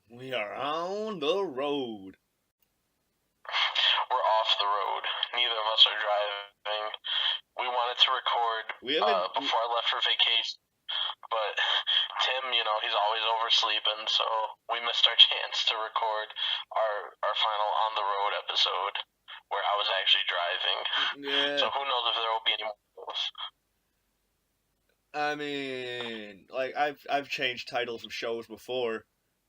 We are on the road. We're off the road. Neither of us are driving. We wanted to record We haven't. before I left for vacation, but Tim, he's always oversleeping, so we missed our chance to record our final on the road episode where I was actually driving. Yeah. So who knows if there will be any more of those. I mean, like I've changed titles of shows before,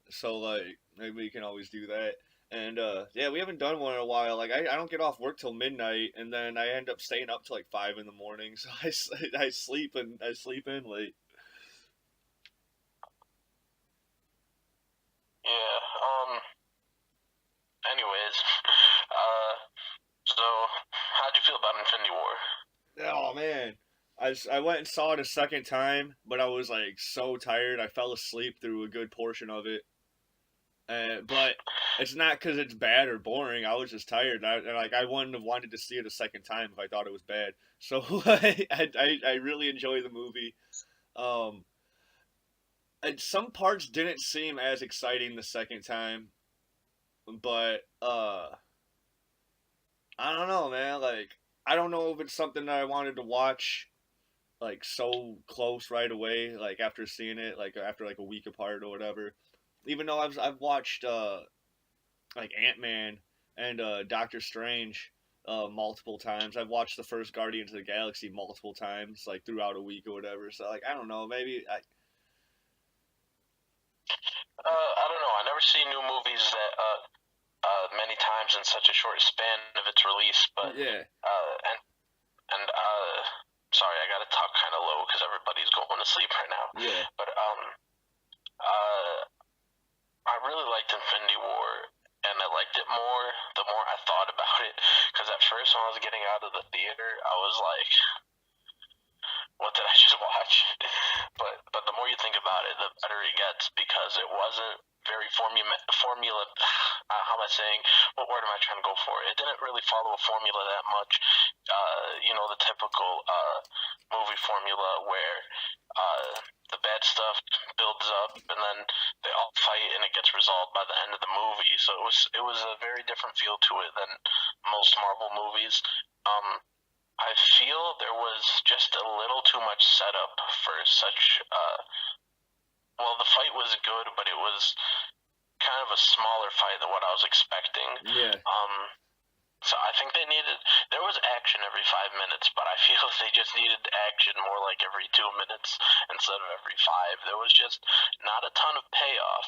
so like maybe we can always do that. And yeah, we haven't done one in a while. Like I don't get off work till midnight, and then I end up staying up till like 5 in the morning. So I sleep in late. Yeah. Anyways, uh, so how'd you feel about Infinity War? Oh man, I went and saw it a second time, but I was like so tired I fell asleep through a good portion of it. But it's not because it's bad or boring. I was just tired. I wouldn't have wanted to see it a second time if I thought it was bad. So I really enjoy the movie. Um, and some parts didn't seem as exciting the second time, but I don't know, man. Like I don't know if it's something that I wanted to watch like so close right away, like after seeing it, like after like a week apart or whatever. Even though I've watched like Ant Man and Doctor Strange multiple times. I've watched the first Guardians of the Galaxy multiple times, like throughout a week or whatever. So like I don't know, maybe I I don't know. I never see new movies that many times in such a short span of its release, but yeah uh, and and sorry, I gotta talk kind of low because everybody's going to sleep right now. yeah But uh, I really liked Infinity War, and I liked it more the more I thought about it. Because at first, when I was getting out of the theater, I was like, "What did I just watch?" But the more you think about it, the better it gets because it wasn't very formula. How am I saying? What word am I trying to go for? It didn't really follow a formula that much. The typical movie formula where the bad stuff builds up and then they all fight and it gets resolved by the end of the movie. So it was a very different feel to it than most Marvel movies. Um, I feel there was just a little too much setup for such. Well, the fight was good, but it was kind of a smaller fight than what I was expecting. yeah. So I think they needed. There was action every 5 minutes, but I feel they just needed action more like every 2 minutes instead of every five. There was just not a ton of payoff.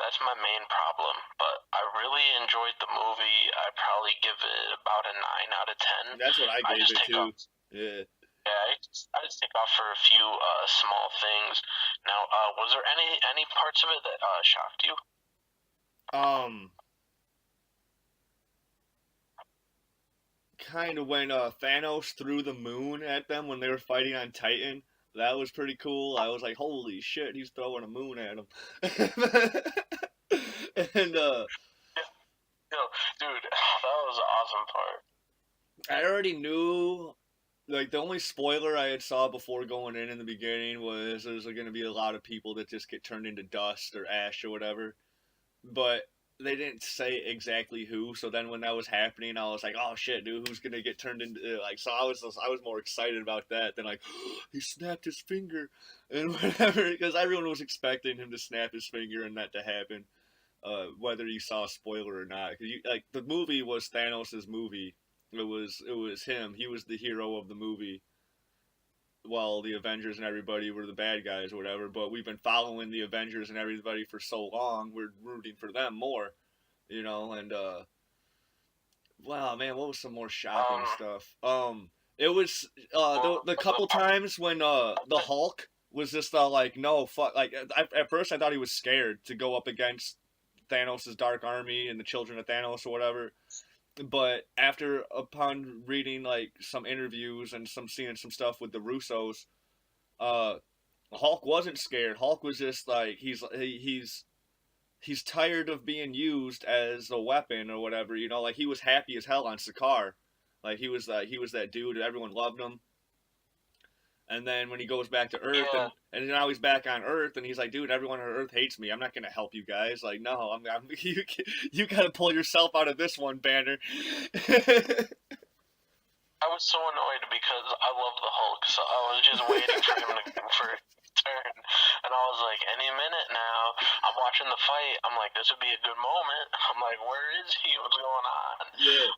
That's my main problem. But I really enjoyed the movie. I probably give it about a 9 out of 10. That's what I I gave just it take off. too. Yeah. Yeah, I just take off for a few small things. Now, was there any parts of it that shocked you? Um, kind of when Thanos threw the moon at them when they were fighting on Titan. That was pretty cool. I was like, "Holy shit, he's throwing a moon at him!" and Yo, dude, that was an awesome part. I already knew. Like the only spoiler I had saw before going in the beginning was there's going to be a lot of people that just get turned into dust or ash or whatever, but they didn't say exactly who. So then when that was happening, I was like, "Oh shit, dude, who's gonna get turned into like?" So I was more excited about that than like he snapped his finger and whatever because everyone was expecting him to snap his finger and that to happen. Whether you saw a spoiler or not, because like the movie was Thanos' movie. It was him. He was the hero of the movie, while the Avengers and everybody were the bad guys or whatever. But we've been following the Avengers and everybody for so long, we're rooting for them more, And wow, man, what was some more shocking Um, stuff? It was the the couple times when the Hulk was just like no fuck like at first I thought he was scared to go up against Thanos' Dark Army and the Children of Thanos or whatever. But upon reading like some interviews and seeing some stuff with the Russos, uh, Hulk wasn't scared. Hulk was just like he's tired of being used as a weapon or whatever. Like he was happy as hell on Sakaar. Like he was that dude. Everyone loved him. And then when he goes back to Earth, Yeah, and now he's back on Earth, and he's like, dude, everyone on Earth hates me. I'm not gonna help you guys. Like, no, you gotta pull yourself out of this one, Banner. I was so annoyed because I love the Hulk, so I was just waiting for him to for a turn, and I was like, any minute now. I'm watching the fight. I'm like, this would be a good moment. I'm like, where is he? What's going on? Yeah,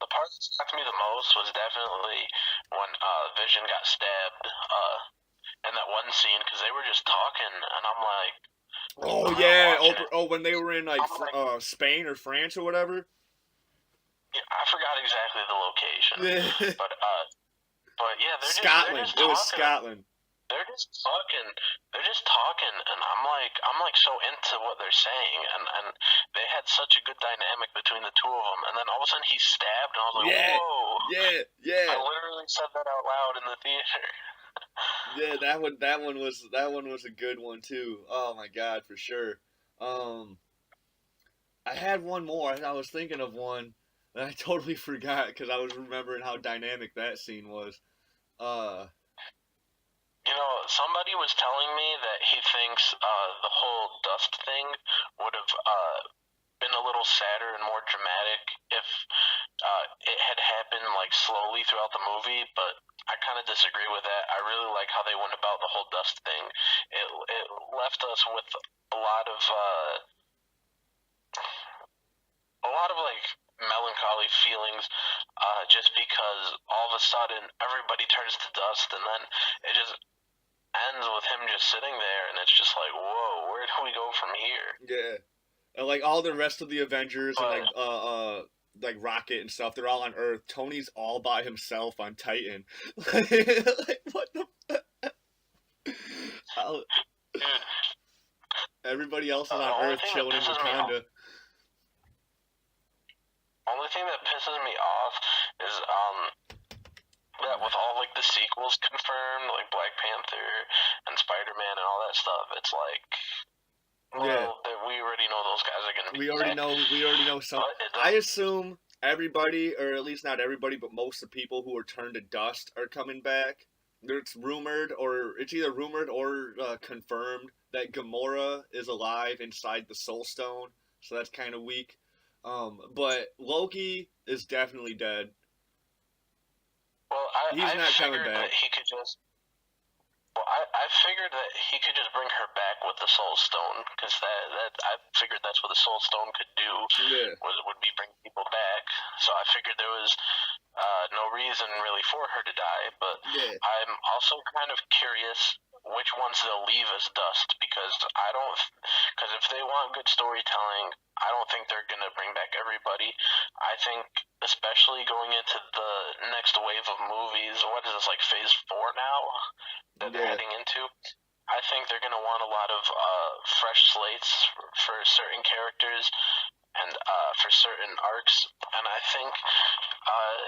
The part that stuck to me the most was definitely when Vision got stabbed. In that one scene because they were just talking, and I'm like, oh I'm not yeah. watching it. Oh, when they were in like I'm like, Spain or France or whatever. yeah, I forgot exactly the location, but yeah, they're Scotland. just It was talking. Scotland. They're just talking. They're just talking, and I'm like so into what they're saying, and they had such a good dynamic between the two of them, and then all of a sudden he's stabbed, and I was like, Yeah, whoa! yeah. I literally said that out loud in the theater. Yeah, that one was a good one too. Oh my god, for sure. Um, I had one more. I was thinking of one, and I totally forgot because I was remembering how dynamic that scene was. Uh, You know, somebody was telling me that he thinks the whole dust thing would have been a little sadder and more dramatic if it had happened like slowly throughout the movie, but I kind of disagree with that. I really like how they went about the whole dust thing. It left us with a lot of like melancholy feelings, just because all of a sudden everybody turns to dust, and then it just ends with him just sitting there, and it's just like, whoa, where do we go from here? yeah, and like all the rest of the Avengers and But like Rocket and stuff, they're all on Earth. Tony's all by himself on Titan. Like what the? How, dude, everybody else is the on only Earth thing that chilling in pisses me off, Wakanda. only thing that pisses me off is that with all like the sequels confirmed, like Black Panther and Spider-Man and all that stuff, it's like, Yeah. well, we already know those guys are gonna be We already back. know. We already know some. I assume everybody, or at least not everybody, but most of the people who are turned to dust are coming back. It's rumored, or it's either rumored or confirmed that Gamora is alive inside the Soul Stone. So that's kind of weak. But Loki is definitely dead. Well, He's I not coming figured that back. he could just. Well, I figured that he could just bring her back with the Soul Stone, because that I figured that's what the Soul Stone could do, Yeah. would be bring people back. So I figured there was no reason really for her to die. But Yeah. I'm also kind of curious which ones they'll leave as dust, because because if they want good storytelling, I don't think they're gonna bring back everybody. I think, especially going into the next wave of movies, what is this, like Phase 4 now that they're Yeah. heading into? I think they're gonna want a lot of fresh slates for certain characters and for certain arcs, and I think uh,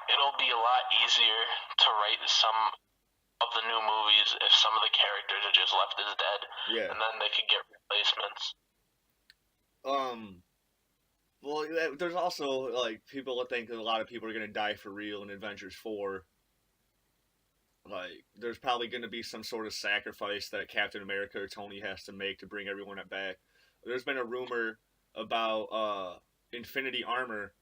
it'll be a lot easier to write some of the new movies if some of the characters are just left as dead, Yeah. and then they could get replacements. Well, there's also like people think that a lot of people are gonna die for real in Avengers 4. Like, there's probably gonna be some sort of sacrifice that Captain America or Tony has to make to bring everyone back. There's been a rumor about Infinity Armor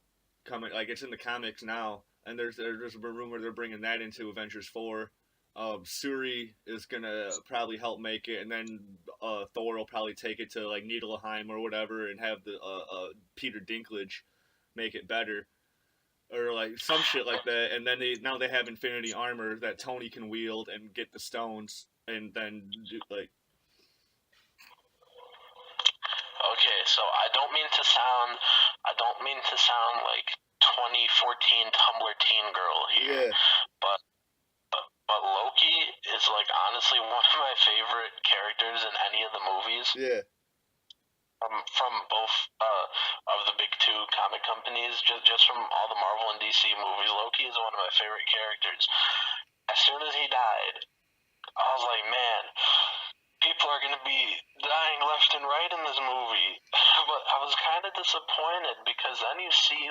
coming, like it's in the comics now, and there's a rumor they're bringing that into Avengers 4. Suri is gonna probably help make it, and then Thor will probably take it to like Nibelheim or whatever, and have the Peter Dinklage make it better, or like some shit like that. And then they have Infinity Armor that Tony can wield and get the stones, and then like. Okay, so I don't mean to sound like 2014 Tumblr teen girl here, Yeah. but Loki is like honestly one of my favorite characters in any of the movies. Yeah. From both of the big two comic companies, just from all the Marvel and DC movies, Loki is one of my favorite characters. As soon as he died, I was like, man, people are gonna be dying left and right in this movie. But I was kind of disappointed, because then you see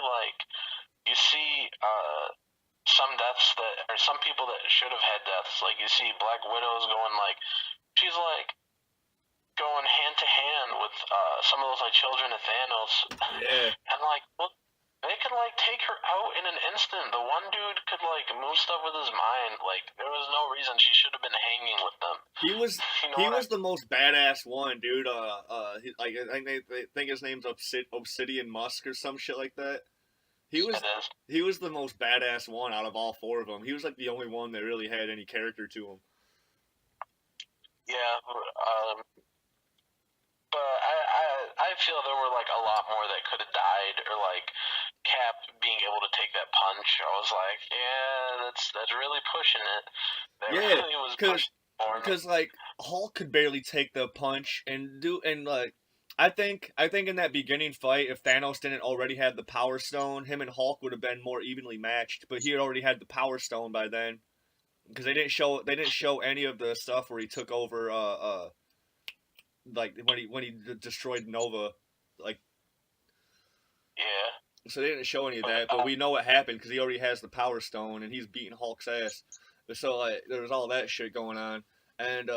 some deaths that, or some people that should have had deaths. Like you see Black Widow's going like, she's like going hand to hand with some of those like children of Thanos, Yeah. and like, well, they could like take her out in an instant. The one dude could like move stuff with his mind. Like there was no reason she should have been hanging with them. He was You know he what I was the most badass one, dude. Like I think they think his name's Obsidian Musk or some shit like that. He mean? was It is. he was the most badass one out of all four of them. He was like the only one that really had any character to him. Yeah. But I feel there were like a lot more that could have died, or like Cap being able to take that punch. I was like, yeah, that's really pushing it. That Yeah, really was cause pushing for me. cause like Hulk could barely take the punch and like I think in that beginning fight, if Thanos didn't already have the Power Stone, him and Hulk would have been more evenly matched. But he had already had the Power Stone by then, because they didn't show any of the stuff where he took over like when he destroyed Nova, like Yeah. so they didn't show any of that. But we know what happened because he already has the Power Stone and he's beating Hulk's ass. But so like there was all that shit going on, and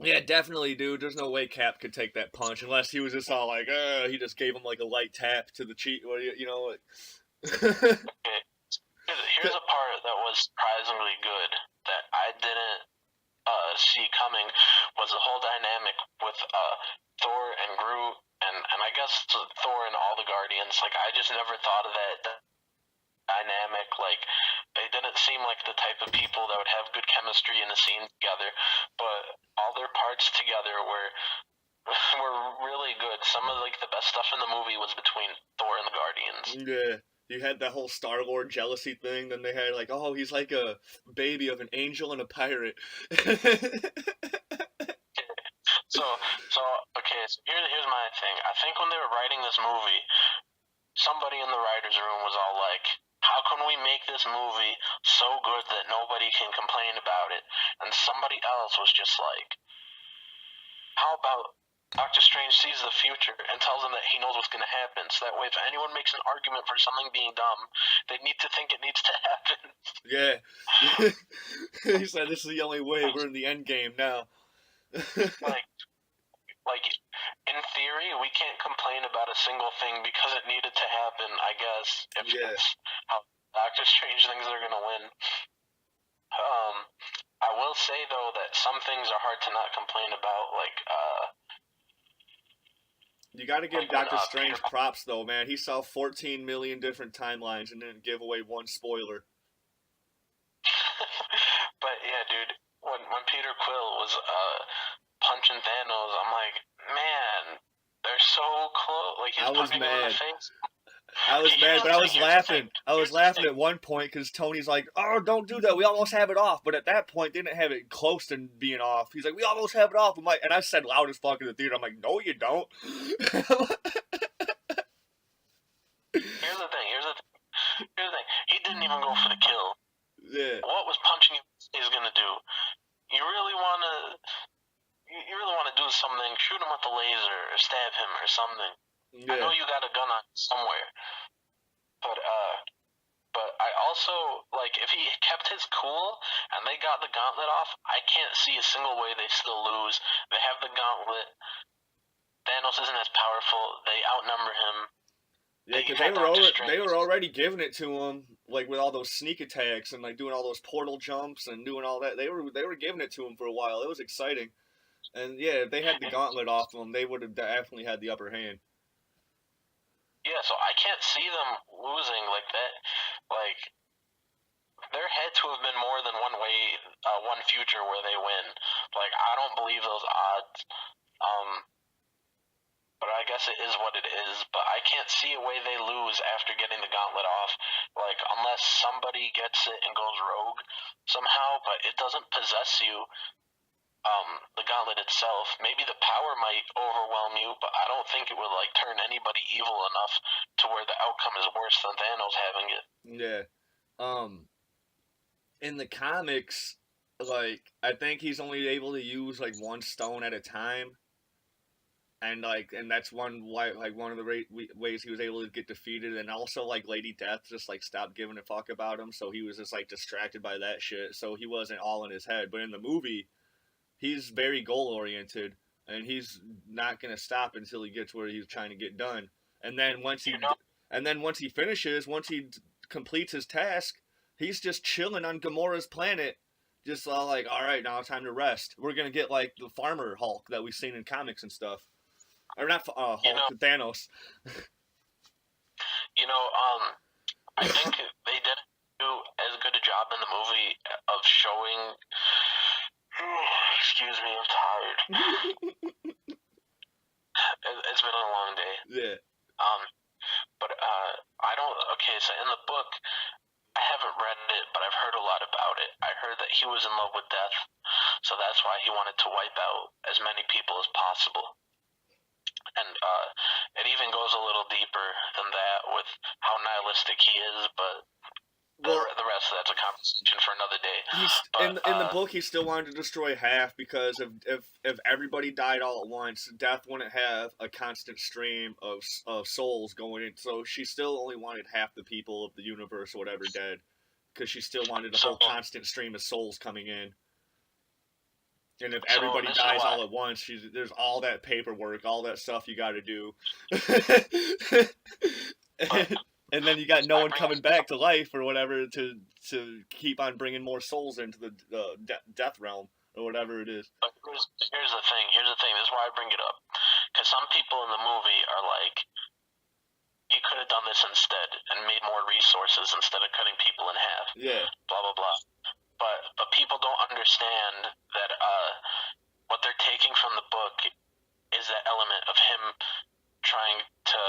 yeah, definitely, dude. There's no way Cap could take that punch unless he was just all like, he just gave him like a light tap to the cheek, or you know, like. Okay. Here's a part that was surprisingly good that I didn't see coming, was the whole dynamic with Thor and Groot, and I guess Thor and all the Guardians. Like I just never thought of that dynamic. Like they didn't seem like the type of people that would have good chemistry in a scene together, but all their parts together were really good. Some of like the best stuff in the movie was between Thor and the Guardians. Yeah. You had that whole Star Lord jealousy thing. Then they had like, oh, he's like a baby of an angel and a pirate. So okay. So here's my thing. I think when they were writing this movie, somebody in the writers' room was all like, "How can we make this movie so good that nobody can complain about it?" And somebody else was just like, "How about Doctor Strange sees the future and tells them that he knows what's going to happen, so that way if anyone makes an argument for something being dumb, they need to think it needs to happen." Yeah. He said this is the only way. We're in the end game now. like in theory, we can't complain about a single thing because it needed to happen, I guess, if Yeah. that's how Doctor Strange thinks they're going to win. I will say though that some things are hard to not complain about, like You got to give Like when, Doctor Strange Peter- props though, man. He saw 14 million different timelines and didn't give away one spoiler. but yeah, dude, when Peter Quill was punching Thanos, I'm like, man, they're so close. Like he's I was punching him in mad. the face. I was Here's mad, the but I thing, was here's the laughing. thing, I was here's the laughing thing. at one point because Tony's like, "Oh, don't do that. We almost have it off." But at that point, they didn't have it close to being off. He's like, "We almost have it off." I'm like, and I said loud as fuck in the theater. I'm like, "No, you don't." Here's the thing. He didn't even go for the kill. Yeah. What was punching him is gonna do? You really wanna do something? Shoot him with the laser, or stab him, or something. I know Yeah. you got a gun on somewhere, but I also like if he kept his cool and they got the gauntlet off, I can't see a single way they still lose. They have the gauntlet. Thanos isn't as powerful. They outnumber him. Yeah, because they were already giving it to him, like with all those sneak attacks and like doing all those portal jumps and doing all that. They were giving it to him for a while. It was exciting, and yeah, if they had the gauntlet off him, they would have definitely had the upper hand. Yeah, so I can't see them losing like that. Like there had to have been more than one future where they win. Like I don't believe those odds. But I guess it is what it is. But I can't see a way they lose after getting the gauntlet off. Like unless somebody gets it and goes rogue somehow, but it doesn't possess you. The gauntlet itself, maybe the power might overwhelm you, but I don't think it would like turn anybody evil enough to where the outcome is worse than Thanos having it. Yeah. In the comics, like I think he's only able to use like one stone at a time. and that's one why one of the ways he was able to get defeated, and also Lady Death just stopped giving a fuck about him, so he was just distracted by that shit, so he wasn't all in his head. But in the movie, he's very goal oriented, and he's not gonna stop until he gets where he's trying to get done. And then once he finishes, once he completes his task, he's just chilling on Gamora's planet, just all all right, now it's time to rest. We're gonna get the farmer Hulk that we've seen in comics and stuff, or not Hulk, Thanos. I think they didn't do as good a job in the movie of showing. Excuse me, I'm tired. It's been a long day. Yeah. But I don't. Okay, so in the book, I haven't read it, but I've heard a lot about it. I heard that he was in love with death, so that's why he wanted to wipe out as many people as possible. And it even goes a little deeper than that with how nihilistic he is, but the rest of that's a conversation for another day. In the book, he still wanted to destroy half, because if everybody died all at once, Death wouldn't have a constant stream of souls going in. So she still only wanted half the people of the universe or whatever dead, because she still wanted a whole constant stream of souls coming in. And if everybody dies all at once, there's all that paperwork, all that stuff you got to do. And then you got no one coming back to life or whatever to keep on bringing more souls into the death realm or whatever it is. But here's the thing. This is why I bring it up. Because some people in the movie are like, he could have done this instead and made more resources instead of cutting people in half. Yeah. Blah, blah, blah. But people don't understand that what they're taking from the book is that element of him trying to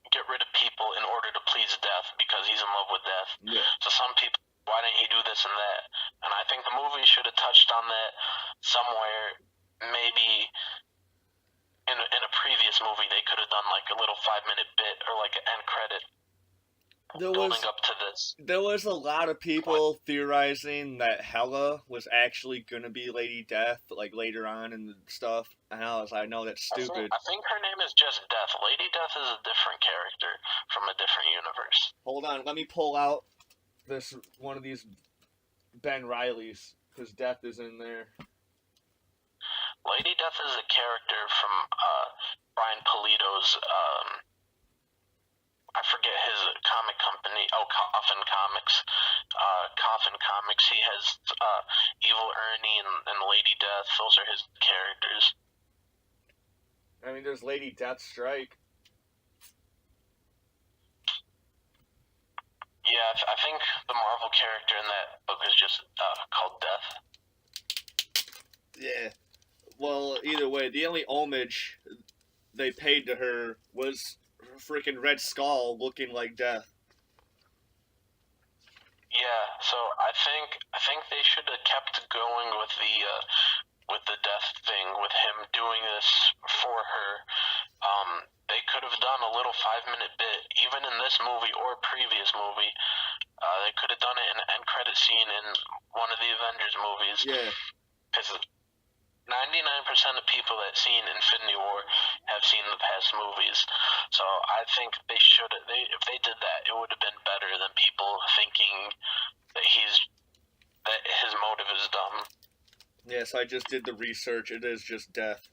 get rid of people in order to please death because he's in love with death. Yeah. So some people, why didn't he do this and that? And I think the movie should have touched on that somewhere. Maybe in a previous movie they could have done a little 5-minute bit or an end credit building up to this. There was a lot of people theorizing that Hela was actually gonna be Lady Death, later on in the stuff. And I was like, no, that's stupid. I think her name is just Death. Lady Death is a different character from a different universe. Hold on, let me pull out one of these Ben Reillys, because Death is in there. Lady Death is a character from Brian Pulido's I forget his comic company. Oh, Coffin Comics. Coffin Comics. He has Evil Ernie and Lady Death. Those are his characters. I mean, there's Lady Deathstrike. Yeah, I think the Marvel character in that book is just called Death. Yeah. Well, either way, the only homage they paid to her was freaking Red Skull looking like Death. Yeah, so I think they should have kept going with the Death thing, with him doing this for her. They could have done a little 5-minute bit, even in this movie or previous movie. They could have done it in an end credit scene in one of the Avengers movies. Yeah. Because 99% of people that seen Infinity War have seen the past movies. So I think they should have, if they did that, it would have been better than people thinking that his motive is dumb. Yes, I just did the research. It is just Death.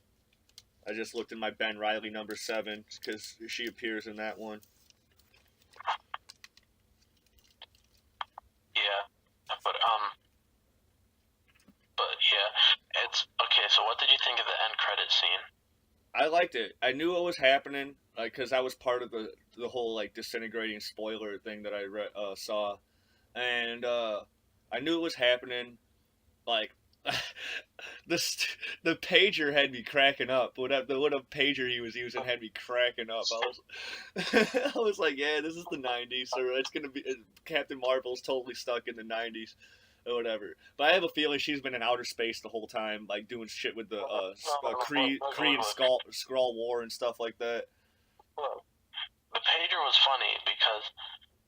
I just looked in my Ben Reilly number 7 because she appears in that one. Yeah, but yeah, it's okay. So what did you think of the end credit scene? I liked it. I knew what was happening, because I was part of the whole disintegrating spoiler thing that I saw, and I knew it was happening. The pager had me cracking up. What a pager he was using had me cracking up. I was like, yeah, this is the 90s, so it's gonna be Captain Marvel's totally stuck in the 90s. Or whatever, but I have a feeling she's been in outer space the whole time, doing shit with the Kree and Skrull War and stuff like that. Look, the pager was funny because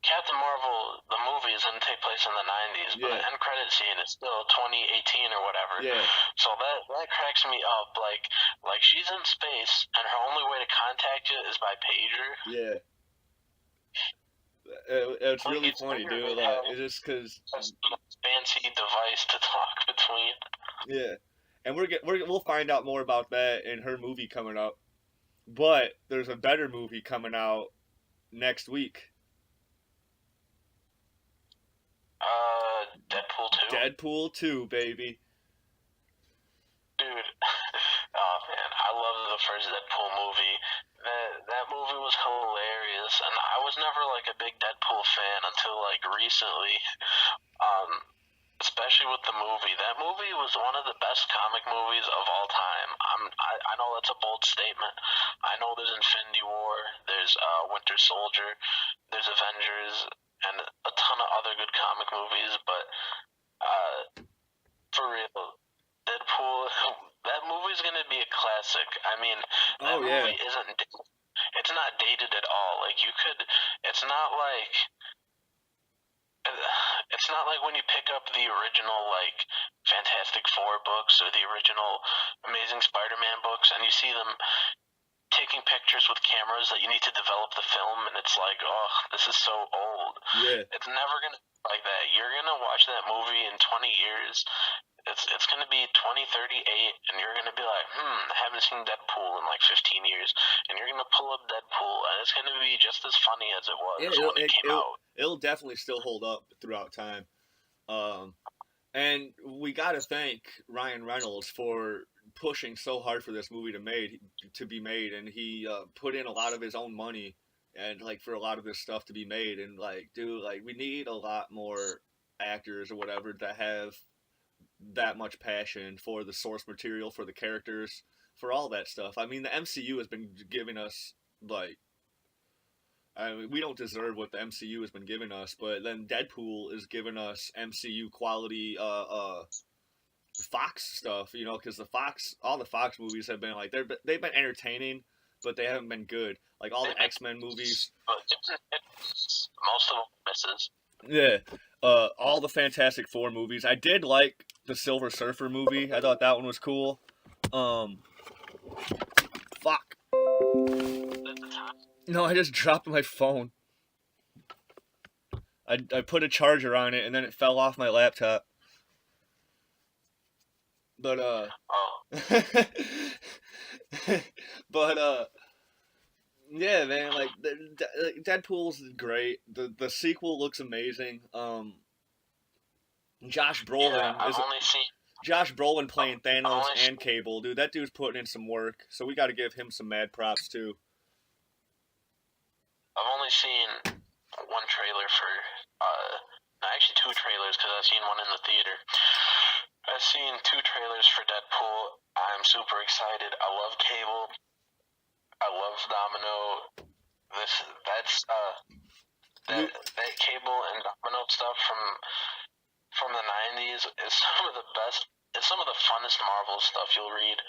Captain Marvel, the movie, is going to take place in the 90s, but the end credit scene is still 2018 or whatever. Yeah. So that cracks me up. Like she's in space, and her only way to contact you is by pager. Yeah. It's really funny, dude. It's just because fancy device to talk between. Yeah, and we'll find out more about that in her movie coming up. But there's a better movie coming out next week. Deadpool 2? Deadpool 2, baby. Dude, oh man, I love the first Deadpool movie. That movie was hilarious, and I was never like a big Deadpool fan until like recently. Especially with the movie. That movie was one of the best comic movies of all time. I know that's a bold statement. I know there's Infinity War, there's Winter Soldier, there's Avengers, and a ton of other good comic movies, but for real, Deadpool, that movie's gonna be a classic. I mean, that movie it's not dated at all. Like it's not like when you pick up the original like Fantastic Four books or the original Amazing Spider-Man books and you see them taking pictures with cameras that you need to develop the film and it's like, oh, this is so old. Yeah. It's never gonna be like that. You're gonna watch that movie in 20 years. It's gonna be 2038 and you're gonna be like, I haven't seen Deadpool in like 15 years, and you're gonna pull up Deadpool and it's gonna be just as funny as it was when it came out. It'll definitely still hold up throughout time. And we gotta thank Ryan Reynolds for pushing so hard for this movie to be made, and he put in a lot of his own money and like for a lot of this stuff to be made, and like, dude, like we need a lot more actors or whatever that have that much passion for the source material, for the characters, for all that stuff. I mean, the MCU has been giving us like, I mean, we don't deserve what the MCU has been giving us, but then Deadpool is giving us MCU quality Fox stuff, you know, because all the Fox movies have been like they've been entertaining, but they haven't been good. Like all the X-Men movies, most of them misses. Yeah, all the Fantastic Four movies. I did like the Silver Surfer movie. I thought that one was cool. Fuck. No, I just dropped my phone. I put a charger on it and then it fell off my laptop. But yeah, man, like Deadpool's great. The sequel looks amazing. Josh Brolin Josh Brolin playing Thanos and Cable, dude. That dude's putting in some work, so we got to give him some mad props too. I've only seen one trailer for, actually two trailers because I've seen one in the theater. I've seen two trailers for Deadpool. I'm super excited. I love Cable. I love Domino. That Cable and Domino stuff from the 90s is some of the best. It's some of the funnest Marvel stuff you'll read.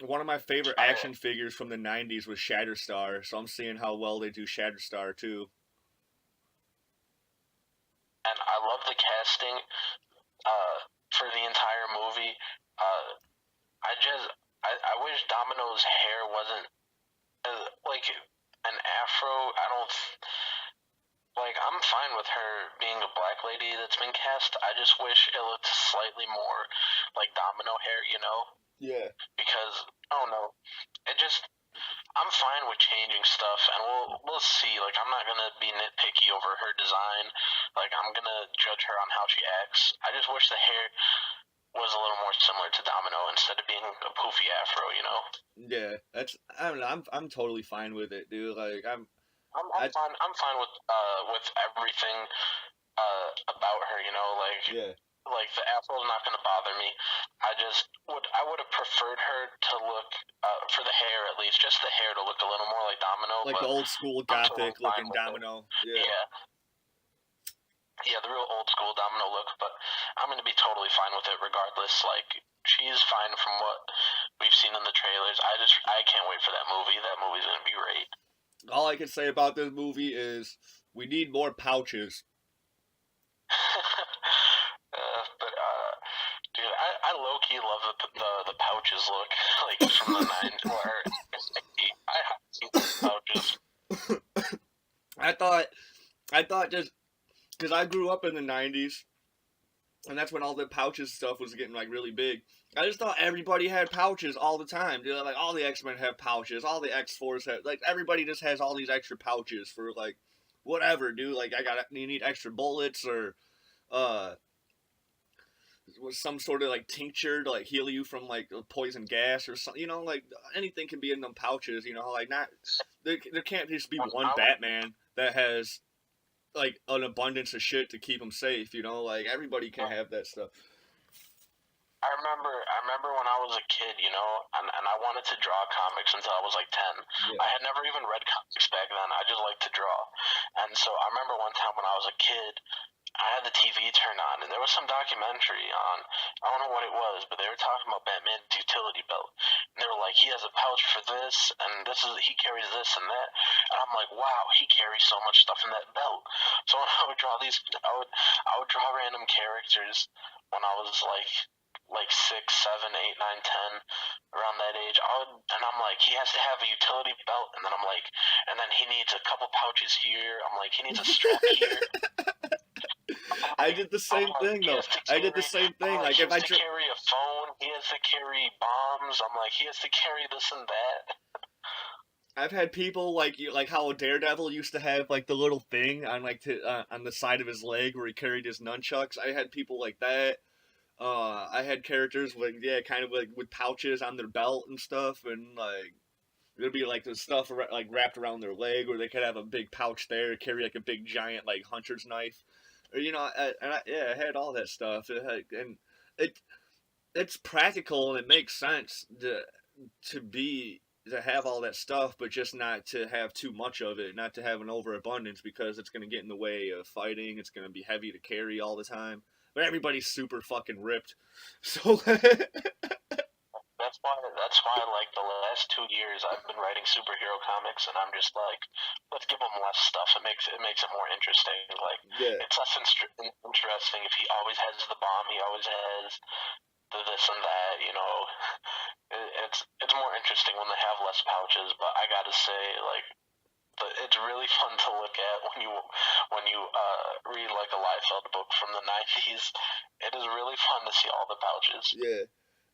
One of my favorite action figures from the 90s was Shatterstar, so I'm seeing how well they do Shatterstar too. And I love the casting for the entire movie. I wish Domino's hair wasn't like an afro. I'm fine with her being a black lady that's been cast. I just wish it looked slightly more like Domino hair, you know? Yeah. Because, I don't know. I'm fine with changing stuff, and we'll see. Like, I'm not gonna be nitpicky over her design. Like, I'm gonna judge her on how she acts. I just wish the hair was a little more similar to Domino instead of being a poofy afro, you know? Yeah, I don't know. I'm totally fine with it, dude. Like, I'm fine with everything about her, you know, like yeah. Like the afro is not going to bother me. I would have preferred her to look for the hair at least, just the hair to look a little more like Domino, like the old school gothic looking Domino. Yeah, the real old school Domino look. But I'm going to be totally fine with it regardless. Like, she's fine from what we've seen in the trailers. I can't wait for that movie. That movie's going to be great. All I can say about this movie is We need more pouches. But dude, I low key love the pouches look like from the nine or I have seen pouches. I thought just because I grew up in the '90s, and that's when all the pouches stuff was getting like really big. I just thought everybody had pouches all the time, dude. Like all the X-Men have pouches, all the X-Force have, like everybody just has all these extra pouches for like whatever, dude. Like you need extra bullets or uh was some sort of like tincture to like heal you from like poison gas or something. You know, like anything can be in them pouches. You know, like not there can't just be one Batman that has like an abundance of shit to keep him safe. You know, like everybody can have that stuff. I remember when I was a kid, you know, and I wanted to draw comics until I was like 10. Yeah. I had never even read comics back then. I just liked to draw. And so I remember one time when I was a kid, I had the TV turned on, and there was some documentary on, I don't know what it was, but they were talking about Batman's utility belt. And they were like, he has a pouch for this, and he carries this and that. And I'm like, wow, he carries so much stuff in that belt. So when I would draw I would draw random characters when I was like 6, 7, 8, 9, 10, around that age. And I'm like, he has to have a utility belt, and then I'm like, and then he needs a couple pouches here. I'm like, he needs a strap here. I did the same thing though. I did the same thing. Like if I carry a phone, he has to carry bombs. I'm like, he has to carry this and that. I've had people like how a Daredevil used to have like the little thing on on the side of his leg where he carried his nunchucks. I had people like that. I had characters with kind of like with pouches on their belt and stuff, and like it'd be like the stuff like wrapped around their leg, or they could have a big pouch there, carry like a big giant like hunter's knife, or I had all that stuff. And it it's practical and it makes sense to be to have all that stuff, but just not to have too much of it, not to have an overabundance because it's going to get in the way of fighting. It's going to be heavy to carry all the time. But everybody's super fucking ripped, so that's why like the last 2 years I've been writing superhero comics, and I'm just like, let's give him less stuff. It makes it more interesting. Like yeah, it's less interesting if he always has the bomb, he always has the this and that. You know, it's more interesting when they have less pouches. But I gotta say, like, it's really fun to look at when you read like a Liefeld book from the '90s. It is really fun to see all the pouches. yeah.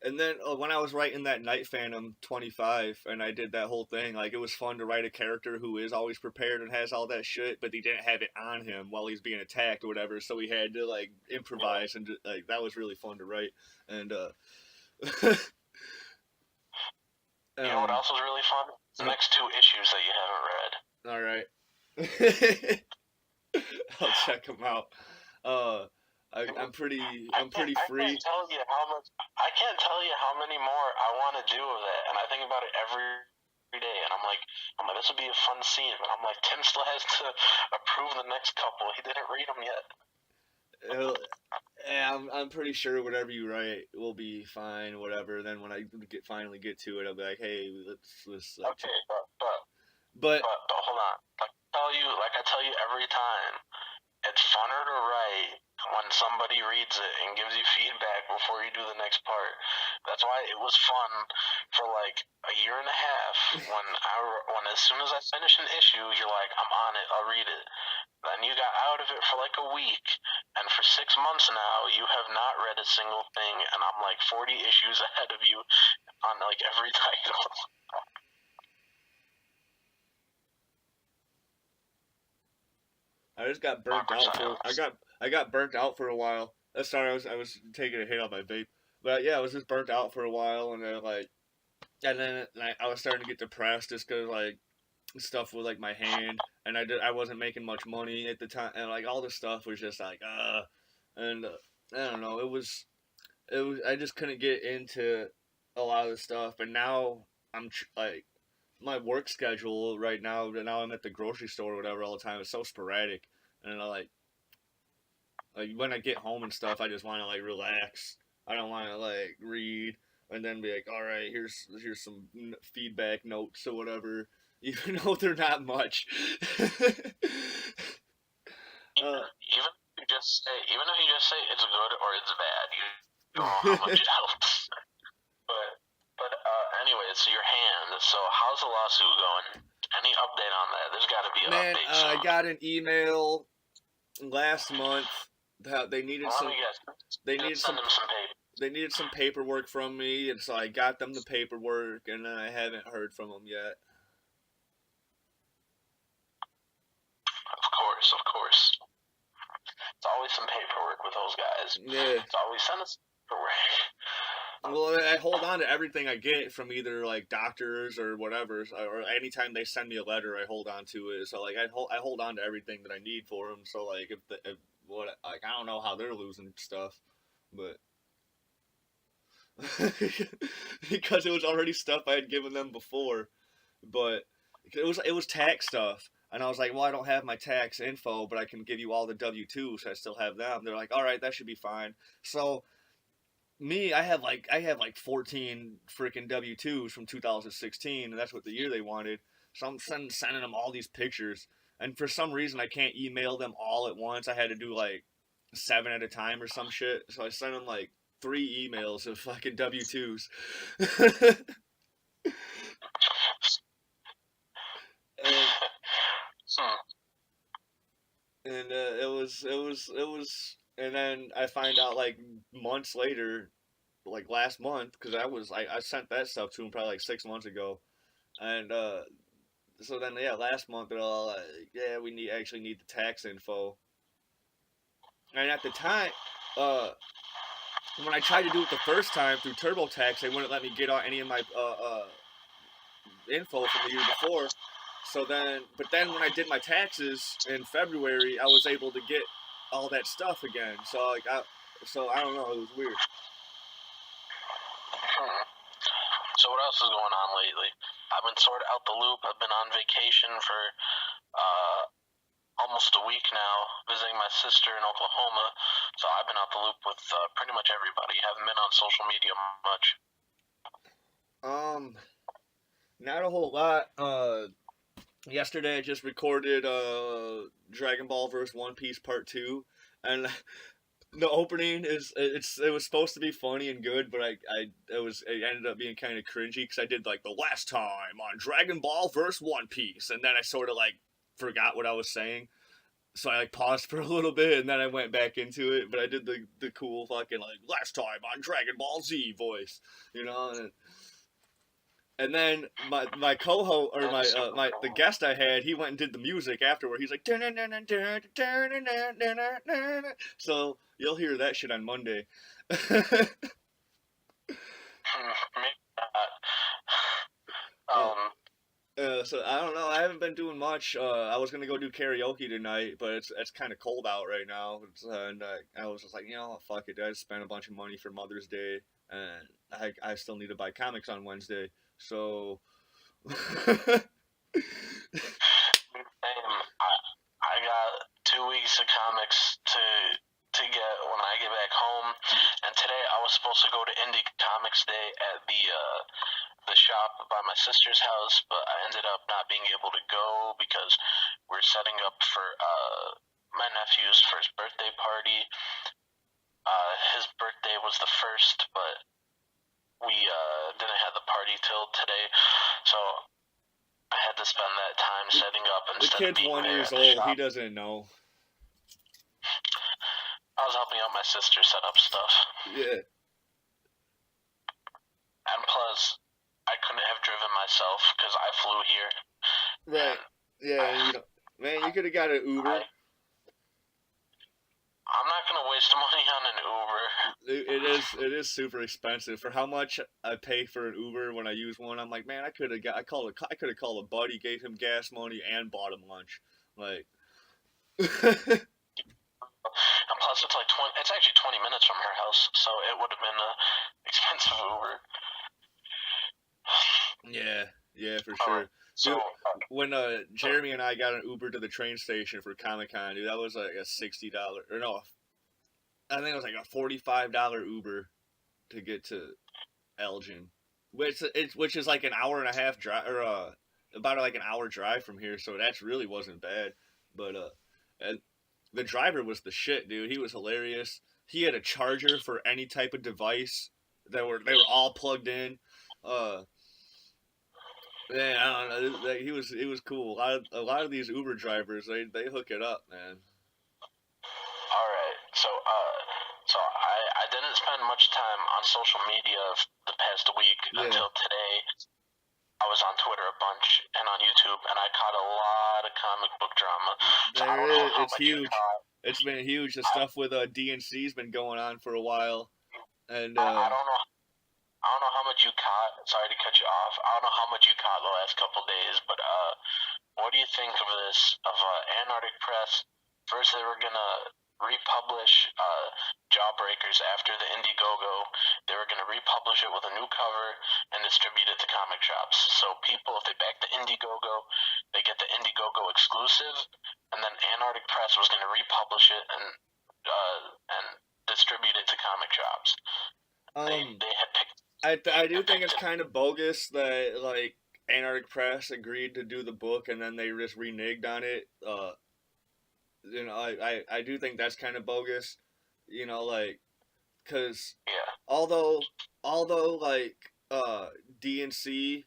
And then when I was writing that Night Phantom 25, and I did that whole thing, like it was fun to write a character who is always prepared and has all that shit, but he didn't have it on him while he's being attacked or whatever, so he had to like improvise and like that was really fun to write. And you know what else was really fun? The next 2 issues that you haven't All read. right. I'll check them out. I'm pretty free. I can't tell you how many more I want to do of that, and I think about it every day, and I'm like, this would be a fun scene, but I'm like, Tim still has to approve the next couple. He didn't read them yet. Yeah, I'm pretty sure whatever you write will be fine. Whatever. Then when I finally get to it, I'll be like, hey, let's. Okay, but hold on. Like I tell you every time, it's funner to write when somebody reads it and gives you feedback before you do the next part. That's why it was fun for like a year and a half when as soon as I finish an issue, you're like, I'm on it, I'll read it. Then you got out of it for like a week, and for 6 months now, you have not read a single thing, and I'm like 40 issues ahead of you on like every title. I just got burnt out for I got burnt out for a while. Sorry, I was taking a hit on my vape, but yeah, I was just burnt out for a while, and then I was starting to get depressed just because like stuff with like my hand, and I wasn't making much money at the time, and like all this stuff was just like and I don't know, it was I just couldn't get into a lot of the stuff, and now like my work schedule right now. Now I'm at the grocery store or whatever all the time. It's so sporadic, and I like when I get home and stuff, I just want to like relax. I don't want to like read and then be like, all right, here's some feedback notes or whatever, even though they're not much. even if you just say it's good or it's bad, you don't know how much it helps. But anyway, it's your hand. So how's the lawsuit going? Any update on that? There's got to be an Man, update soon. I got an email last month that they needed Well, some. let me guess. They needed Send some. them some paper. They needed some paperwork from me, and so I got them the paperwork, and I haven't heard from them yet. Of course. It's always some paperwork with those guys. Yeah. It's always send us paperwork. Well, I hold on to everything I get from either like doctors or whatever, or anytime they send me a letter, I hold on to it. So like I hold on to everything that I need for them. So like if I don't know how they're losing stuff, but because it was already stuff I had given them before, but it was tax stuff. And I was like, well, I don't have my tax info, but I can give you all the W-2s. So I still have them. They're like, all right, that should be fine. So I have like 14 freaking W-2s from 2016, and that's what the year they wanted. So I'm sending them all these pictures, and for some reason I can't email them all at once. I had to do like 7 at a time or some shit. So I sent them like 3 emails of fucking W-2s. And it was, and then I find out like months later, like last month, because I sent that stuff to him probably like 6 months ago, and so then yeah, last month they're all like, yeah, we actually need the tax info, and at the time, when I tried to do it the first time through TurboTax, they wouldn't let me get out any of my info from the year before. So but then when I did my taxes in February, I was able to get all that stuff again. So like I don't know, it was weird. So what else is going on lately? I've been sort of out the loop. I've been on vacation for almost a week now, visiting my sister in Oklahoma. So I've been out the loop with pretty much everybody. Haven't been on social media much. Not a whole lot. Yesterday I just recorded Dragon Ball vs. One Piece Part 2, and the opening it was supposed to be funny and good, but it ended up being kind of cringy because I did like the last time on Dragon Ball vs. One Piece, and then I sort of like forgot what I was saying, so I like paused for a little bit and then I went back into it, but I did the cool fucking like last time on Dragon Ball Z voice, you know. And then my co-host or the guest I had, he went and did the music afterward. He's like, so you'll hear that shit on Monday. So I don't know. I haven't been doing much. I was gonna go do karaoke tonight, but it's kind of cold out right now, and I was just like, fuck it. I just spent a bunch of money for Mother's Day, and I still need to buy comics on Wednesday. So I got 2 weeks of comics to get when I get back home, and today I was supposed to go to Indie Comics Day at the shop by my sister's house, but I ended up not being able to go because we're setting up for my nephew's first birthday party. His birthday was the 1st, but we didn't have the party till today, so I had to spend that time setting up instead of being there. The kid's 1 year old. He doesn't know. I was helping out my sister set up stuff. Yeah. And plus, I couldn't have driven myself because I flew here. Right. Yeah. Man, you could have got an Uber. I'm not gonna waste money on an Uber. It is super expensive for how much I pay for an Uber when I use one. I'm like, man, I could have called a buddy, gave him gas money, and bought him lunch. Like. And plus, it's actually 20 minutes from her house, so it would have been an expensive Uber. Yeah, for sure. Dude, when Jeremy and I got an Uber to the train station for Comic-Con, dude, that was like a $60, or no, I think it was like a $45 Uber to get to Elgin, which is like an hour and a half drive, or about like an hour drive from here, so that really wasn't bad. But the driver was the shit, dude. He was hilarious. He had a charger for any type of device. They were all plugged in. Uh, Man, I don't know. He was cool. A lot of these Uber drivers, they hook it up, man. All right. So I didn't spend much time on social media the past week Yeah, until today. I was on Twitter a bunch and on YouTube, and I caught a lot of comic book drama. So I there don't know is. how It's much you huge. caught. It's been huge. The I, stuff with DNC's been going on for a while, and I don't know. I don't know how much you caught. Sorry to cut you off. I don't know how much you caught the last couple of days, but what do you think of this? Of Antarctic Press? First, they were gonna republish Jawbreakers after the Indiegogo. They were gonna republish it with a new cover and distribute it to comic shops. So people, if they back the Indiegogo, they get the Indiegogo exclusive, and then Antarctic Press was gonna republish it and distribute it to comic shops. They had picked. I do think it's kind of bogus that like Antarctic Press agreed to do the book and then they just reneged on it. I do think that's kind of bogus. Like, cause Yeah. although like DNC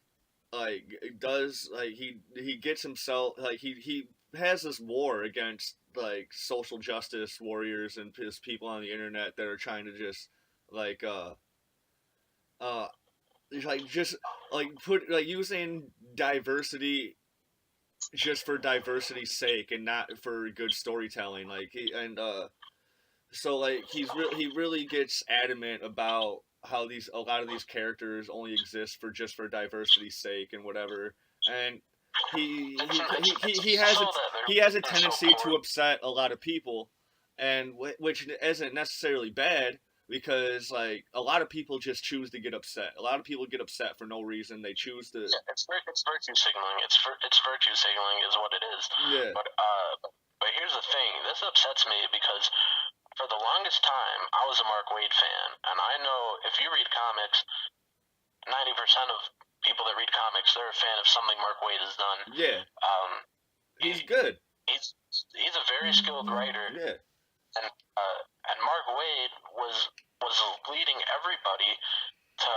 like does like he gets himself like he has this war against like social justice warriors and his people on the internet that are trying to just like uh like just like put like using diversity just for diversity's sake and not for good storytelling so like he really gets adamant about how these a lot of these characters only exist for just for diversity's sake and whatever, and he he he has a he has a tendency to upset a lot of people, and which isn't necessarily bad because like a lot of people just choose to get upset. A lot of people get upset for no reason. They choose to. Yeah, it's virtue signaling. It's virtue signaling is what it is. Yeah. But here's the thing. This upsets me because for the longest time I was a Mark Waid fan, and I know if you read comics, 90% of people that read comics, they're a fan of something Mark Waid has done. Yeah. He's good. He's a very skilled writer. Yeah. And Mark Waid was leading everybody to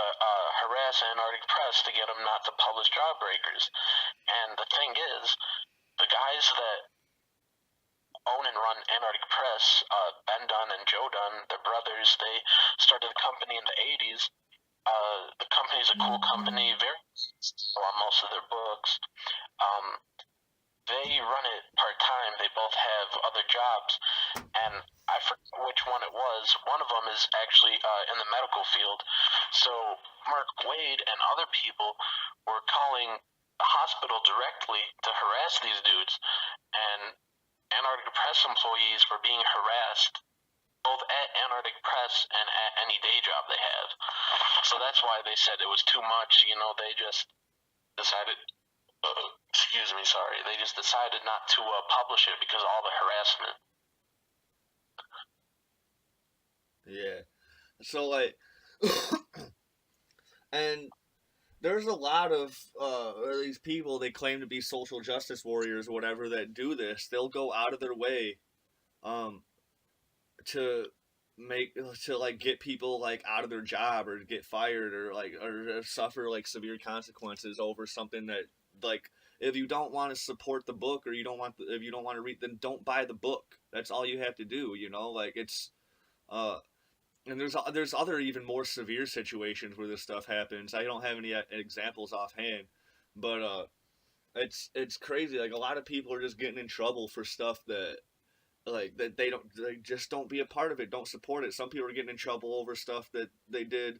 harass Antarctic Press to get them not to publish Jawbreakers. And the thing is, the guys that own and run Antarctic Press, Ben Dunn and Joe Dunn, they're brothers. They started the company in the 80s. The company's a cool company, very successful on most of their books. They run it part-time. They both have other jobs, and I forget which one it was. One of them is actually in the medical field. So Mark Waid and other people were calling the hospital directly to harass these dudes, and Antarctic Press employees were being harassed both at Antarctic Press and at any day job they have. So that's why they said it was too much. They just decided... excuse me, sorry. They just decided not to publish it because of all the harassment. Yeah. So like, and there's a lot of these people they claim to be social justice warriors or whatever that do this. They'll go out of their way, to like get people like out of their job or get fired or suffer like severe consequences over something that like if you don't want to support the book or if you don't want to read, then don't buy the book. That's all you have to do. Like it's and there's other even more severe situations where this stuff happens. I don't have any examples offhand, but it's crazy. Like a lot of people are just getting in trouble for stuff that they just don't be a part of it, don't support it. Some people are getting in trouble over stuff that they did.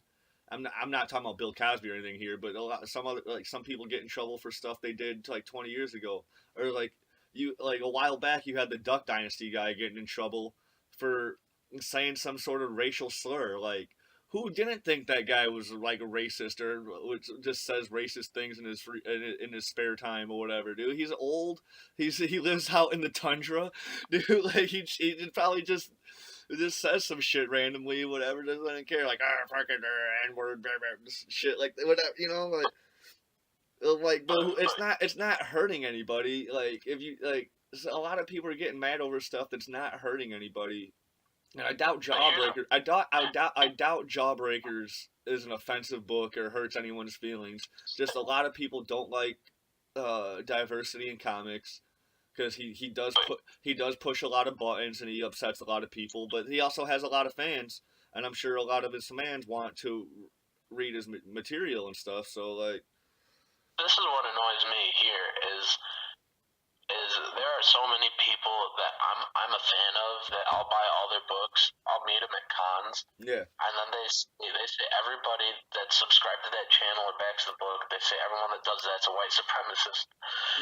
I'm not talking about Bill Cosby or anything here, but some people get in trouble for stuff they did like 20 years ago, or like a while back you had the Duck Dynasty guy getting in trouble for saying some sort of racial slur. Like, who didn't think that guy was like a racist or just says racist things in his spare time or whatever, dude? He's old. He lives out in the tundra, dude. Like he probably just says some shit randomly, whatever. Doesn't care. Like fucking N-word, shit like whatever, like but it's not hurting anybody. Like if you like a lot of people are getting mad over stuff that's not hurting anybody. And I doubt But here's Jawbreaker. I doubt Jawbreakers is an offensive book or hurts anyone's feelings. Just a lot of people don't like diversity in comics because he does push a lot of buttons and he upsets a lot of people. But he also has a lot of fans, and I'm sure a lot of his fans want to read his material and stuff. So like, this is what annoys me here is there are so many people that I'm a fan of that I'll buy all their books. I'll meet them at cons, yeah, and then they say everybody that's subscribed to that channel or backs the book. They say everyone that does that's a white supremacist.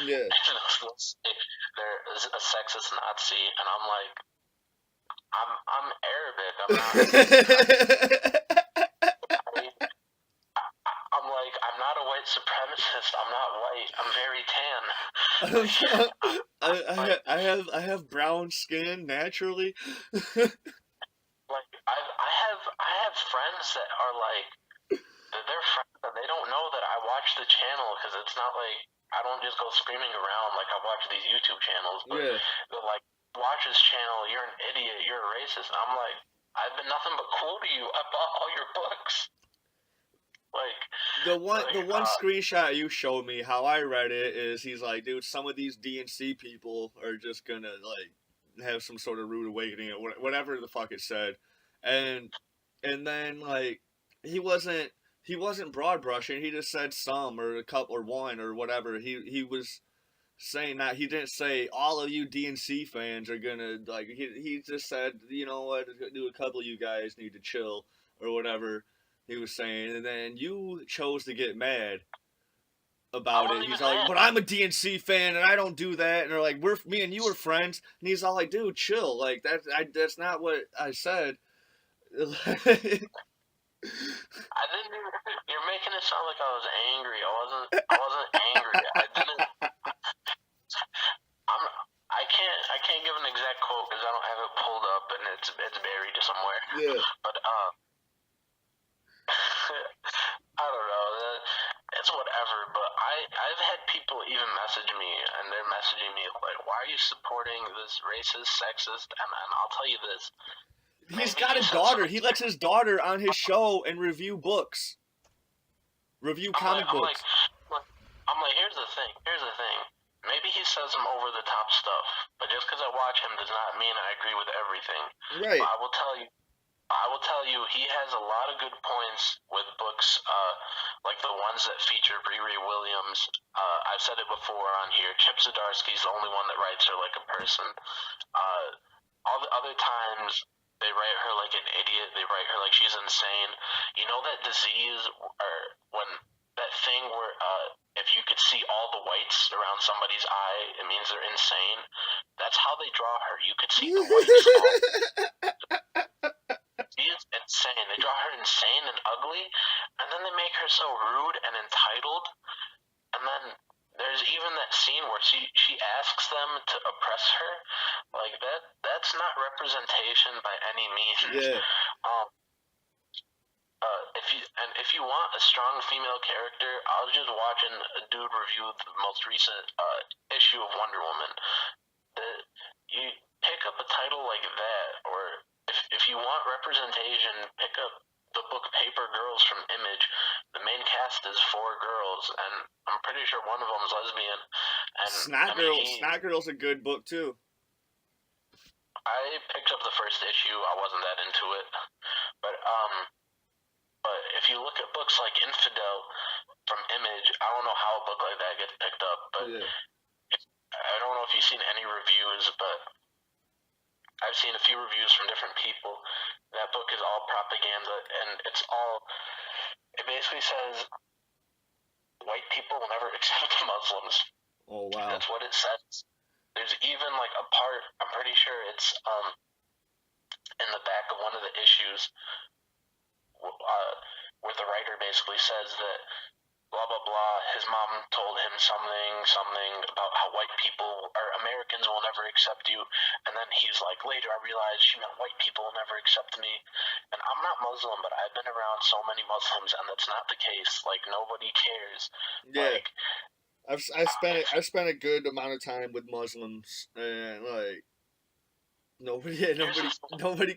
yeah. They're a sexist Nazi, and I'm like, I'm Arabic. I'm not. I'm like, I'm not a white supremacist. I'm not white. I'm very tan. I have brown skin naturally. Like I have friends that are like, they're friends and they don't know that I watch the channel because it's not like I don't just go screaming around like I watch these YouTube channels. But Yeah. they're like, watch this channel. You're an idiot. You're a racist. And I'm like, I've been nothing but cool to you. I bought all your books. Like The one screenshot you showed me, how I read it is he's like, dude, some of these DNC people are just gonna like have some sort of rude awakening or whatever the fuck it said, and then like he wasn't broad brushing. He just said some or a couple or one or whatever. He was saying that he didn't say all of you DNC fans are gonna like. He just said, you know what, do a couple of you guys need to chill or whatever he was saying, and then you chose to get mad about it. He's like, but I'm a DNC fan and I don't do that. And they're like, me and you are friends. And he's all like, dude, chill. Like that's not what I said. I didn't. You're making it sound like I was angry. I wasn't angry. I can't give an exact quote because I don't have it pulled up and it's buried somewhere. Yeah. But I don't know. It's whatever. But I've had people even message me and they're messaging me like, why are you supporting this racist, sexist? And I'll tell you this. He's got a daughter. He lets his daughter on his show and review books. Review comic books. I'm like, here's the thing. Maybe he says some over-the-top stuff, but just because I watch him does not mean I agree with everything. Right. But I will tell you, he has a lot of good points with books, like the ones that feature Riri Williams. I've said it before on here. Chip Zdarsky's the only one that writes her like a person. All the other times, they write her like an idiot. They write her like she's insane. You know that disease, or when that thing where if you could see all the whites around somebody's eye, it means they're insane. That's how they draw her. You could see the whites. She is insane. They draw her insane and ugly, and then they make her so rude and entitled. And then there's even that scene where she asks them to oppress her. Like that's not representation by any means. Yeah. If you want a strong female character, I was just watching a dude review the most recent issue of Wonder Woman. You pick up a title like that, or if you want representation, pick up the book Paper Girls from Image. The main cast is 4 girls, and I'm pretty sure one of them's lesbian. And Snot Girl's a good book too. I picked up the first issue. I wasn't that into it, but if you look at books like Infidel from Image, I don't know how a book like that gets picked up, but yeah. I don't know if you've seen any reviews, but I've seen a few reviews from different people. That book is all propaganda, and it basically says white people will never accept Muslims. Oh, wow. That's what it says. There's even like a part, I'm pretty sure it's in the back of one of the issues, where the writer basically says that blah blah blah, his mom told him something about how white people or Americans will never accept you, and then he's like, later I realized she meant white people will never accept me. And I'm not Muslim, but I've been around so many Muslims, and that's not the case. Like, nobody cares. Yeah. Like, I spent a good amount of time with Muslims, and like nobody, yeah, Here's the nobody.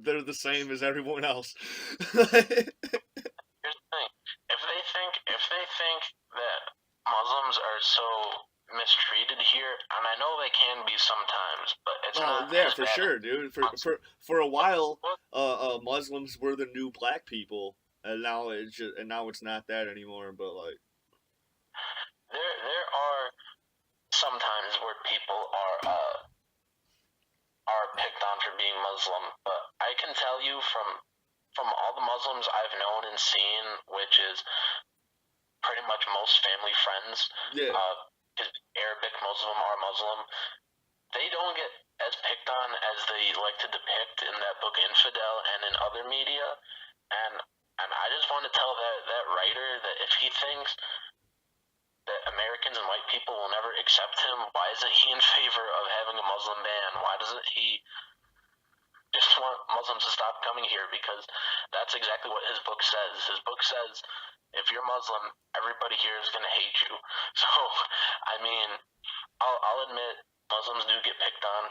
They're the same as everyone else. here's the thing. If they think that Muslims are so mistreated here, and I know they can be sometimes, but it's Oh not yeah, as for bad as sure, dude. Muslims. For a while, Look, Muslims were the new black people, and now it's not that anymore. But like, there are sometimes where people are picked on for being Muslim, but I can tell you from all the Muslims I've known and seen, which is pretty much most family friends, yeah, because Arabic Muslim are Muslim, they don't get as picked on as they like to depict in that book Infidel and in other media. And and I just want to tell that writer that if he thinks that Americans and white people will never accept him, why isn't he in favor of having a Muslim ban? Why doesn't he just want Muslims to stop coming here? Because that's exactly what his book says. His book says if you're Muslim, everybody here is going to hate you. So, I mean, I'll admit Muslims do get picked on,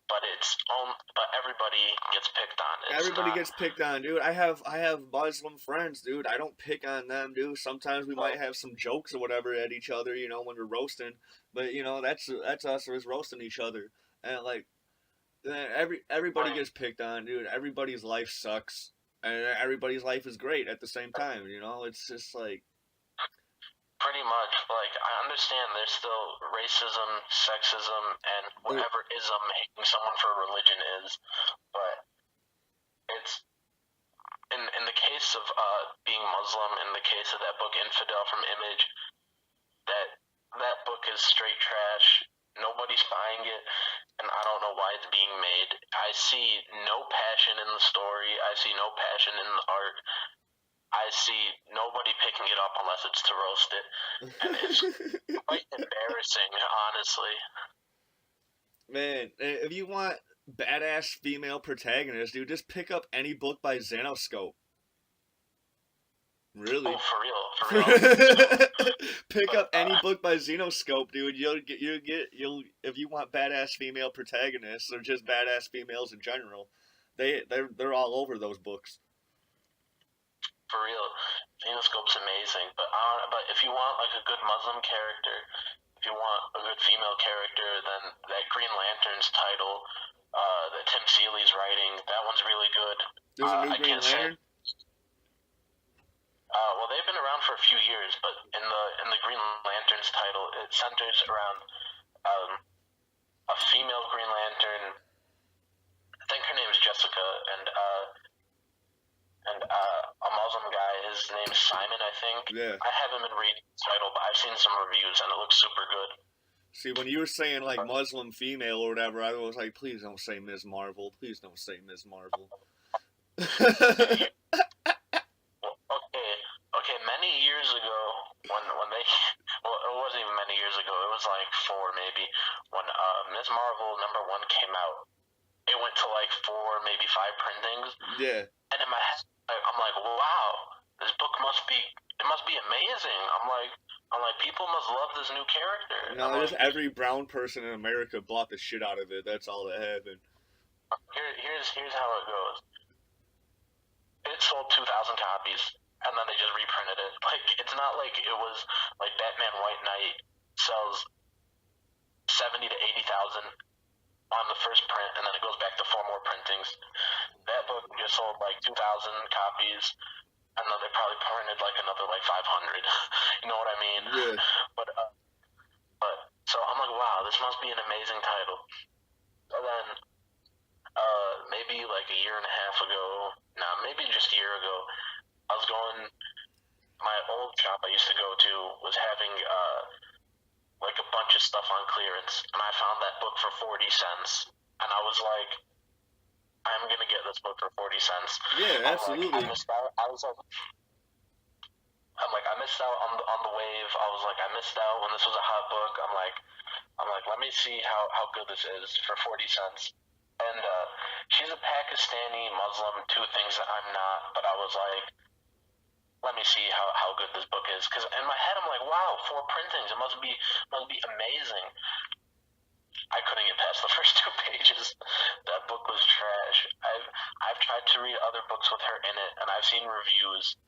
but but everybody gets picked on. everybody gets picked on, dude. I have Muslim friends, dude. I don't pick on them, dude. Sometimes we might have some jokes or whatever at each other, when we're roasting. But that's us always roasting each other, and like everybody like gets picked on, dude. Everybody's life sucks, and everybody's life is great at the same time. It's just like pretty much like I understand there's still racism, sexism, and whatever ism hating someone for religion is, but it's in the case of being Muslim, in the case of that book Infidel from Image, that that book is straight trash. Nobody's buying it, and I don't know why it's being made. I see no passion in the story. I see no passion in the art. I see nobody picking it up unless it's to roast it, and it's quite embarrassing, honestly. Man, if you want badass female protagonists, dude, just pick up any book by Xenoscope. Oh, Really. for real. Pick But up any book by Xenoscope, dude. You'll if you want badass female protagonists or just badass females in general, they're all over those books. for real, Xenoscope's amazing. But if you want like a good Muslim character, if you want a good female character, then that Green Lantern's title that Tim Seeley's writing, that one's really good. There's a new I Green can't say. Lantern. Well, they've been around for a few years, but in the Green Lantern's title, it centers around um, a female Green Lantern. I think her name is Jessica, and a Muslim guy. His name's Simon, I think. Yeah. I haven't been reading the title, but I've seen some reviews, and it looks super good. See, when you were saying like Muslim female or whatever, I was like, please don't say Ms. Marvel. Please don't say Ms. Marvel. Okay. Many years ago, when they, well, it wasn't even many years ago. It was like 4 maybe when Ms. Marvel #1 came out. It went to like 4, maybe 5 printings. Yeah. And in my head, I'm like, wow, this book must be amazing. I'm like, people must love this new character. No, just every brown person in America bought the shit out of it. That's all that happened. Here's how it goes. It sold 2,000 copies, and then they just reprinted it. Like, it's not like it was like Batman White Knight sells 70 to 80,000 on the first print, and then it goes back to 4 more printings. That book just sold like 2,000 copies, and then they probably printed like another like 500. You know what I mean? Yeah. But so I'm like, wow, this must be an amazing title. And then maybe like a year and a half ago, maybe just a year ago, I was going. My old shop I used to go to was having like a bunch of stuff on clearance, and I found that book for 40 cents, and I was like, I'm gonna get this book for 40 cents. Yeah, absolutely. I missed out. I missed out on the wave. I was like, I missed out when this was a hot book. I'm like, let me see how good this is for 40 cents. And she's a Pakistani Muslim, 2 things that I'm not, but I was like, let me see how good this book is. Because in my head, I'm like, wow, 4 printings. It must be amazing. I couldn't get past the first 2 pages. That book was trash. I've tried to read other books with her in it, and I've seen reviews,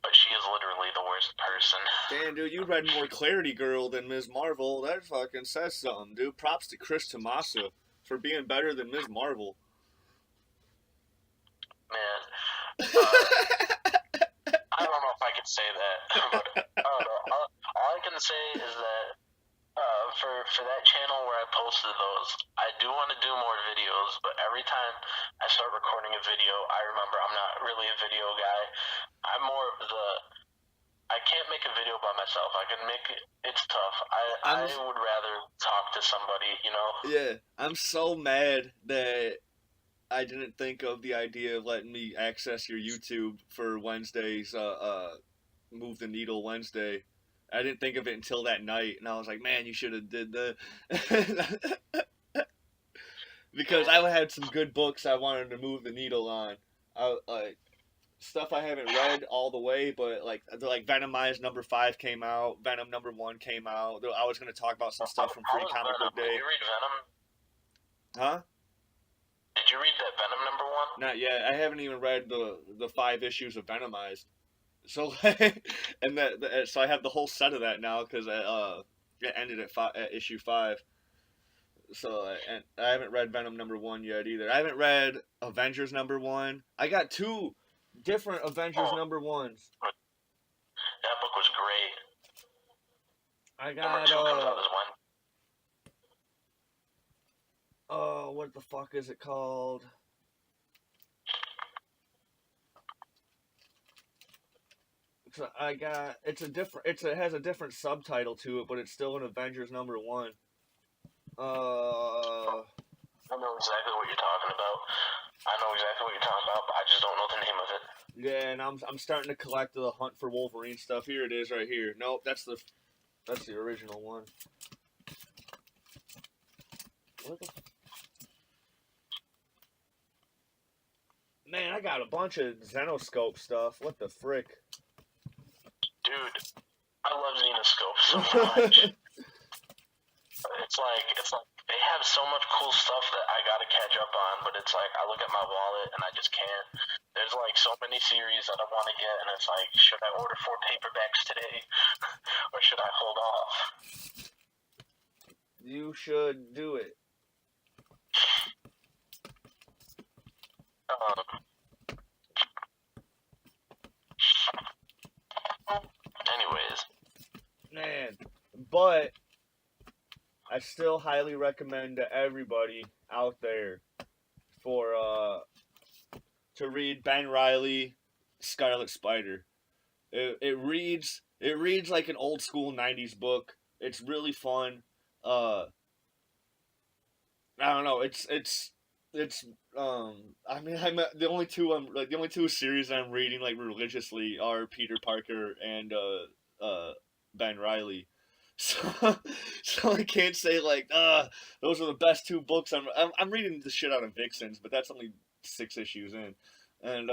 but she is literally the worst person. Damn, dude, you read more Clarity Girl than Ms. Marvel. That fucking says something, dude. Props to Chris Tomasa for being better than Ms. Marvel. Man, uh, I don't know if I could say that, but I don't know. All I can say is that for that channel where I posted those, I do want to do more videos, but every time I start recording a video, I remember I'm not really a video guy. I'm more of the, I can't make a video by myself. I can make it, it's tough. I would rather talk to somebody, you know? Yeah, I'm so mad that I didn't think of the idea of letting me access your YouTube for Wednesday's Move the Needle Wednesday. I didn't think of it until that night, and I was like, man, you should have did that. Because I had some good books I wanted to move the needle on. Like stuff I haven't read all the way, but like Venomized #5 came out, Venom #1 came out. I was gonna talk about some stuff from Free Comic Book Day. Did you read Venom? Huh? Did you read that Venom #1? Not yet. I haven't even read the 5 issues of Venomized. So and so I have the whole set of that now because it ended at issue 5. So and I haven't read Venom #1 yet either. I haven't read Avengers #1. I got 2 different Avengers #1s. That book was great. I got #2 comes out as when? What the fuck is it called? So I got it has a different subtitle to it, but it's still an Avengers #1. I know exactly what you're talking about. But I just don't know the name of it. Yeah, and I'm starting to collect the Hunt for Wolverine stuff. Here it is, right here. Nope, that's the original one. What the? Man, I got a bunch of Zenoscope stuff. What the frick? Dude, I love Zenoscope so much. It's like they have so much cool stuff that I gotta catch up on, but it's like I look at my wallet and I just can't. There's like so many series that I want to get, and it's like, should I order 4 paperbacks today, or should I hold off? You should do it. Anyways. Man, but I still highly recommend to everybody out there to read Ben Reilly, Scarlet Spider. It reads like an old school 90s book. It's really fun. I don't know. It's I mean, the only two series I'm reading like religiously are Peter Parker and Ben Reilly. So I can't say like those are the best 2 books. I'm reading the shit out of Vixens, but that's only 6 issues in, and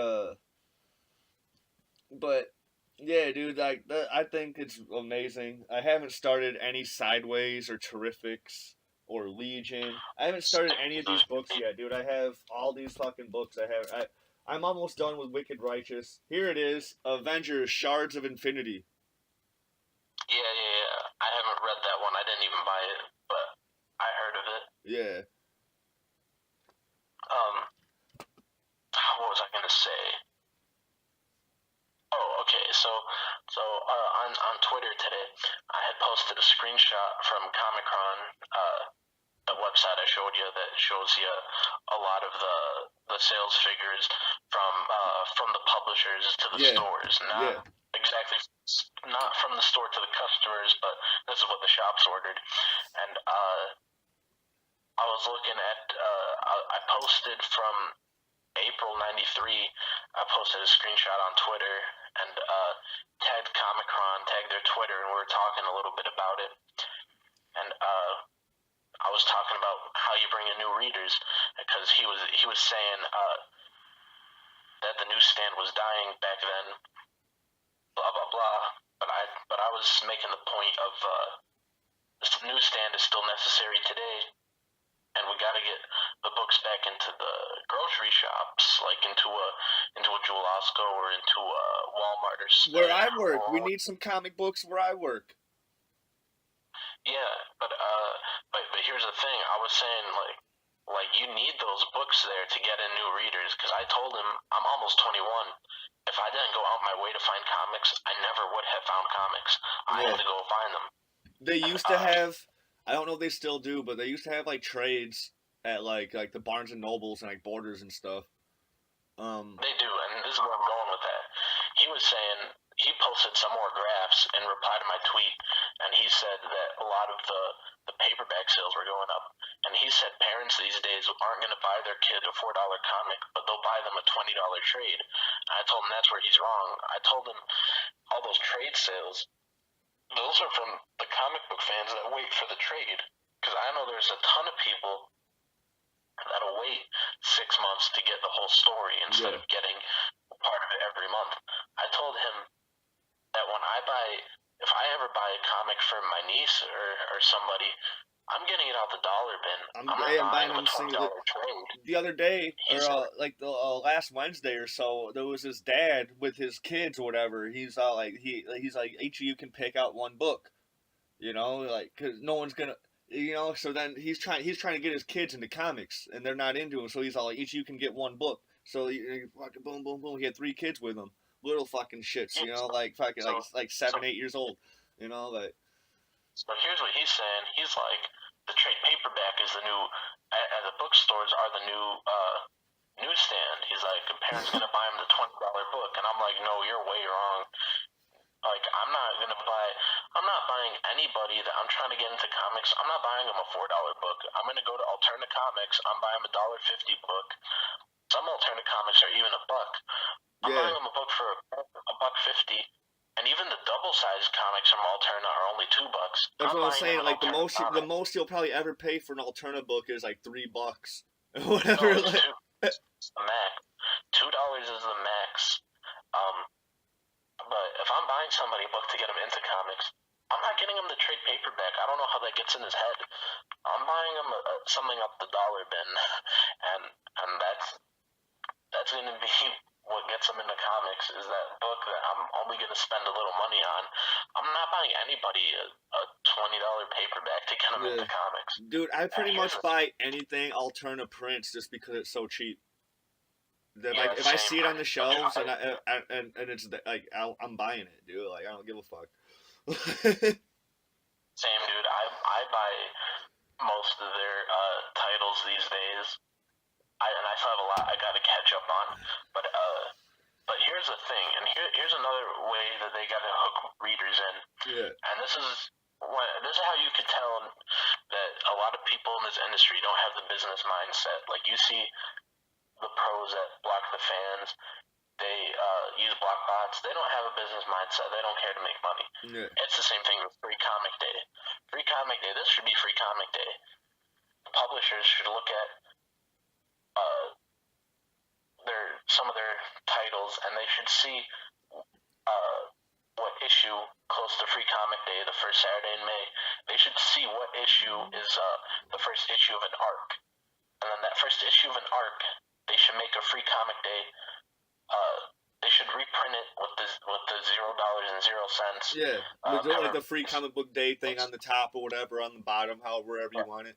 but yeah, dude, like I think it's amazing. I haven't started any Sideways or Terrifics or Legion. I haven't started any of these books yet, dude. I have all these fucking books. I'm almost done with Wicked Righteous. Here it is, Avengers: Shards of Infinity. Yeah. I haven't read that one. I didn't even buy it, but I heard of it. Yeah. What was I gonna say? Oh, okay. So on Twitter today, I had posted a screenshot from Comic-Con, the website I showed you that shows you a lot of the sales figures from the publishers to the stores. Not from the store to the customers, but this is what the shops ordered. And I was looking at I posted from April '93. I posted a screenshot on Twitter and tagged Comic-Con, tagged their Twitter, and we were talking a little bit about it. And I was talking about how you bring in new readers, because he was saying that the newsstand was dying back then, blah. But I was making the point of this newsstand is still necessary today, and we got to get the books back into the grocery shops, like into a Jewel Osco or into a Walmart or Where I work, we need some comic books where I work. Yeah, but here's the thing. I was saying like you need those books there to get in new readers, because I told him I'm almost 21. If I didn't go out my way to find comics, I never would have found comics. I had to go find them. They used to have, I don't know if they still do, but they used to have like trades at like the Barnes and Nobles and like Borders and stuff. They do, and this is where I'm going with that. He was saying he posted some more graphs in reply to my tweet, and he said that a lot of the paperback sales were going up. And he said parents these days aren't going to buy their kid a $4 comic, but they'll buy them a $20 trade. And I told him that's where he's wrong. I told him all those trade sales, those are from the comic book fans that wait for the trade. Because I know there's a ton of people that'll wait 6 months to get the whole story instead of getting part of it every month. I told him that if I ever buy a comic for my niece or somebody, I'm getting it out the dollar bin. I'm buying them a $20 trade. The other day, or like the last Wednesday or so, there was this dad with his kids or whatever. He's like he's like, each of you can pick out one book, you know, like, because no one's gonna. You know, so then he's trying to get his kids into comics, and they're not into him. So he's all like, each of you can get one book. So he fucking boom, boom, boom. He had 3 kids with him, little fucking shits. You know, like fucking like 7, 8 years old. You know, like. So here's what he's saying. He's like, the trade paperback is the new, and the bookstores are the new newsstand. He's like, a parent's gonna buy him the $20 book, and I'm like, no, you're way wrong. Like, I'm not buying anybody that I'm trying to get into comics. I'm not buying them a $4 book. I'm going to go to Alternate Comics. I'm buying them a $1.50 book. Some Alternate Comics are even $1. I'm buying them a book for $1.50. And even the double-sized comics from Alterna are only $2. That's what I'm saying. Like, the most you'll probably ever pay for an Alterna book is like $3. Whatever. No, it's the max. $2 is the max. But if I'm buying somebody a book to get them into comics, I'm not getting them the trade paperback. I don't know how that gets in his head. I'm buying him something up the dollar bin, and that's going to be what gets him into comics, is that book that I'm only going to spend a little money on. I'm not buying anybody a $20 paperback to get them into comics. Dude, I pretty much buy anything Alterna prints just because it's so cheap. Like, if I see it on the shelves and it's like, I'm buying it, dude. Like, I don't give a fuck. Same, dude. I buy most of their titles these days. I still have a lot I got to catch up on. But here's the thing, and here's another way that they got to hook readers in. Yeah. And this is how you could tell that a lot of people in this industry don't have the business mindset. Like, you see the pros that block the fans, they use block bots. They don't have a business mindset. They don't care to make money. Yeah. It's the same thing with Free Comic Day. Free Comic Day, this should be Free Comic Day. The publishers should look at some of their titles, and they should see what issue close to Free Comic Day, the first Saturday in May. They should see what issue is the first issue of an arc. And then that first issue of an arc, they should make a Free Comic Day. They should reprint it with the $0.00. Yeah, like the Free Comic Book Day thing on the top or whatever, on the bottom, wherever you want it.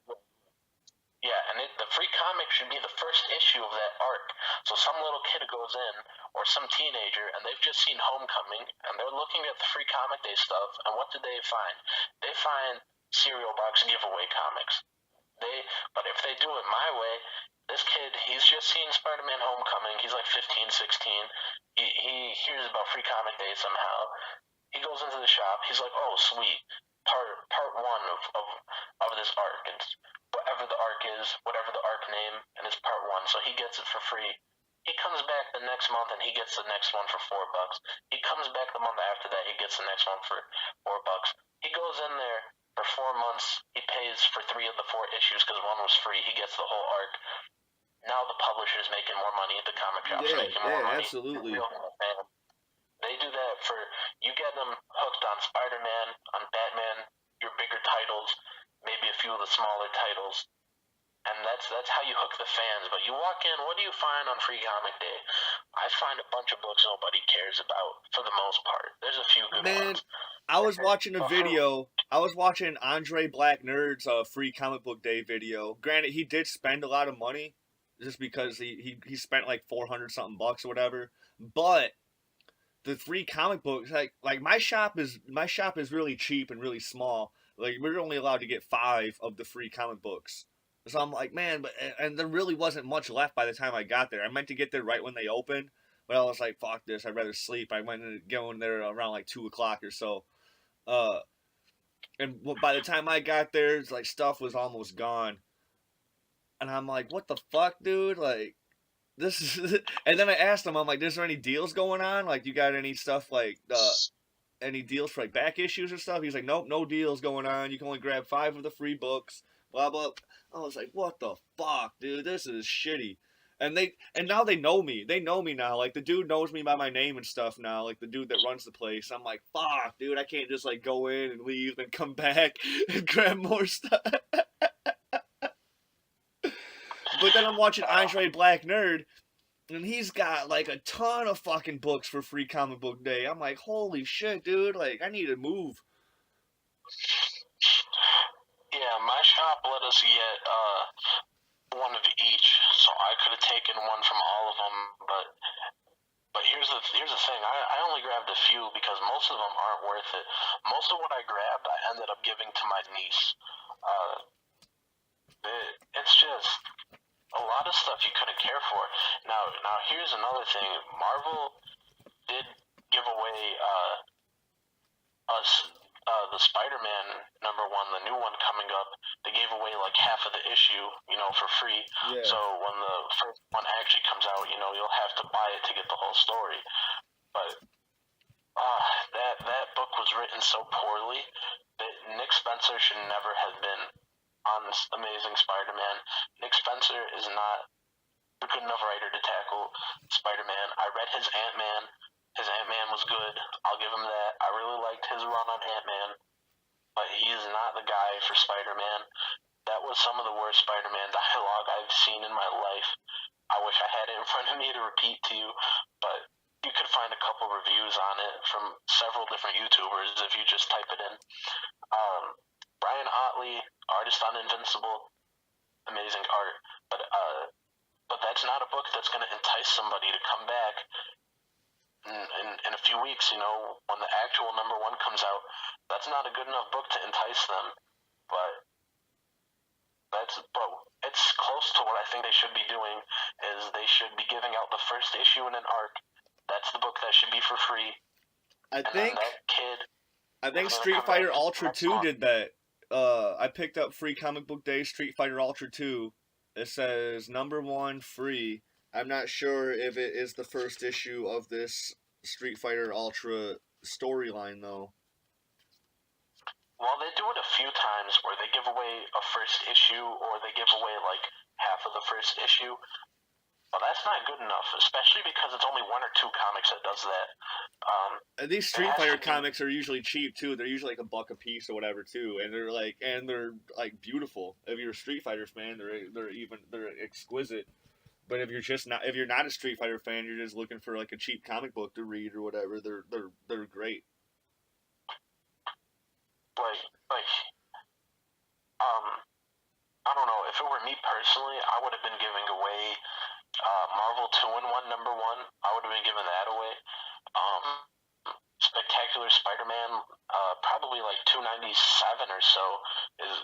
Yeah, and the free comic should be the first issue of that arc. So some little kid goes in, or some teenager, and they've just seen Homecoming, and they're looking at the Free Comic Day stuff, and what do they find? They find cereal box giveaway comics. But if they do it my way, this kid, he's just seen Spider-Man Homecoming. He's like 15, 16. He hears about Free Comic Day somehow. He goes into the shop. He's like, oh, sweet. Part 1 of this arc. It's whatever the arc is, whatever the arc name, and it's part 1. So he gets it for free. He comes back the next month and he gets the next one for $4. He comes back the month after that. He gets the next one for $4. He goes in there for 4 months. He pays for 3 of the 4 issues because 1 was free. He gets the whole arc. Now the publisher's making more money. The comic shop's making more money. Absolutely. They do that for, you get them hooked on Spider-Man, on Batman, your bigger titles, maybe a few of the smaller titles, and that's how you hook the fans. But you walk in, what do you find on Free Comic Day? I find a bunch of books nobody cares about for the most part. There's a few good Man, ones. I was watching a But video. I was watching Andre Black Nerd's Free Comic Book Day video. Granted, he did spend a lot of money, just because he spent like 400 something bucks or whatever. But the free comic books, like my shop is really cheap and really small. Like we're only allowed to get 5 of the free comic books. So I'm like, man, but and there really wasn't much left by the time I got there. I meant to get there right when they opened, but I was like, fuck this, I'd rather sleep. I went in going there around like 2 o'clock or so. Uh, and by the time I got there, it's like stuff was almost gone, and I'm like, what the fuck, dude? Like this is. And then I asked him, I'm like, is there any deals going on? Like, you got any stuff like any deals for like back issues or stuff? He's like, nope, no deals going on. You can only grab 5 of the free books. Blah blah. I was like, what the fuck, dude? This is shitty. And now they know me. They know me now. Like the dude knows me by my name and stuff now. Like the dude that runs the place. I'm like, fuck, dude. I can't just like go in and leave and come back and grab more stuff. But then I'm watching Andre Black Nerd, and he's got like a ton of fucking books for Free Comic Book Day. I'm like, holy shit, dude! Like, I need to move. yeah, my shop let us get one of each, so I could have taken one from all of them. But here's the thing. I only grabbed a few because most of them aren't worth it. Most of what I grabbed, I ended up giving to my niece. Uh, it's just a lot of stuff you couldn't care for. Now here's another thing. Marvel did give away us the Spider-Man #1, the new one coming up. They gave away like half of the issue, for free. Yeah. So when the first one actually comes out, you'll have to buy it to get the whole story. But that book was written so poorly that Nick Spencer should never have been on this Amazing Spider-Man. Nick Spencer is not a good enough writer to tackle Spider-Man. I read his Ant-Man. His Ant-Man was good. I'll give him that. I really liked his run on Ant-Man. But he is not the guy for Spider-Man. That was some of the worst Spider-Man dialogue I've seen in my life. I wish I had it in front of me to repeat to you, but you could find a couple reviews on it from several different YouTubers if you just type it in. Brian Otley, artist on Invincible, amazing art. But that's not a book that's going to entice somebody to come back in a few weeks, when the actual #1 comes out. That's not a good enough book to entice them. But it's close to what I think they should be doing. Is they should be giving out the first issue in an arc. That's the book that should be for free. I And think then that kid. I think Street Fighter Ultra 2 did that. I picked up Free Comic Book Day Street Fighter Ultra 2. It says #1 free. I'm not sure if it is the first issue of this Street Fighter Ultra storyline though. Well, they do it a few times where they give away a first issue or they give away like half of the first issue. But that's not good enough, especially because it's only 1 or 2 comics that does that. And these Street Fighter comics are usually cheap too. They're usually like a buck a piece or whatever too, and they're like beautiful. If you're a Street Fighter fan, they're exquisite. But if you're not a Street Fighter fan, you're just looking for like a cheap comic book to read or whatever. They're great. Like, I don't know. If it were me personally, I would have been giving away Marvel 2-in-1 #1. I would have been giving that away. Spectacular Spider-Man, probably like 297 or so.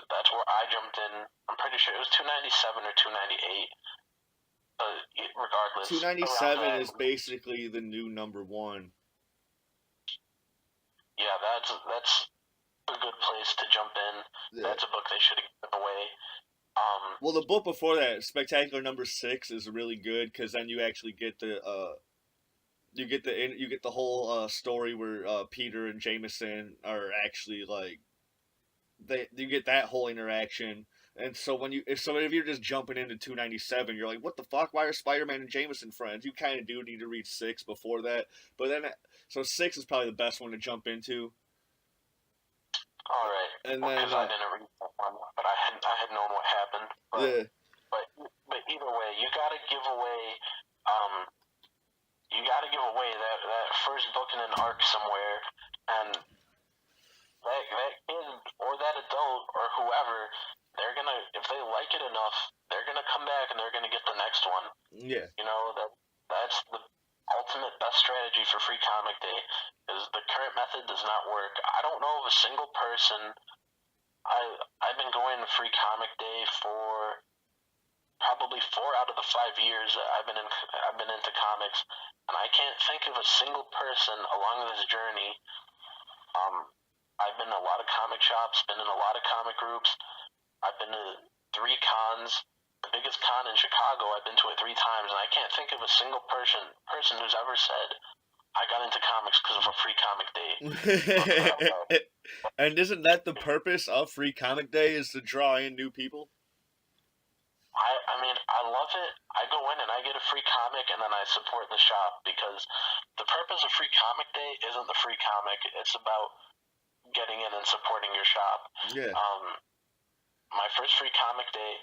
That's where I jumped in. I'm pretty sure it was 297 or 298. Regardless, 297 is basically the new #1. Yeah, that's a good place to jump in. Yeah. That's a book they should have given away. Well, the book before that, Spectacular #6, is really good because then you actually get the whole story where Peter and Jameson are actually like you get that whole interaction. And so if you're just jumping into 297, you're like, what the fuck? Why are Spider-Man and Jameson friends? You kind of do need to read 6 before that. But then, so 6 is probably the best one to jump into. All right. And Well, then, because I didn't read that one, but I had known what happened. But yeah, but either way, you gotta give away that first book in an arc somewhere, and that kid or that adult or whoever, they're gonna, if they like it enough, they're gonna come back and they're gonna get the next one. yeah, You know, that's the ultimate best strategy for Free Comic Day, is the current method does not work. I don't know of a single person. I've been going to Free Comic Day for probably 4 out of the 5 years that I've been into comics, and I can't think of a single person along this journey. I've been in a lot of comic shops, been in a lot of comic groups. I've been to 3 cons. The biggest con in Chicago, I've been to it 3 times, and I can't think of a single person who's ever said, I got into comics because of a Free Comic Day. And isn't that the purpose of Free Comic Day, is to draw in new people? I mean, I love it. I go in and I get a free comic, and then I support the shop, because the purpose of Free Comic Day isn't the free comic. It's about getting in and supporting your shop. Yeah. My first Free Comic Day,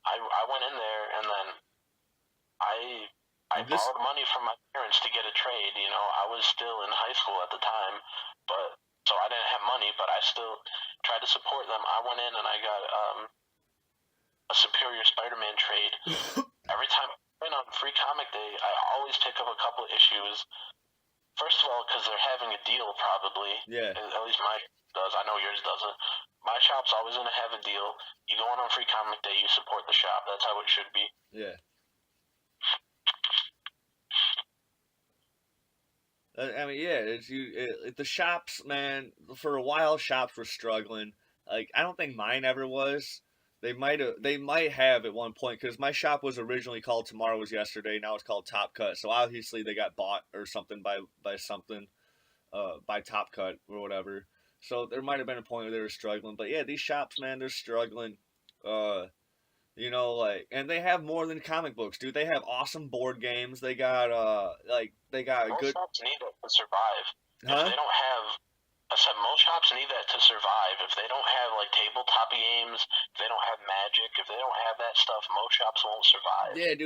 I went in there, and then I borrowed money from my parents to get a trade. You know, I was still in high school at the time, but so I didn't have money, but I still tried to support them. I went in and I got a Superior Spider-Man trade. Every time I went on Free Comic Day, I always pick up a couple issues. First of all, because they're having a deal, probably. Yeah. At least mine does. I know yours doesn't. My shop's always going to have a deal. You go on Free Comic Day, you support the shop. That's how it should be. Yeah. I mean, yeah, the shops, man, for a while, shops were struggling. Like, I don't think mine ever was. They might have at one point, because my shop was originally called Tomorrow Was Yesterday. Now it's called Top Cut. So obviously they got bought or something by Top Cut or whatever. So there might have been a point where they were struggling. But yeah, these shops, man, they're struggling. You know, like, and they have more than comic books, dude. They have awesome board games. They got Most good. shops need it to survive. Huh? If they don't have, I said most shops need that to survive. If they don't have like tabletop games, if they don't have Magic, if they don't have that stuff, most shops won't survive. Yeah,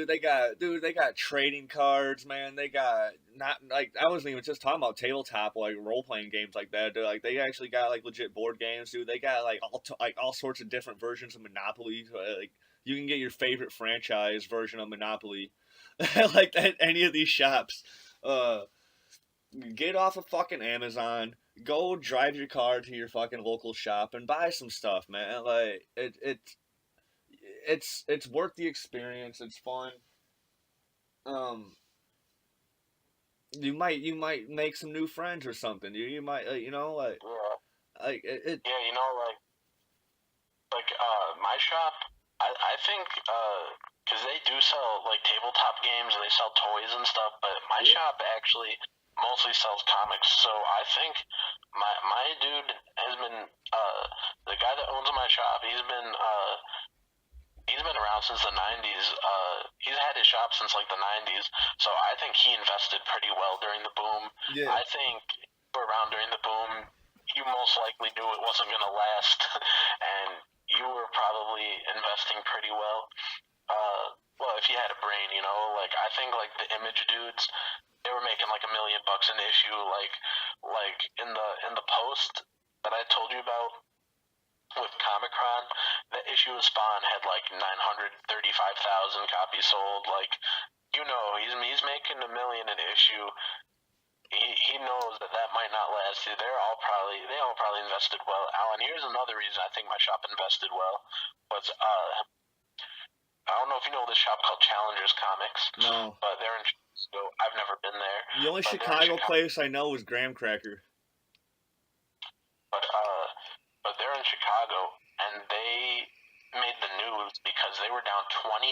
they got trading cards, man. They got, not like, I wasn't even just talking about tabletop, like role playing games like that. Dude. Like, they actually got like legit board games, dude. They got like all sorts of different versions of Monopoly. Like, you can get your favorite franchise version of Monopoly, like at any of these shops. Get off of fucking Amazon. Go drive your car to your fucking local shop and buy some stuff, man. Like, it's worth the experience. It's fun. Um, you might make some new friends or something. You might, you know, like, Yeah, you know, like my shop, I think, because they do sell like tabletop games and they sell toys and stuff, but my shop actually mostly sells comics. So I think my dude has been, the guy that owns my shop, he's been around since the 90s. He's had his shop since like the 90s, so I think he invested pretty well during the boom. Yeah. I think around during the boom, you most likely knew it wasn't going to last, and you were probably investing pretty well. Well, if you had a brain, you know, like I think like the Image dudes, they were making like $1 million an issue. Like in the post that I told you about with Comic-Con, that issue of Spawn had like 935,000 copies sold. Like, you know, he's making $1 million an issue. He knows that might not last. They all probably invested well. Alan, here's another reason I think my shop invested well was I don't know if you know this shop called Challengers Comics. No. But they're in Chicago. I've never been there. The only Chicago place I know is Graham Cracker. But they're in Chicago, and they made the news because they were down 20,000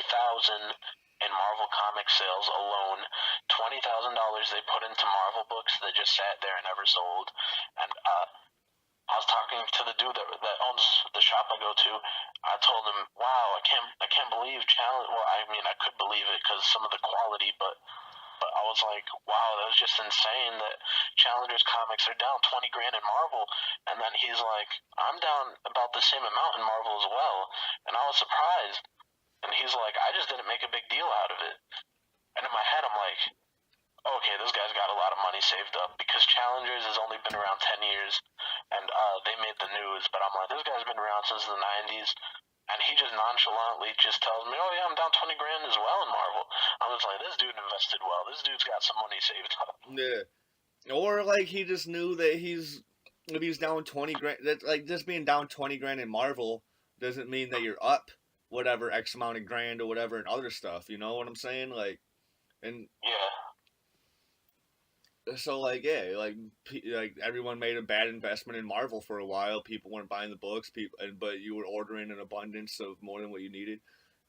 in Marvel comic sales alone. $20,000 they put into Marvel books that just sat there and never sold. And I was talking talking to the dude that owns the shop I go to, I told him, "Wow, I can't believe Challenge." Well, I mean, I could believe it because some of the quality, but I was like, "Wow, that was just insane that Challenger's comics are down 20 grand in Marvel." And then he's like, "I'm down about the same amount in Marvel as well," and I was surprised. And he's like, "I just didn't make a big deal out of it." And in my head, I'm like, okay, this guy's got a lot of money saved up because Challengers has only been around 10 years and they made the news. But I'm like, this guy's been around since the 90s. And he just nonchalantly just tells me, "Oh, yeah, I'm down 20 grand as well in Marvel." I was like, this dude invested well. This dude's got some money saved up. Yeah. Or like he just knew that if he's down 20 grand, that like just being down 20 grand in Marvel doesn't mean that you're up whatever X amount of grand or whatever in other stuff. You know what I'm saying? Like, and Yeah. so like yeah, like everyone made a bad investment in Marvel for a while. People weren't buying the books, but you were ordering an abundance of more than what you needed.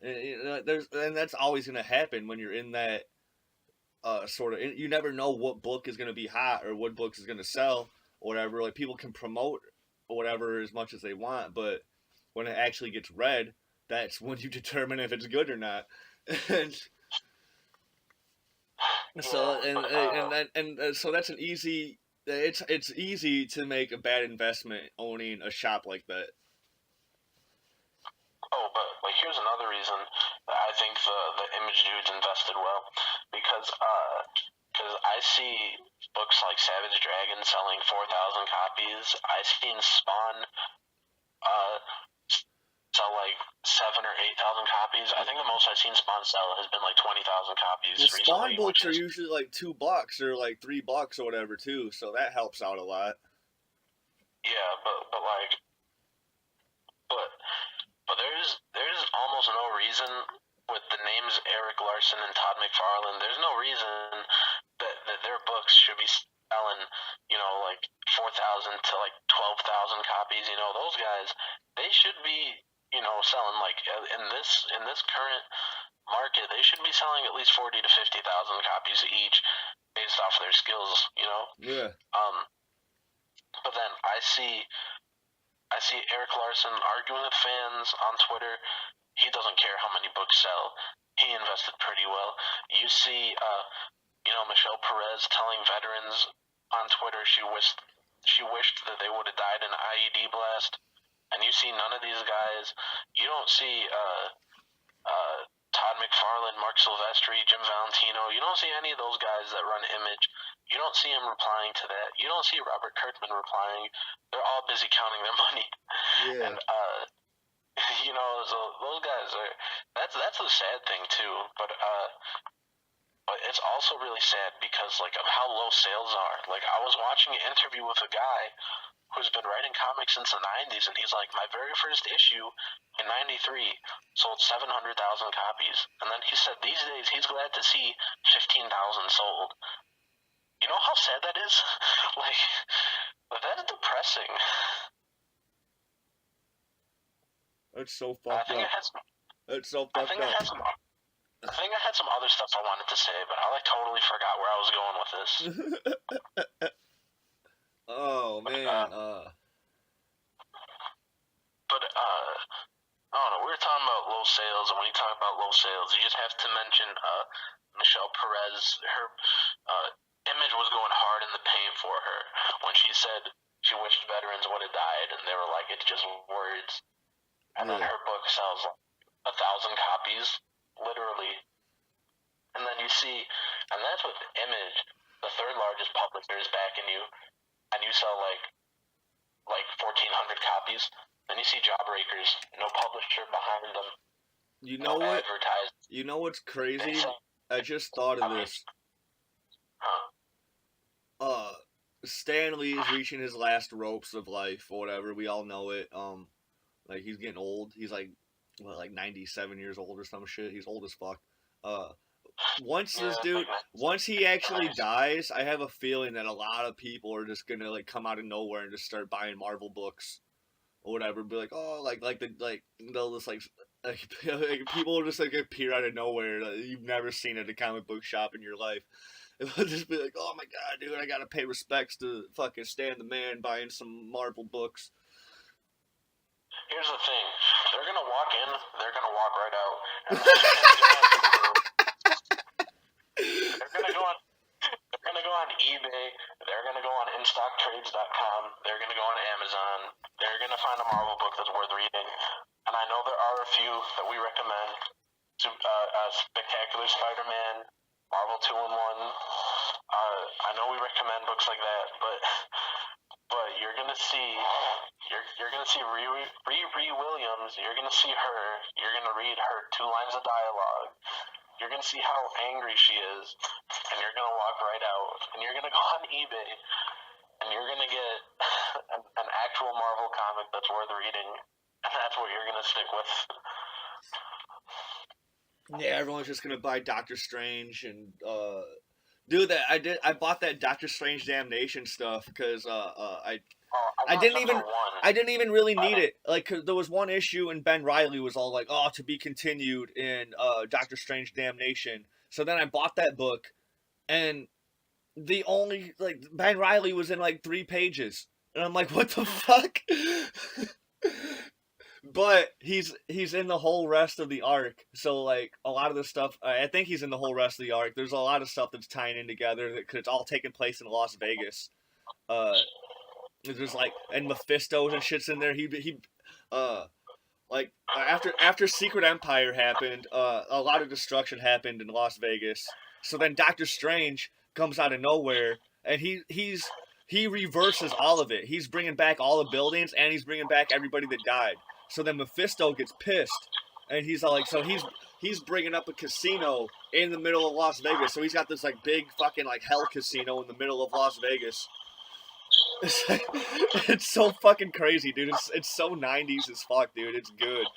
And that's always gonna happen when you're in that sort of. You never know what book is gonna be hot or what book is gonna sell or whatever. Like people can promote or whatever as much as they want, but when it actually gets read, that's when you determine if it's good or not. and So so that's an easy. It's easy to make a bad investment owning a shop like that. Oh, but like here's another reason that I think the Image dudes invested well, because I see books like Savage Dragon selling 4,000 copies. I've seen Spawn uh sell like 7 or 8,000 copies. I think the most I've seen Spawn sell has been like 20,000 copies Well, Spawn recently, books which are is usually like $2 or like $3 or whatever too, so that helps out a lot. yeah, but there's almost no reason with the names Eric Larson and Todd McFarlane. There's no reason that their books should be selling, like 4,000 to like 12,000 copies. Those guys, they should be, selling like in this current market, they should be selling at least 40 to 50,000 copies each, based off of their skills. Yeah. But then I see Eric Larson arguing with fans on Twitter. He doesn't care how many books sell. He invested pretty well. You see, Michelle Perez telling veterans on Twitter she wished that they would have died in an IED blast. And you see none of these guys. You don't see Todd McFarlane, Mark Silvestri, Jim Valentino. You don't see any of those guys that run Image. You don't see him replying to that. You don't see Robert Kirkman replying. They're all busy counting their money. Yeah. And so those guys are. That's the sad thing too. But it's also really sad because like of how low sales are. Like I was watching an interview with a guy who's been writing comics since the 90s, and he's like, my very first issue in 93 sold 700,000 copies. And then he said these days he's glad to see 15,000 sold. You know how sad that is? Like, that's depressing. That's so fucked up. That's so I fucked think up. I had some other stuff I wanted to say, but I like totally forgot where I was going with this. Oh man. But I don't know. We were talking about low sales, and when you talk about low sales, you just have to mention Michelle Perez. Her Image was going hard in the paint for her when she said she wished veterans would have died, and they were like, it's just words. And then her book sells 1,000 copies, literally. And then you see, and that's with Image, the third largest publisher, is backing you, and you sell like 1,400 copies. Then you see Jawbreakers, no publisher behind them. You know what? Advertised. You know what's crazy? I just thought of this. Stan Lee is reaching his last ropes of life or whatever. We all know it. Like he's getting old. He's like 97 years old or some shit. He's old as fuck. Once he actually dies, I have a feeling that a lot of people are just gonna like come out of nowhere and just start buying Marvel books or whatever. Be like, oh, they'll just like people will just like appear out of nowhere that you've never seen at a comic book shop in your life. It'll just be like, oh my god, dude, I gotta pay respects to fucking Stan the Man buying some Marvel books. here's the thing. They're gonna walk in, they're gonna walk right out. And they're gonna go on they're gonna go on eBay, they're gonna go on InStockTrades.com, they're gonna go on Amazon, they're gonna find a Marvel book that's worth reading. And I know there are a few that we recommend. Spectacular Spider-Man, Marvel 2-in-1. I know we recommend books like that, but you're gonna see Riri Williams. You're gonna see her. You're gonna read her 2 lines of dialogue. You're gonna see how angry she is, and you're gonna walk right out. And you're gonna go on eBay, and you're gonna get an actual Marvel comic that's worth reading, and that's what you're gonna stick with. Yeah, everyone's just gonna buy Doctor Strange and dude, I bought that Doctor Strange Damnation stuff because I didn't even really need it. Like, 'cause there was one issue and Ben Reilly was all like, "Oh, to be continued in Doctor Strange Damnation." So then I bought that book, and the only like Ben Reilly was in like 3 pages, and I'm like, "What the fuck?" But he's in the whole rest of the arc, so like a lot of the stuff, I think he's in the whole rest of the arc. There's a lot of stuff that's tying in together because it's all taking place in Las Vegas. There's like and Mephisto's and shit's in there. Like after Secret Empire happened, a lot of destruction happened in Las Vegas. So then Doctor Strange comes out of nowhere, and he reverses all of it. He's bringing back all the buildings, and he's bringing back everybody that died. So then Mephisto gets pissed, and he's like, so he's bringing up a casino in the middle of Las Vegas. So he's got this like big fucking like hell casino in the middle of Las Vegas. It's so fucking crazy, dude. It's so 90s as fuck, dude. It's good.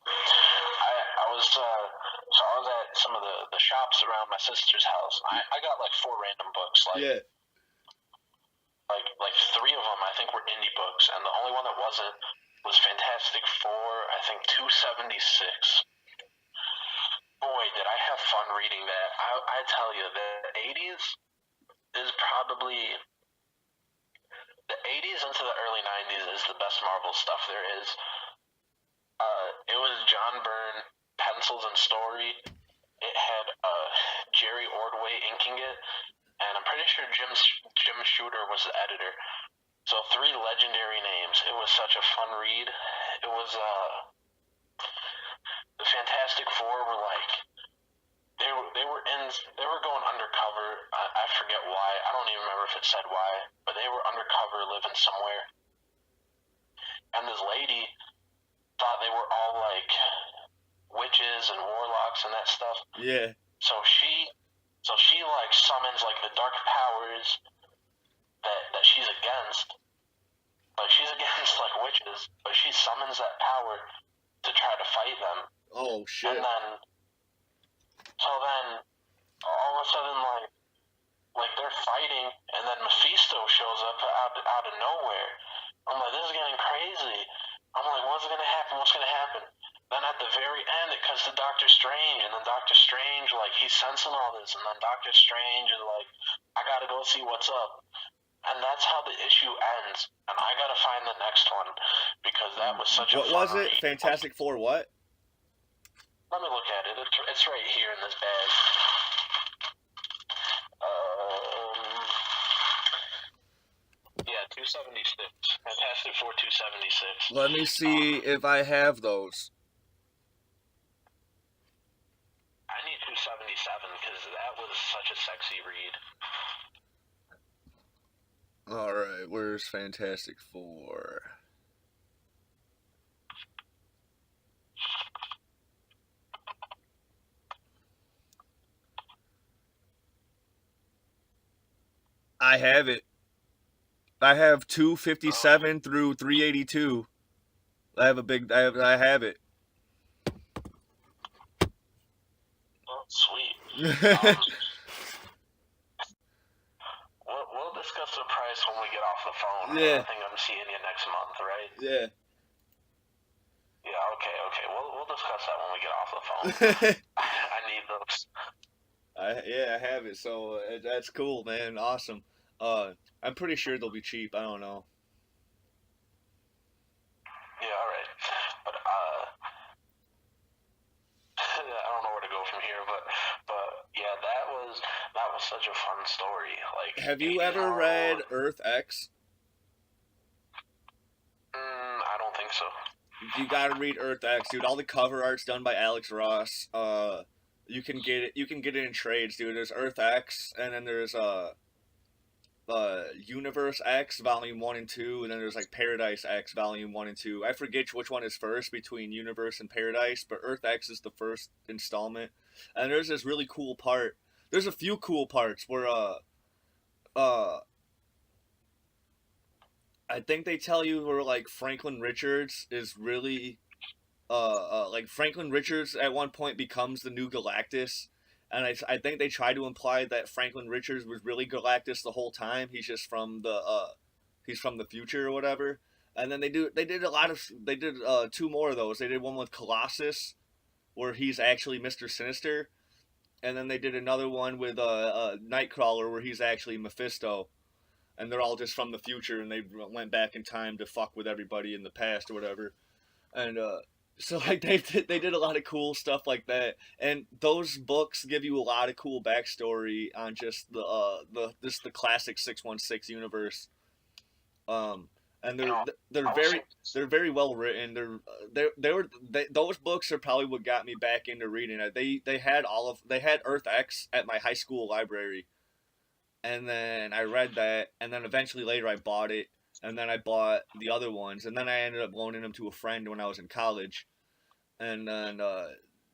I was at some of the shops around my sister's house. I got like 4 random books. Yeah. Like 3 of them I think were indie books, and the only one that wasn't was Fantastic Four, I think 276. Boy, did I have fun reading that. I tell you, the 80s is probably... The 80s into the early 90s is the best Marvel stuff there is. It was John Byrne, pencils and story. It had Jerry Ordway inking it, and I'm pretty sure Jim Shooter was the editor. So 3 legendary names. It was such a fun read. It was the Fantastic Four were like they were going undercover. I forget why. I don't even remember if it said why, but they were undercover living somewhere. And this lady thought they were all like witches and warlocks and that stuff. Yeah. So she like summons like the dark powers that she's against. Like she's against like witches, but she summons that power to try to fight them. Oh shit. And then all of a sudden like they're fighting, and then Mephisto shows up out of nowhere. I'm like, this is getting crazy. I'm like, what's gonna happen? What's gonna happen? Then at the very end, it cuts to Doctor Strange, and then Doctor Strange, like, he's sensing all this, and then Doctor Strange is like, I gotta go see what's up. And that's how the issue ends. And I gotta find the next one, because that was such a fun What was it? read. Fantastic Four what? Let me look at it. It's right here in this bag. Yeah, 276. Fantastic Four 276. Let me see if I have those. I need 277 because that was such a sexy read. Alright, where's Fantastic Four? I have it. I have 257 through 382. I have it. Oh, sweet. We'll discuss the price when we get off the phone. Yeah. I think I'm seeing you next month, right? Yeah. Yeah, okay. We'll discuss that when we get off the phone. I need those. I have it, so that's cool, man. Awesome. I'm pretty sure they'll be cheap. I don't know. Yeah, alright. such a fun story. Like, have you ever read Earth X? I don't think so. You gotta read Earth X, dude. All the cover art's done by Alex Ross. You can get it. You can get it in trades, dude. There's Earth X, and then there's Universe X Volume 1 and 2, and then there's like Paradise X Volume 1 and 2. I forget which one is first between Universe and Paradise, but Earth X is the first installment. And there's this really cool part. There's a few cool parts where I think they tell you where like Franklin Richards is really like Franklin Richards at one point becomes the new Galactus, and I think they try to imply that Franklin Richards was really Galactus the whole time. He's just from the future or whatever. And then they did two more of those. They did one with Colossus, where he's actually Mr. Sinister, and then they did another one with Nightcrawler, where he's actually Mephisto. And they're all just from the future, and they went back in time to fuck with everybody in the past or whatever. And so like they did a lot of cool stuff like that, and those books give you a lot of cool backstory on just the classic 616 universe. And they're very well written. Those books are probably what got me back into reading it. They had Earth X at my high school library. And then I read that, and then eventually later I bought it, and then I bought the other ones, and then I ended up loaning them to a friend when I was in college, and then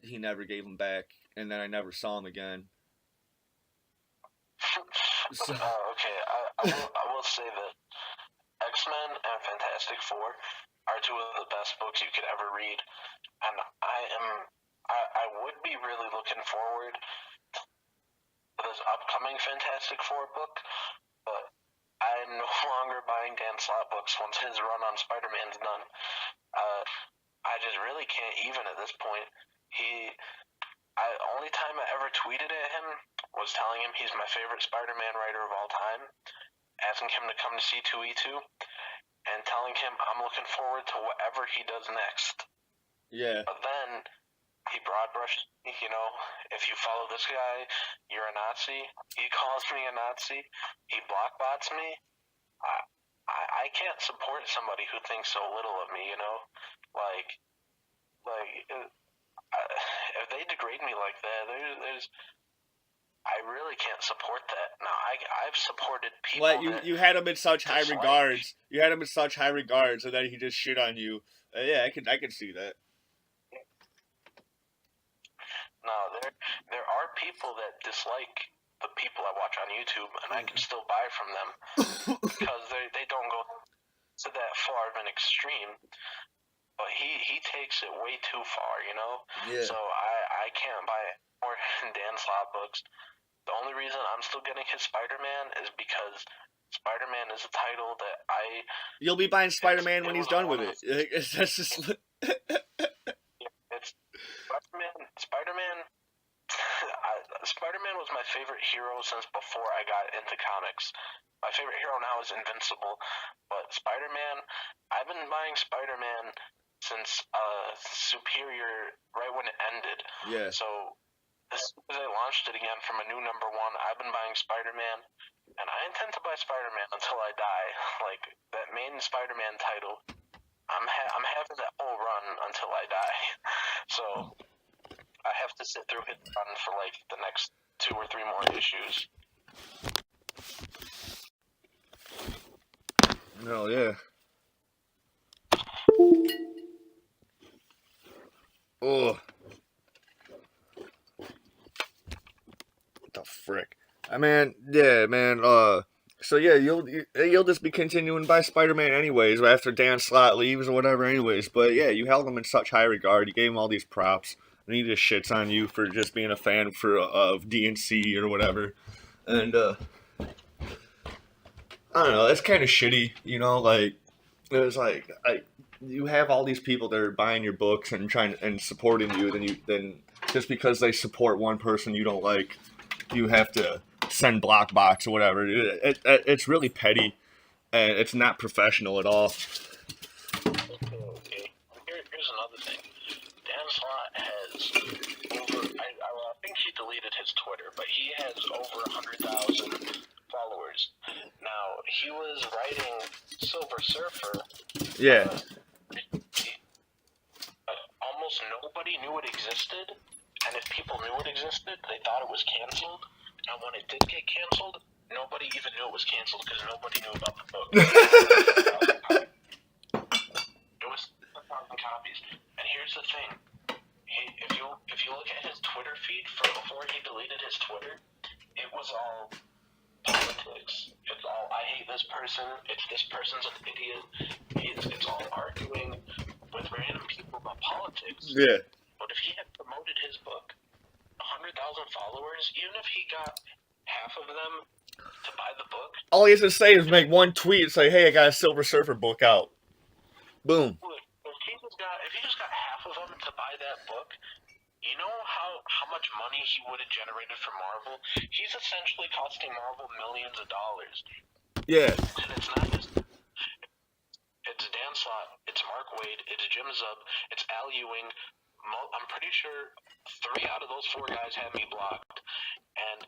he never gave them back, and then I never saw him again. So. Okay, I will say that X-Men and Fantastic Four are two of the best books you could ever read, and I would be really looking forward this upcoming Fantastic Four book, but I'm no longer buying Dan Slott books once his run on Spider-Man's done. I just really can't even at this point. Only time I ever tweeted at him was telling him he's my favorite Spider-Man writer of all time, asking him to come to C2E2, and telling him I'm looking forward to whatever he does next. Yeah. But then he broad brushes me, if you follow this guy, you're a Nazi. He calls me a Nazi. He blockbots me. I can't support somebody who thinks so little of me, Like if they degrade me like that, I really can't support that. Now, I've supported people. What, you had him in such high regards. You had him in such high regards, and then he just shit on you. Yeah, I can see that. No, there are people that dislike the people I watch on YouTube, and I can still buy from them because they don't go to that far of an extreme. But he takes it way too far, Yeah. So I can't buy more Dan Slott books. The only reason I'm still getting his Spider-Man is because Spider-Man is a title that You'll be buying Spider-Man when he's done with it. That's just. It's Spider-Man. Spider-Man was my favorite hero since before I got into comics. My favorite hero now is Invincible, but Spider-Man, I've been buying Spider-Man since Superior, right when it ended. Yeah. So as soon as they launched it again from a new #1, I've been buying Spider-Man, and I intend to buy Spider-Man until I die. Like that main Spider-Man title, I'm having that whole run until I die. So I have to sit through his run for like the next 2 or 3 more issues. No, yeah. Oh. What the frick? Yeah, man. So yeah, you'll just be continuing by Spider-Man anyways after Dan Slott leaves or whatever, anyways. But yeah, you held him in such high regard. You gave him all these props, and he just shits on you for just being a fan of DNC or whatever. And I don't know. That's kind of shitty, Like it was like you have all these people that are buying your books and trying and supporting you. Then just because they support one person you don't like, you have to send Blockbox or whatever. It's really petty, and it's not professional at all. Okay. Here's another thing. Dan Slott has I think he deleted his Twitter, but he has over 100,000 followers. Now, he was writing Silver Surfer. Yeah. Almost nobody knew it existed, and if people knew it existed, they thought it was canceled. And when it did get canceled, nobody even knew it was canceled because nobody knew about the book. It was 1,000 copies. And here's the thing. If you look at his Twitter feed from before he deleted his Twitter, it was all politics. It's all, I hate this person, it's this person's an idiot. It's all arguing with random people about politics. Yeah. But if he had promoted his book, 100,000 followers, even if he got half of them to buy the book, all he has to say is make one tweet and say, "Hey, I got a Silver Surfer book out." Boom. If he just got half of them to buy that book, you know how much money he would have generated for Marvel? He's essentially costing Marvel millions of dollars. Yeah. And it's not just... It's Dan Slott, it's Mark Waid, it's Jim Zub, it's Al Ewing. I'm pretty sure 3 out of those 4 guys had me blocked. And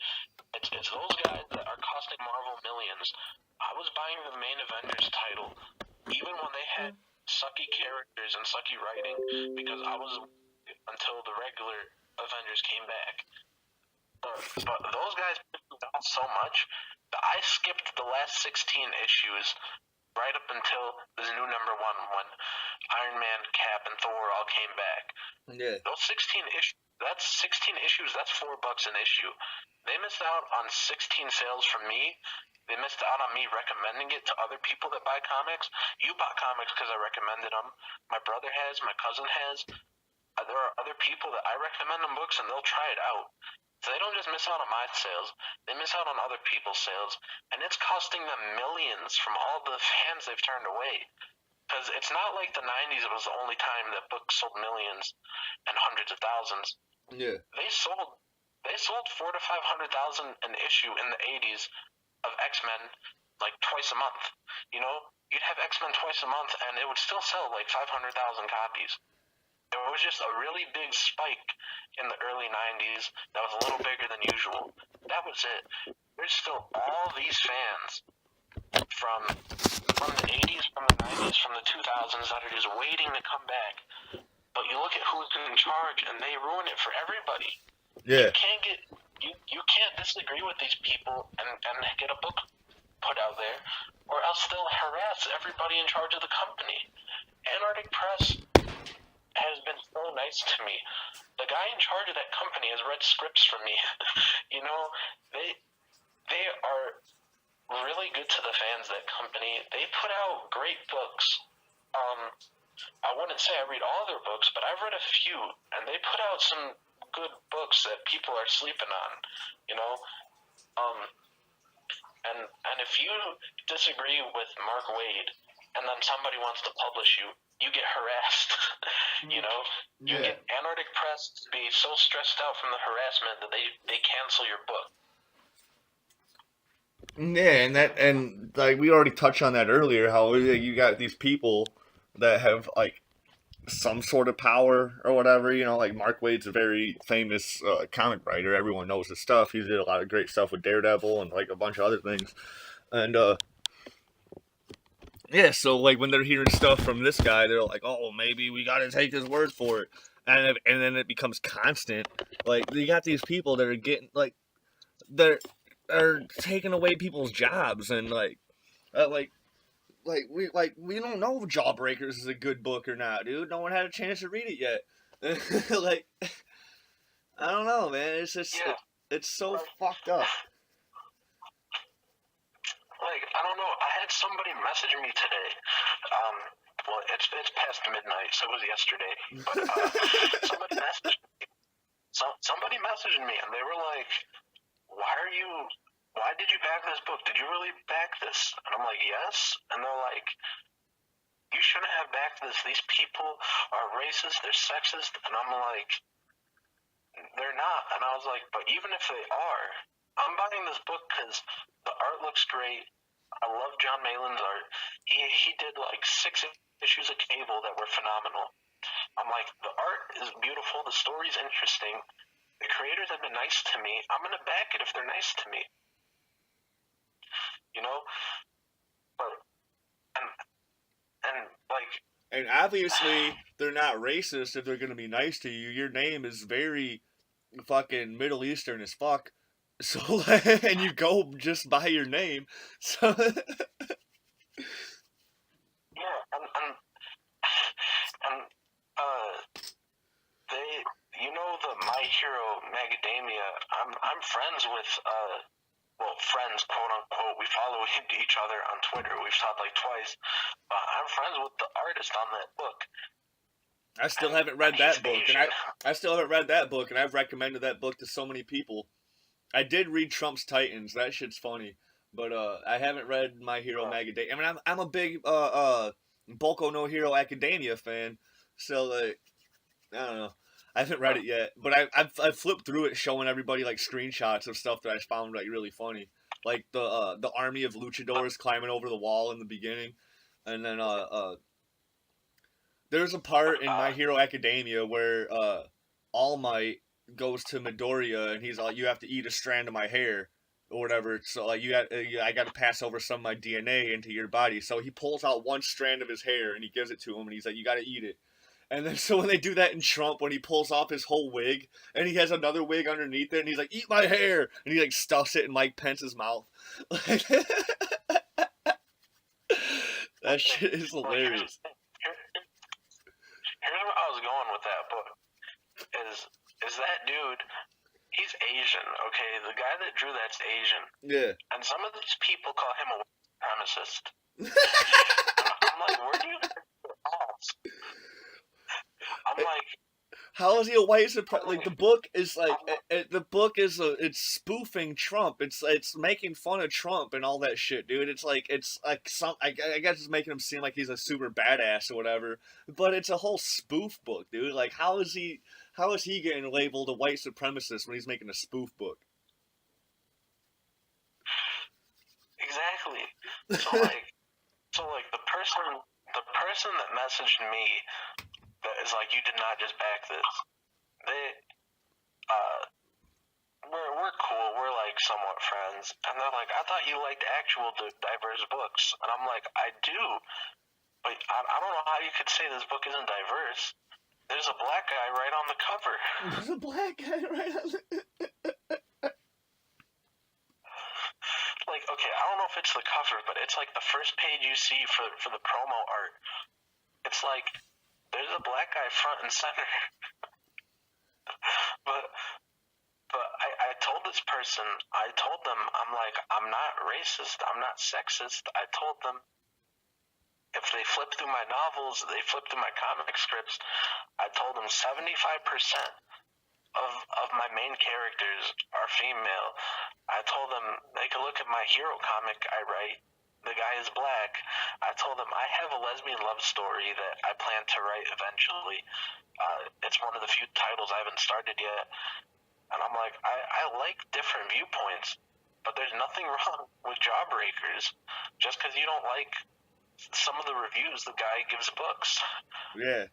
it's those guys that are costing Marvel millions. I was buying the main Avengers title, even when they had sucky characters and sucky writing, because I was until the regular Avengers came back. But those guys pissed me off so much that I skipped the last 16 issues right up until this new number 1 when Iron Man, Cap, and Thor all came back. Yeah. Those 16 issues, that's 16 issues, that's $4 an issue. They missed out on 16 sales from me. They missed out on me recommending it to other people that buy comics. You bought comics because I recommended them. My brother has, my cousin has. There are other people that I recommend them books and they'll try it out. So they don't just miss out on my sales, they miss out on other people's sales. And it's costing them millions from all the fans they've turned away. Because it's not like the 90s was the only time that books sold millions and hundreds of thousands. Yeah. They sold 400,000 to 500,000 an issue in the 80s of X-Men like twice a month. You know, you'd have X-Men twice a month and it would still sell like 500,000 copies. There was just a really big spike in the early 90s that was a little bigger than usual. That was it. There's still all these fans from the 80s, from the 90s, from the 2000s that are just waiting to come back. But you look at who's in charge and they ruin it for everybody. Yeah. You can't disagree with these people and get a book put out there, or else they'll harass everybody in charge of the company. Antarctic Press has been so nice to me. The guy in charge of that company has read scripts from me. You know, they are really good to the fans, that company. They put out great books. I wouldn't say I read all their books, but I've read a few, and they put out some good books that people are sleeping on, you know. And if you disagree with Mark Waid, and then somebody wants to publish you, you get harassed. You know, you get Antarctic Press to be so stressed out from the harassment that they cancel your book. Yeah, and like we already touched on that earlier, how you got these people that have like some sort of power or whatever. You know, like Mark Waid's a very famous comic writer. Everyone knows his stuff. He did a lot of great stuff with Daredevil and like a bunch of other things. And yeah, so like when they're hearing stuff from this guy, they're like, "Oh, maybe we gotta take his word for it," and then it becomes constant. Like you got these people that are getting like they're taking away people's jobs and we don't know if Jawbreakers is a good book or not, dude. No one had a chance to read it yet. Like I don't know, man. It's just it's so fucked up. Like, I don't know. I had somebody message me today. Well, it's past midnight, so it was yesterday. But somebody messaged me, and they were like, why did you back this book? Did you really back this? And I'm like, yes. And they're like, you shouldn't have backed this. These people are racist. They're sexist. And I'm like, they're not. And I was like, but even if they are, I'm buying this book because the art looks great. I love John Malin's art. He did like 6 issues of Cable that were phenomenal. I'm like, the art is beautiful. The story's interesting. The creators have been nice to me. I'm gonna back it if they're nice to me. You know, but and like, And obviously, they're not racist if they're gonna be nice to you. Your name is very fucking Middle Eastern as fuck. So, and you go just by your name. So, yeah, and they, you know, the My Hero Macadamia. I'm friends with well, friends, quote unquote. We follow each other on Twitter. We've talked like twice. I'm friends with the artist on that book. I still haven't read that book, and I still haven't read that book, and I've recommended that book to so many people. I did read Trump's Titans. That shit's funny, but I haven't read My Hero Macadamia. I mean, I'm a big Boku no Hero Academia fan, so like I don't know. I haven't read it yet, but I've flipped through it, showing everybody like screenshots of stuff that I found like really funny, like the army of luchadors climbing over the wall in the beginning, and then there's a part in My Hero Academia where All Might goes to Midoriya and he's like, "You have to eat a strand of my hair." Or whatever, so like I got to pass over some of my DNA into your body. So he pulls out one strand of his hair and he gives it to him, and he's like, "You got to eat it." And then so when they do that in Trump, when he pulls off his whole wig and he has another wig underneath it, and he's like, "Eat my hair," and he like stuffs it in Mike Pence's mouth. Like, that shit is hilarious. Here's where I was going with that book. Is that dude? He's Asian, okay? The guy that drew that's Asian. Yeah. And some of these people call him a supremacist. I'm like, where do you get your balls? I'm like, how is he a white supremacist? Like the book is like the book is it's spoofing Trump. It's making fun of Trump and all that shit, dude. It's like some I guess it's making him seem like he's a super badass or whatever. But it's a whole spoof book, dude. Like how is he getting labeled a white supremacist when he's making a spoof book? Exactly. So like the person that messaged me that is like, you did not just back this. We're cool. We're like somewhat friends, and they're like, I thought you liked actual diverse books, and I'm like, I do, but I don't know how you could say this book isn't diverse. There's a black guy right on the cover. There's a black guy right on the like, okay, I don't know if it's the cover, but it's like the first page you see for the promo art. It's like there's a black guy front and center. but I told this person, I told them, I'm like, I'm not racist, I'm not sexist. I told them if they flip through my novels, they flip through my comic scripts, I told them 75% of my main characters are female. I told them they could look at my hero comic I write. The guy is black. I told them I have a lesbian love story that I plan to write eventually. It's one of the few titles I haven't started yet. And I'm like, I like different viewpoints, but there's nothing wrong with Jawbreakers. Just because you don't like some of the reviews the guy gives books. Yeah.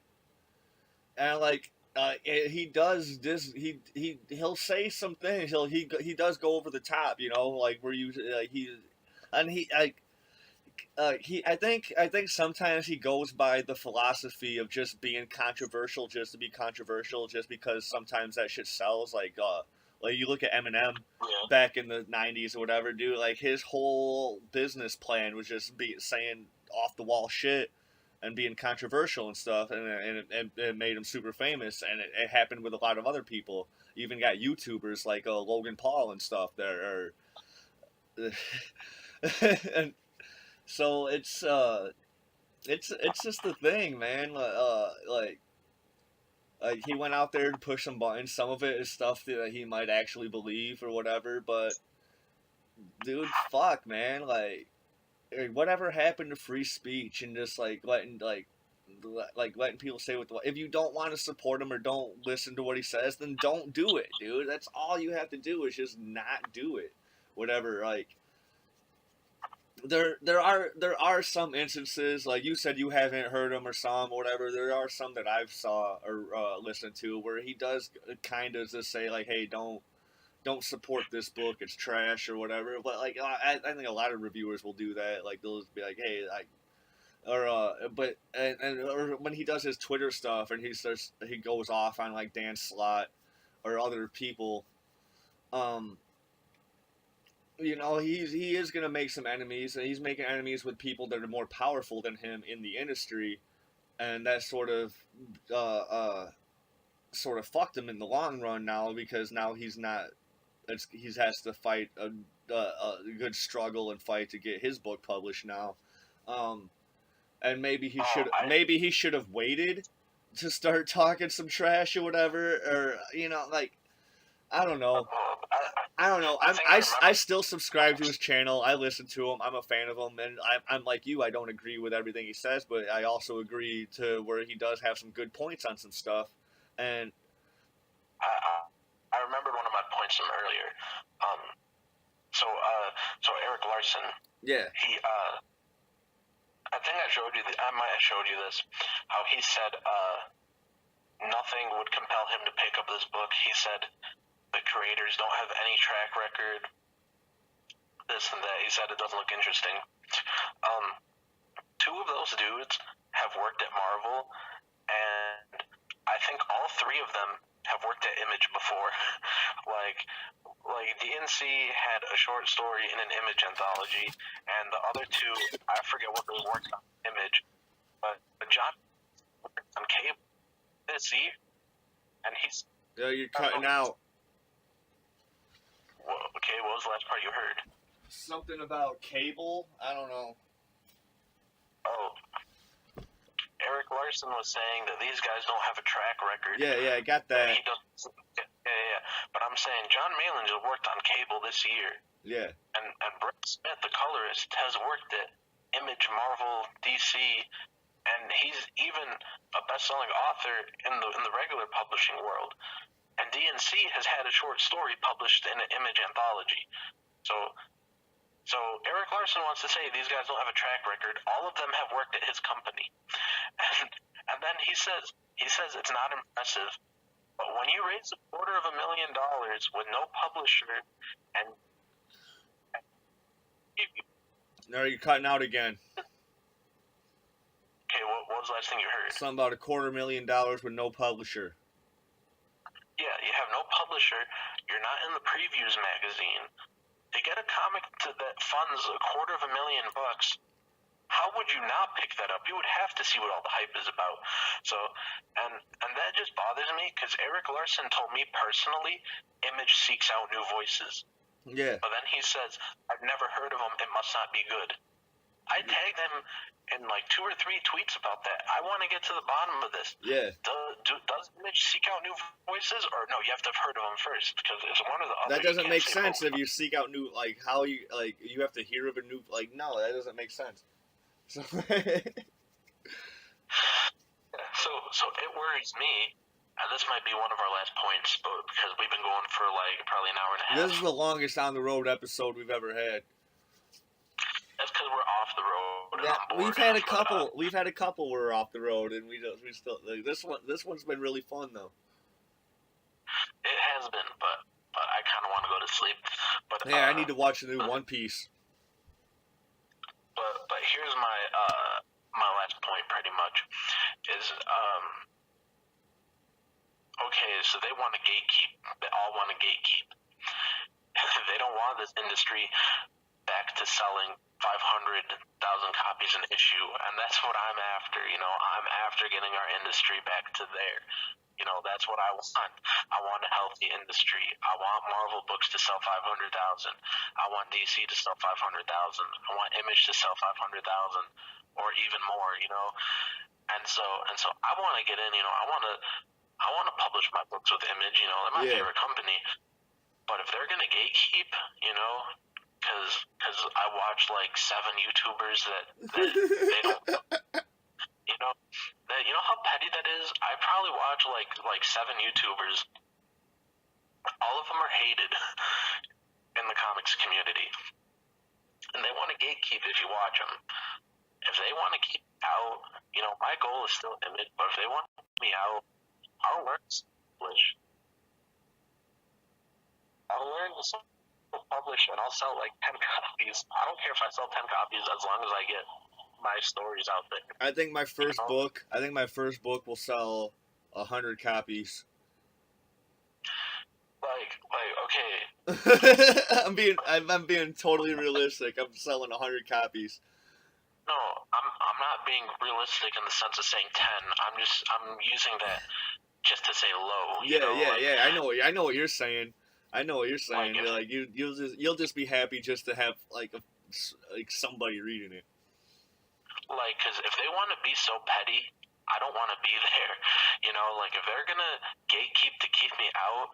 And like he does this. He'll say some things. He does go over the top. You know, like where you I think sometimes he goes by the philosophy of just being controversial just to be controversial, just because sometimes that shit sells. Like you look at Eminem back in the '90s or whatever, dude. Like his whole business plan was just saying off the wall shit and being controversial and stuff, and it made him super famous. And it happened with a lot of other people. You even got YouTubers like Logan Paul and stuff that are. And so it's just the thing, man. Like he went out there and pushed some buttons. Some of it is stuff that he might actually believe or whatever. But dude, fuck, man. Like whatever happened to free speech and just like letting people say what if you don't want to support him or don't listen to what he says, then don't do it, dude. That's all you have to do is just not do it. Whatever, like. there are some instances, like you said, you haven't heard him or saw him or whatever. There are some that I've saw or listened to where he does kind of just say like, hey, don't support this book, it's trash or whatever. But like I think a lot of reviewers will do that. Like they'll just be like, hey, like, or but and or when he does his Twitter stuff and he goes off on like Dan Slott or other people, um, he is gonna make some enemies, and he's making enemies with people that are more powerful than him in the industry, and that uh, uh, sort of fucked him in the long run now because now he's not. He has to fight a good struggle and fight to get his book published now, um, and maybe he should have waited to start talking some trash or whatever, or like I don't know. I don't know. I still subscribe to his channel. I listen to him. I'm a fan of him, and I'm like you. I don't agree with everything he says, but I also agree to where he does have some good points on some stuff. And I remembered one of my points from earlier. So Eric Larson. Yeah. He I think I showed you. I might have showed you this. How he said nothing would compel him to pick up this book. He said the creators don't have any track record. This and that. He said it doesn't look interesting. Two of those dudes have worked at Marvel, and I think all three of them have worked at Image before. like DNC had a short story in an Image anthology, and the other two, I forget what they worked on Image, but John worked on Cable this year, and he's... You're cutting out. Well, okay, what was the last part you heard? Something about Cable? I don't know. Oh. Eric Larson was saying that these guys don't have a track record. Yeah, I got that. Yeah. But I'm saying John Malin just worked on Cable this year. Yeah. And Brett Smith, the colorist, has worked at Image, Marvel, DC, and he's even a best-selling author in the regular publishing world. And DNC has had a short story published in an Image anthology. So Eric Larson wants to say these guys don't have a track record. All of them have worked at his company. And then he says it's not impressive. But when you raise $250,000 with no publisher and no, you're cutting out again. Okay, what was the last thing you heard? Something about $250,000 with no publisher. Yeah, you have no publisher. You're not in the Previews magazine. To get a comic that funds $250,000, how would you not pick that up? You would have to see what all the hype is about. So, and that just bothers me because Eric Larson told me personally, Image seeks out new voices. Yeah. But then he says, I've never heard of him. It must not be good. I tagged him in like 2 or 3 tweets about that. I want to get to the bottom of this. Yeah. Does Image seek out new voices, or no? You have to have heard of them first because it's one or the other. That doesn't make sense if you seek out new, like how you you have to hear of a new, like no, that doesn't make sense. So. So it worries me. And this might be one of our last points, but because we've been going for like probably an hour and a half. This is the longest on the road episode we've ever had. That's because we're off the road. Yeah, we've had a couple. We've had a couple where we're off the road, and we still like, this one's been really fun though. It has been, but I kind of want to go to sleep. But yeah, I need to watch the new One Piece. But here's my my last point, pretty much, is okay. So they want to gatekeep. They all want to gatekeep. They don't want this industry back to selling 500,000 copies an issue, and that's what I'm after. I'm after getting our industry back to there. That's what I want. I want a healthy industry. I want Marvel books to sell 500,000. I want DC to sell 500,000. I want Image to sell 500,000 or even more. And so I want to get in. I want to publish my books with Image. They're my favorite company. But if they're gonna gatekeep, because I watch like 7 YouTubers that they don't. You know how petty that is? I probably watch like 7 YouTubers. All of them are hated in the comics community. and they want to gatekeep if you watch them. If they want to keep out, my goal is still image, but if they want me out, I'll learn to publish. I'll learn to publish, and I'll sell like 10 copies. I don't care if I sell 10 copies as long as I get my stories out there. I think my first book will sell 100 copies. Okay. I'm being totally realistic. I'm selling 100 copies. No, I'm not being realistic in the sense of saying 10. I'm using that just to say low. Yeah. I know what you're saying. Like you'll just be happy just to have like somebody reading it. Like, because if they want to be so petty, I don't want to be there. Like if they're gonna gatekeep to keep me out,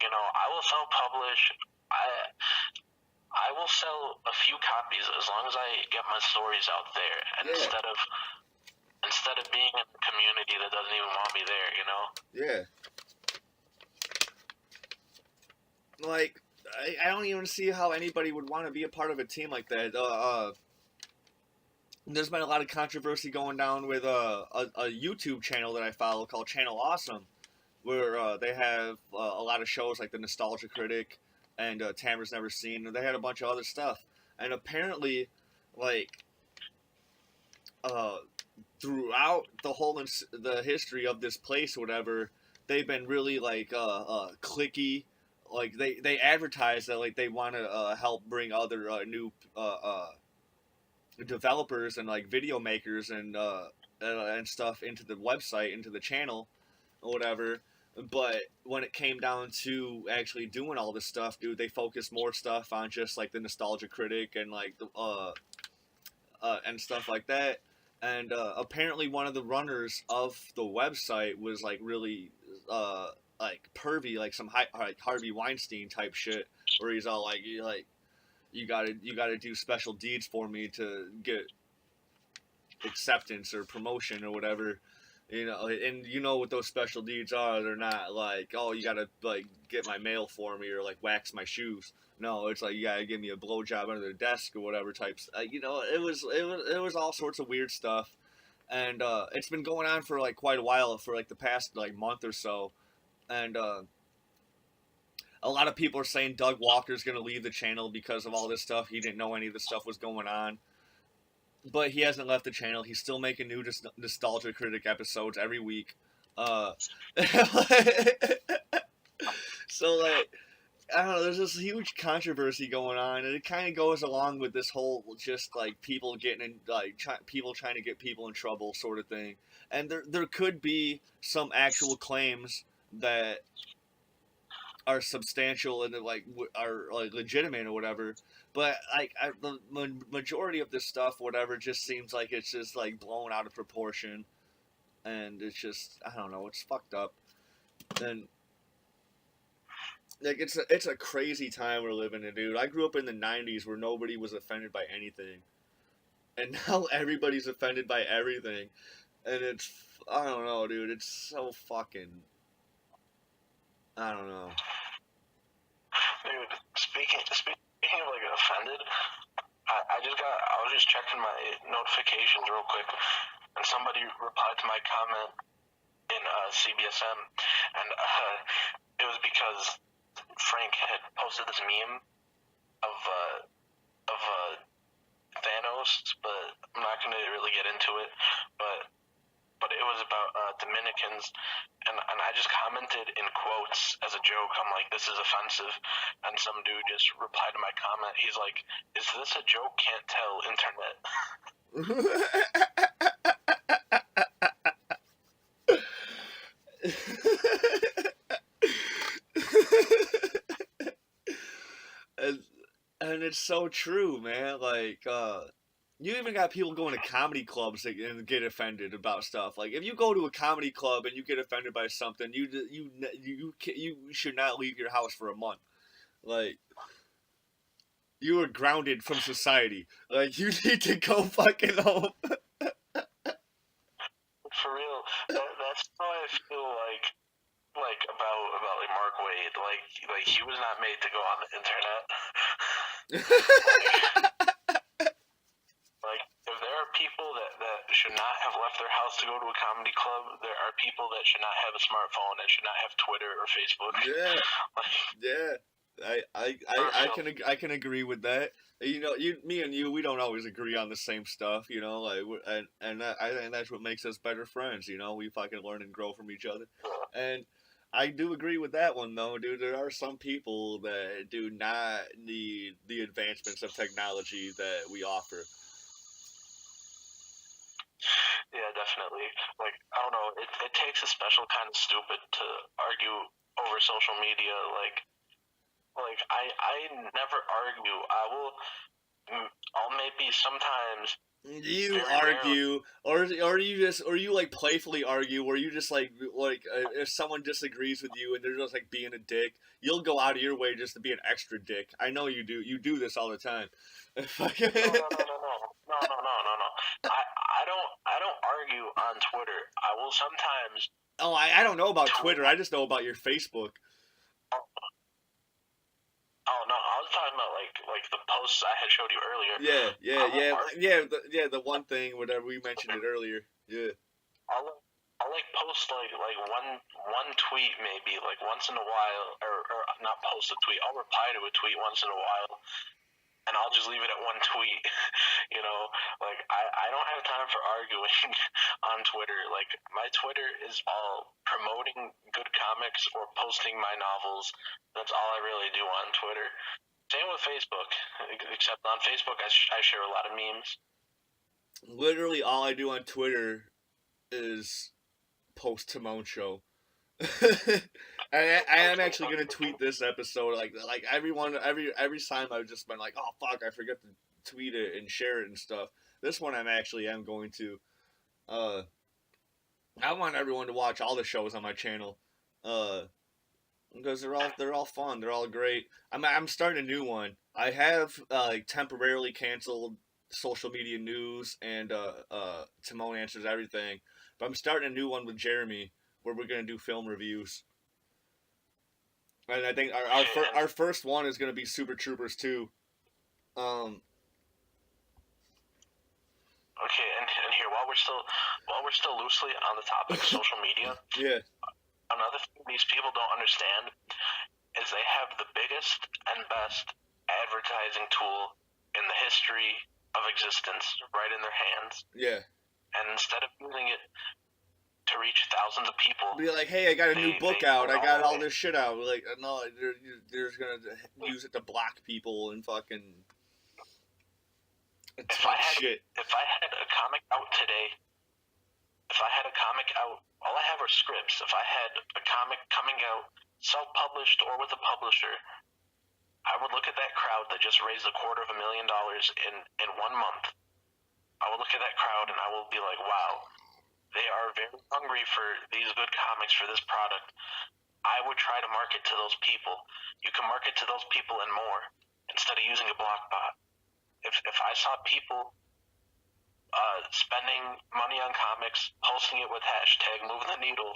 I will self-publish. I will sell a few copies as long as I get my stories out there, and instead of being in a community that doesn't even want me there, Yeah. Like, I don't even see how anybody would want to be a part of a team like that. There's been a lot of controversy going down with a YouTube channel that I follow called Channel Awesome, where they have a lot of shows like The Nostalgia Critic and Tamara's Never Seen, and they had a bunch of other stuff. And apparently, like, throughout the history of this place or whatever, they've been really, like, cliquey. Like, they advertise that, like, they want to help bring other new developers and, like, video makers and stuff into the website, into the channel, or whatever. But when it came down to actually doing all this stuff, dude, they focused more stuff on just, like, the Nostalgia Critic and, like, and stuff like that. And apparently one of the runners of the website was, like, really, like, pervy, like some like Harvey Weinstein type shit, where he's all like, you gotta do special deeds for me to get acceptance or promotion or whatever. And what those special deeds are. They're not like, oh, you gotta, like, get my mail for me or, like, wax my shoes. No, it's like, you gotta give me a blowjob under the desk or whatever types. It was all sorts of weird stuff, and it's been going on for, like, quite a while, for, like, the past, like, month or so, and a lot of people are saying Doug Walker's gonna leave the channel because of all this stuff. He didn't know any of this stuff was going on. But he hasn't left the channel. He's still making new Nostalgia Critic episodes every week. So, like, I don't know, there's this huge controversy going on, and it kind of goes along with this whole just, like, people getting in, like, people trying to get people in trouble sort of thing. And there could be some actual claims that are substantial and, like, are, like, legitimate or whatever. But, like, the majority of this stuff, whatever, just seems like it's just, like, blown out of proportion. And it's just, I don't know, it's fucked up. And, like, it's a crazy time we're living in, dude. I grew up in the 90s where nobody was offended by anything. And now everybody's offended by everything. And it's, I don't know, dude, it's so fucking, I don't know. Dude, speaking of, like, offended, I was just checking my notifications real quick, and somebody replied to my comment in CBSM, and it was because Frank had posted this meme of Thanos, but I'm not going to really get into it, but it was about Dominicans, and I just commented in quotes as a joke. I'm like, this is offensive, and some dude just replied to my comment. He's like, is this a joke? Can't tell, internet. and it's so true, man. Like, you even got people going to comedy clubs and get offended about stuff. Like, if you go to a comedy club and you get offended by something, you should not leave your house for a month. Like, you are grounded from society. Like, you need to go fucking home. For real, that's how I feel like about like Mark Wade. Like he was not made to go on the internet. should not have left their house to go to a comedy club. There are people that should not have a smartphone and should not have Twitter or Facebook. Yeah, Like, yeah. I can agree with that. You know, me and you, we don't always agree on the same stuff. You know, like I think that's what makes us better friends. You know, we fucking learn and grow from each other. And I do agree with that one though, dude. There are some people that do not need the advancements of technology that we offer. yeah, definitely. Like, I don't know. It takes a special kind of stupid to argue over social media. Like I never argue. I'll maybe sometimes. You Very argue, or you like playfully argue, where you just like if someone disagrees with you and they're just like being a dick, you'll go out of your way just to be an extra dick. I know you do. You do this all the time. No. I don't argue on Twitter. I will sometimes. Oh, I don't know about Twitter. I just know about your Facebook. Oh no, I was talking about like the posts I had showed you earlier. The one thing, whatever we mentioned it earlier. Yeah. I'll like post like one tweet maybe like once in a while, or not post a tweet. I'll reply to a tweet once in a while, and I'll just leave it at one tweet. You know, like I don't have time for arguing on Twitter. Like, my Twitter is all promoting good comics or posting my novels. That's all I really do on Twitter. Same with Facebook, except on Facebook I share a lot of memes. Literally, all I do on Twitter is post Timon show. I am actually gonna tweet this episode like every time I've just been like, oh fuck, I forget to tweet it and share it and stuff. This one am going to. I want everyone to watch all the shows on my channel, because they're all fun, they're all great. I'm starting a new one. I have like temporarily canceled social media news and Timon answers everything, but I'm starting a new one with Jeremy where we're gonna do film reviews. And I think our first one is gonna be Super Troopers 2. Okay, and here while we're still loosely on the topic of social media, Yeah. Another thing these people don't understand is they have the biggest and best advertising tool in the history of existence right in their hands. Yeah. And instead of using it to reach thousands of people, be like, hey, I got a new book out. I got all this shit out. Like, no, they're just gonna use it to block people and fucking. If I had a comic out today, all I have are scripts. If I had a comic coming out, self-published or with a publisher, I would look at that crowd that just raised $250,000 in 1 month. I would look at that crowd and I will be like, wow, they are very hungry for these good comics, for this product. I would try to market to those people. You can market to those people and more instead of using a block bot. If I saw people spending money on comics, posting it with hashtag moving the needle,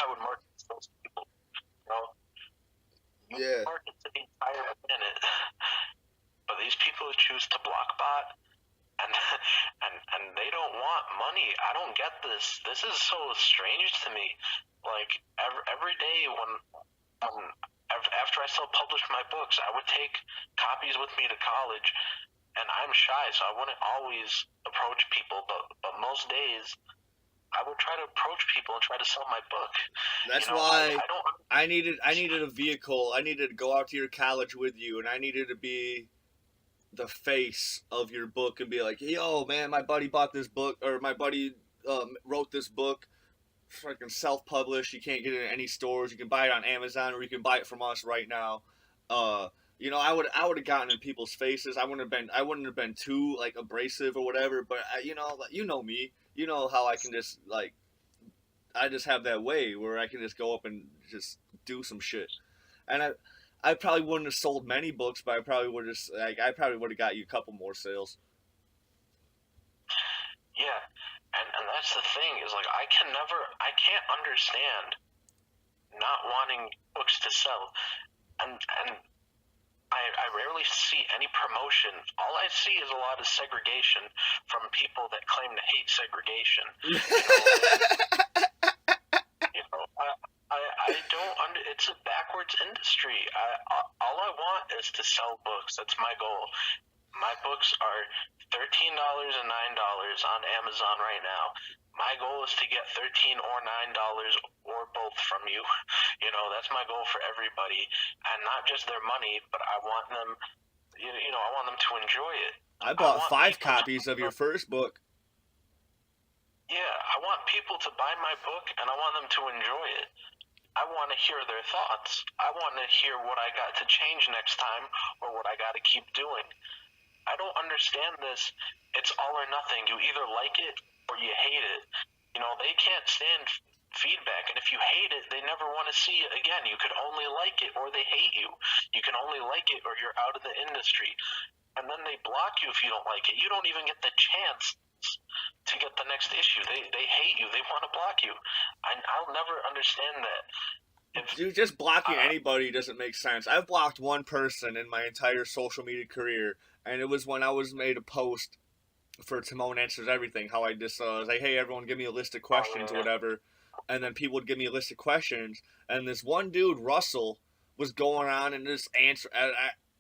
I would market to those people. You know? Yeah. Market to the entire planet. But these people choose to block bot, and they don't want money. I don't get this. This is so strange to me. Like, every day after I self-published my books, I would take copies with me to college, and I'm shy, so I wouldn't always approach people, but most days I would try to approach people and try to sell my book. That's why I needed a vehicle. I needed to go out to your college with you, and I needed to be the face of your book and be like, yo, man, my buddy bought this book, or my buddy wrote this book, freaking self-published. You can't get it in any stores. You can buy it on Amazon, or you can buy it from us right now. You know, I would have gotten in people's faces. I wouldn't have been too like abrasive or whatever. But you know me. You know how I can just like, I just have that way where I can just go up and just do some shit. And I probably wouldn't have sold many books, but I probably would have got you a couple more sales. Yeah, and that's the thing is like I can't understand not wanting books to sell, and I rarely see any promotion. All I see is a lot of segregation from people that claim to hate segregation. I don't under. It's a backwards industry. All I want is to sell books. That's my goal. My books are $13 and $9 on Amazon right now. My goal is to get $13 or $9 or both from you. That's my goal for everybody, and not just their money, but I want them. I want them to enjoy it. I bought 5 copies of your first book. Yeah, I want people to buy my book, and I want them to enjoy it. I want to hear their thoughts. I want to hear what I got to change next time, or what I got to keep doing. I don't understand this. It's all or nothing. You either like it or you hate it. They can't stand feedback, and if you hate it, they never want to see it again. You could only like it or they hate you. You can only like it or you're out of the industry. And then they block you if you don't like it. You don't even get the chance to get the next issue. They hate you. They want to block you. I'll never understand that. Dude, just blocking anybody doesn't make sense. I've blocked one person in my entire social media career, and it was when I was made a post for Timon Answers Everything, how I just was like, hey, everyone, give me a list of questions or whatever, and then people would give me a list of questions, and this one dude, Russell, was going on and just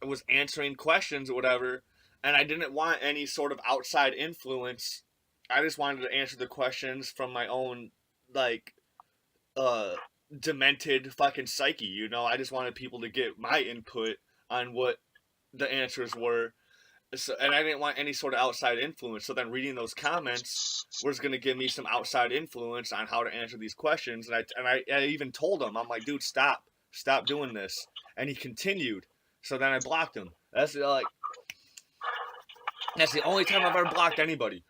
was answering questions or whatever, and I didn't want any sort of outside influence. I just wanted to answer the questions from my own, demented fucking psyche, I just wanted people to get my input on what the answers were. So, and I didn't want any sort of outside influence. So then reading those comments was going to give me some outside influence on how to answer these questions. And I even told him, I'm like, dude, stop doing this. And he continued. So then I blocked him. That's the only time I've ever blocked anybody.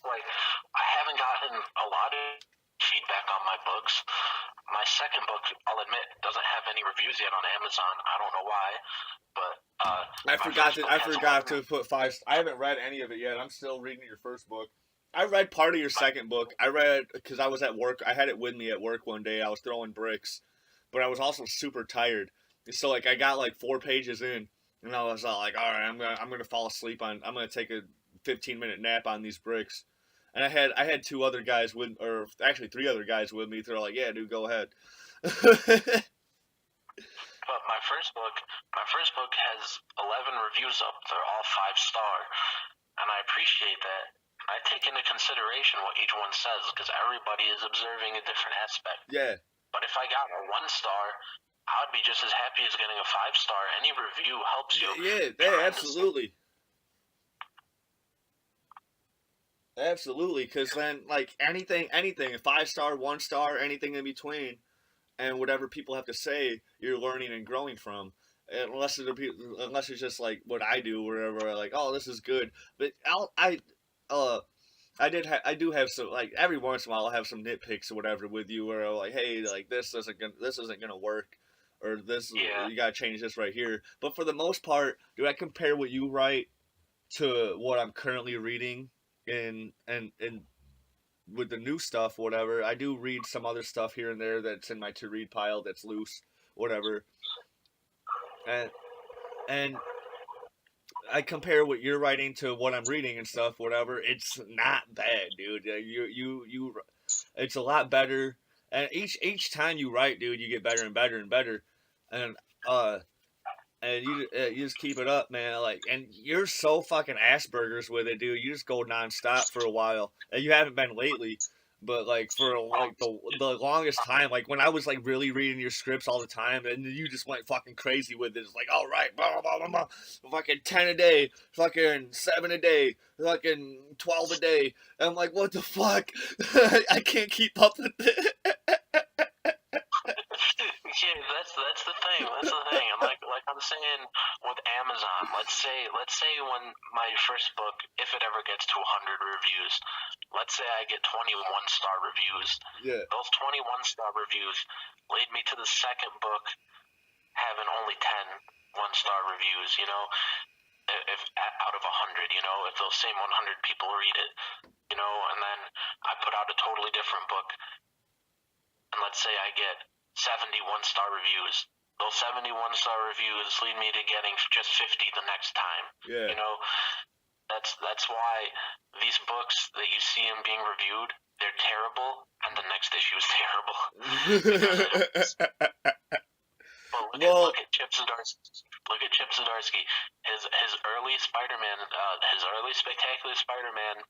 Like, I haven't gotten a lot of feedback on my books. My second book, I'll admit, doesn't have any reviews yet on Amazon. I don't know why, but I forgot to put 5. I haven't read any of it yet. I'm still reading your first book. I read part of your second book. I read because I was at work. I had it with me at work one day. I was throwing bricks, but I was also super tired. So I got 4 pages in, and I was like, all right, I'm gonna fall asleep I'm gonna take a 15-minute nap on these bricks. And I had 2 other guys with, or actually 3 other guys with me. They're like, yeah, dude, go ahead. But my first book has 11 reviews up. They're all 5-star, and I appreciate that. I take into consideration what each one says because everybody is observing a different aspect. Yeah. But if I got a 1-star, I would be just as happy as getting a 5-star. Any review helps you. Yeah, absolutely. Absolutely, because then anything, a 5-star, 1-star, anything in between, and whatever people have to say, you're learning and growing from. Unless it's just like what I do, wherever oh, this is good. But I do have some every once in a while I'll have some nitpicks or whatever with you, where I'm hey, this isn't gonna work, or you gotta change this right here. But for the most part, do I compare what you write to what I'm currently reading? And with the new stuff, whatever, I do read some other stuff here and there that's in my to read pile that's loose, whatever. And I compare what you're writing to what I'm reading and stuff, whatever. It's not bad, dude. You it's a lot better. And each time you write, dude, you get better and better and better. And you just keep it up, man. And you're so fucking Asperger's with it, dude. You just go nonstop for a while. And you haven't been lately, but for the longest time, when I was really reading your scripts all the time, and you just went fucking crazy with it. It's all right, blah blah blah blah, fucking 10 a day, fucking 7 a day, fucking 12 a day. And I'm like, what the fuck? I can't keep up with it. Yeah, that's the thing. And like I'm saying with Amazon, let's say when my first book, if it ever gets to 100 reviews, let's say I get 21 star reviews. Yeah. Those 21 star reviews lead me to the second book having only 10 1-star reviews. If out of 100, if those same 100 people read it, and then I put out a totally different book, and let's say I get 71 star reviews. those 71-star reviews lead me to getting just 50 the next time. Yeah. You know, that's why these books that you see them being reviewed, they're terrible, and the next issue is terrible. But look at Chip Zdarsky. Look at Chip Zdarsky. His early Spider-Man, his early Spectacular Spider-Man.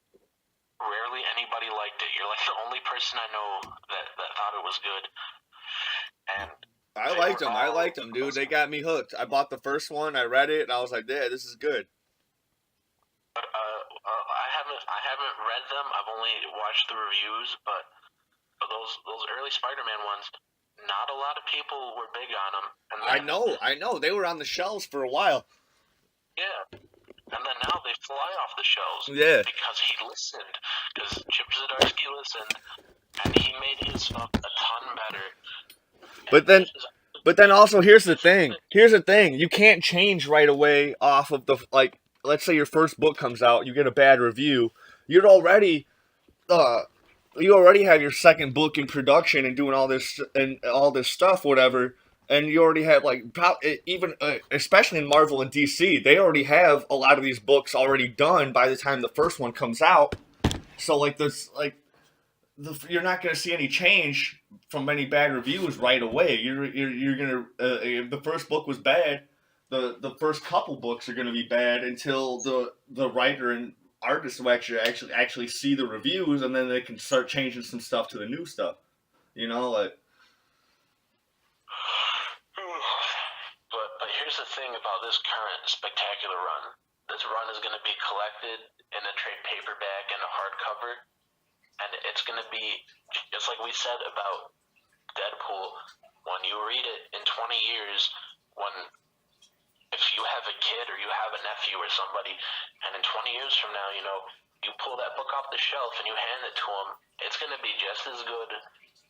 Rarely anybody liked it. You're like the only person I know that thought it was good. And I liked them, dude. They got me hooked. I bought the first one, I read it, and I was like, yeah, this is good. But I haven't read them. I've only watched the reviews. But those early Spider-Man ones, not a lot of people were big on them. And then, I know. They were on the shelves for a while. Yeah. And then now they fly off the shelves. Yeah. Because he listened. Because Chip Zdarsky listened, and he made his stuff a ton better. But then also, here's the thing. You can't change right away off of the, like, let's say your first book comes out, you get a bad review. You already have your second book in production and doing all this stuff, whatever. And you already have, like, even especially in Marvel and DC, they already have a lot of these books already done by the time the first one comes out. So, like, you're not going to see any change from any bad reviews right away. You're gonna if the first book was bad, the first couple books are going to be bad until the writer and artist will actually see the reviews, and then they can start changing some stuff to the new stuff. You know, like. But here's the thing about this current Spectacular run. This run is going to be collected in a trade paperback and a hardcover, and it's going to be just like we said about Deadpool. When you read it in 20 years, if you have a kid or you have a nephew or somebody, and in 20 years from now, you know, you pull that book off the shelf and you hand it to them, it's going to be just as good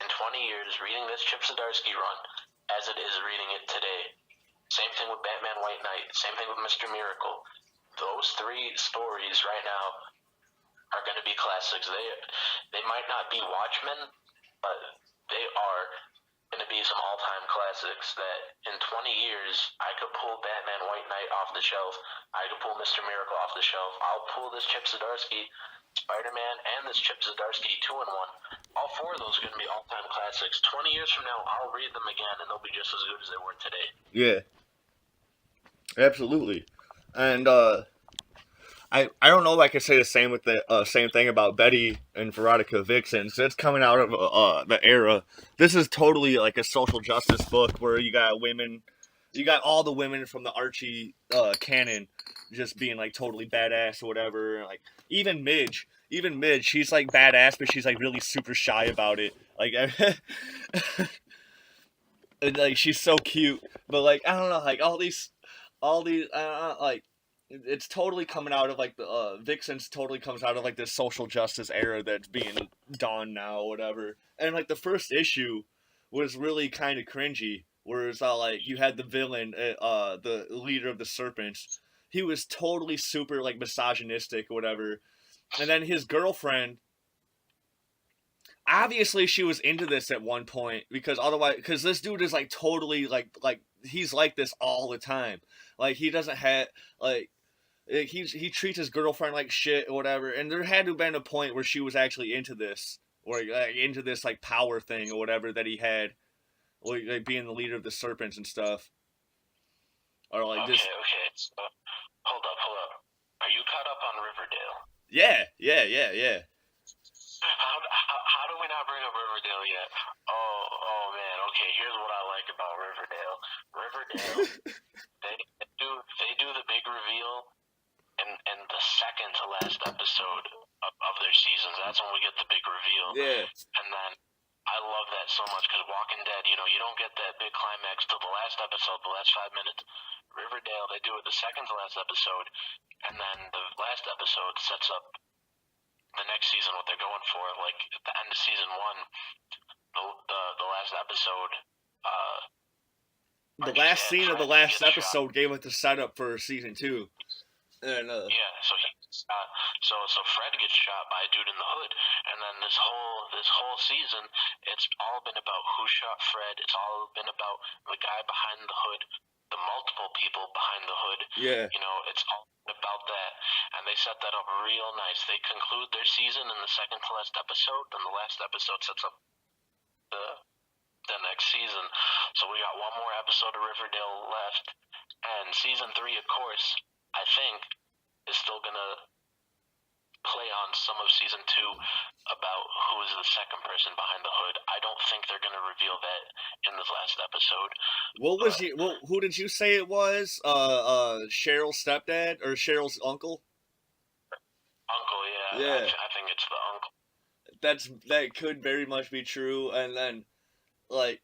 in 20 years reading this Chip Zdarsky run as it is reading it today. Same thing with Batman White Knight. Same thing with Mr. Miracle. Those three stories right now are going to be classics. They might not be Watchmen, but they are going to be some all-time classics that in 20 years I could pull Batman White Knight off the shelf. I could pull Mr. Miracle off the shelf. I'll pull this Chip Zdarsky Spider-Man and this Chip Zdarsky 2-in-1. All four of those are going to be all-time classics. 20 years from now, I'll read them again, and they'll be just as good as they were today. Yeah. Absolutely. And I don't know if I could say the same with the same thing about Betty and Veronica Vixens. It's coming out of the era. This is totally like a social justice book where you got all the women from the Archie canon just being like totally badass or whatever. Like even Midge, she's like badass, but she's like really super shy about it. Like, and, like she's so cute, but like I don't know, like all these like it's totally coming out of like the Vixens totally comes out of like this social justice era that's being done now or whatever. And like the first issue was really kind of cringy, whereas like you had the villain, the leader of the Serpents. He was totally super like misogynistic or whatever. And then his girlfriend, obviously she was into this at one point because this dude is like totally like he's like this all the time. Like he doesn't have like he treats his girlfriend like shit or whatever. And there had to have been a point where she was actually into this or like, into this like power thing or whatever that he had, like being the leader of the Serpents and stuff. Or like okay, so, hold up. Are you caught up on Riverdale? Yeah. How do we not bring up Riverdale yet? Oh man. Okay, here's what I like about Riverdale. They do the big reveal in the second to last episode of their seasons. That's when we get the big reveal. Yeah. And then I love that so much because Walking Dead, you know, you don't get that big climax till the last episode, the last 5 minutes. Riverdale, they do it the second to last episode, and then the last episode sets up the next season, what they're going for. Like at the end of season 1, the last episode. The last scene of the last episode gave us the setup for season 2. And Yeah, so he so Fred gets shot by a dude in the hood, and then this whole season, it's all been about who shot Fred. It's all been about the guy behind the hood, the multiple people behind the hood. yeah, You know, it's all about that, and they set that up real nice. They conclude their season in the second to last episode, and the last episode sets up the next season. So we got one more episode of Riverdale left, and season 3, of course, I think, is still gonna play on some of season 2 about who is the second person behind the hood. I don't think they're gonna reveal that in this last episode. what was he? Well, who did you say it was? Cheryl's stepdad or Cheryl's uncle? Uncle, yeah, Yeah, I think it's the uncle. that could very much be true. And then like,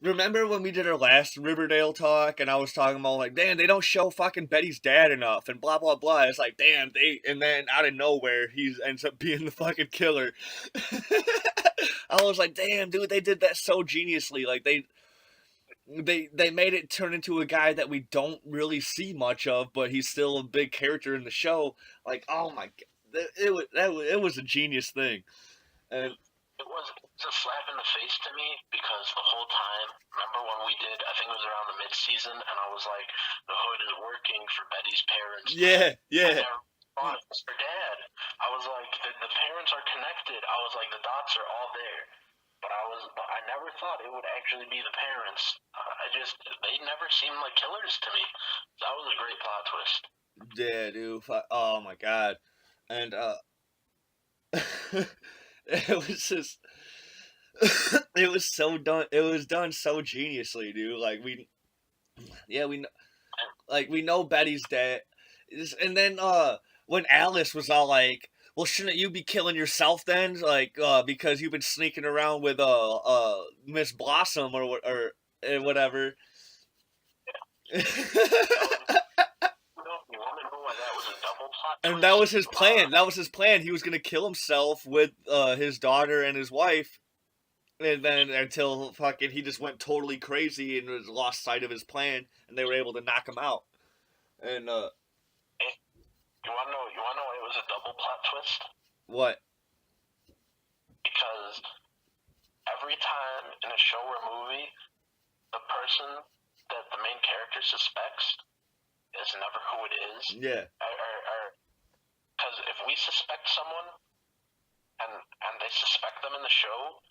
remember when we did our last Riverdale talk, and I was talking about like, damn, they don't show fucking Betty's dad enough, and blah blah blah. It's like, damn, and then out of nowhere, he ends up being the fucking killer. I was like, damn, dude, they did that so geniusly. Like they made it turn into a guy that we don't really see much of, but he's still a big character in the show. Like, oh my god, it was a genius thing. And It was a slap in the face to me because the whole time, remember when we did, I think it was around the mid-season, and I was like, the hood is working for Betty's parents. yeah, I yeah, never thought it was her dad. I was like, the parents are connected. I was like, the dots are all there. But I never thought it would actually be the parents. They never seemed like killers to me. That was a great plot twist. yeah, dude. Oh my god. And it was just it was so done. It was done so geniusly, dude. Like yeah, we know Betty's dead, and then when Alice was all like, "Well, shouldn't you be killing yourself then? Like, because you've been sneaking around with Miss Blossom or whatever." You want to know why that was a double plot twist? And that was his plan. That was his plan. He was gonna kill himself with his daughter and his wife, and then until fucking he just went totally crazy and was lost sight of his plan, and they were able to knock him out. And You want to know? You want to know why it was a double plot twist? what? Because every time in a show or movie, the person that the main character suspects is never who it is. Yeah. Because if we suspect someone and they suspect them in the show,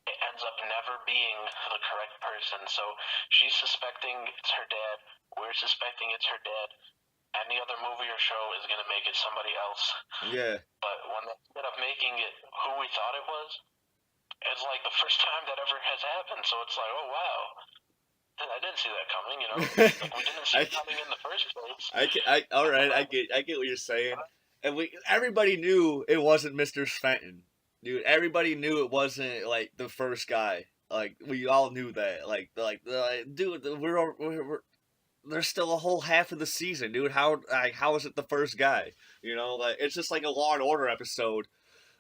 it ends up never being the correct person. So she's suspecting it's her dad. We're suspecting it's her dad. Any other movie or show is going to make it somebody else. Yeah. But when they ended up making it who we thought it was, it's like the first time that ever has happened. So it's like, oh wow, I didn't see that coming. You know, like we didn't see it coming in the first place. All right. I get what you're saying. And everybody knew it wasn't Mr. Fenton, dude. Everybody knew it wasn't like the first guy. Like we all knew that. Dude, we're there's still a whole half of the season, dude. How is it the first guy? You know, like it's just like a Law and Order episode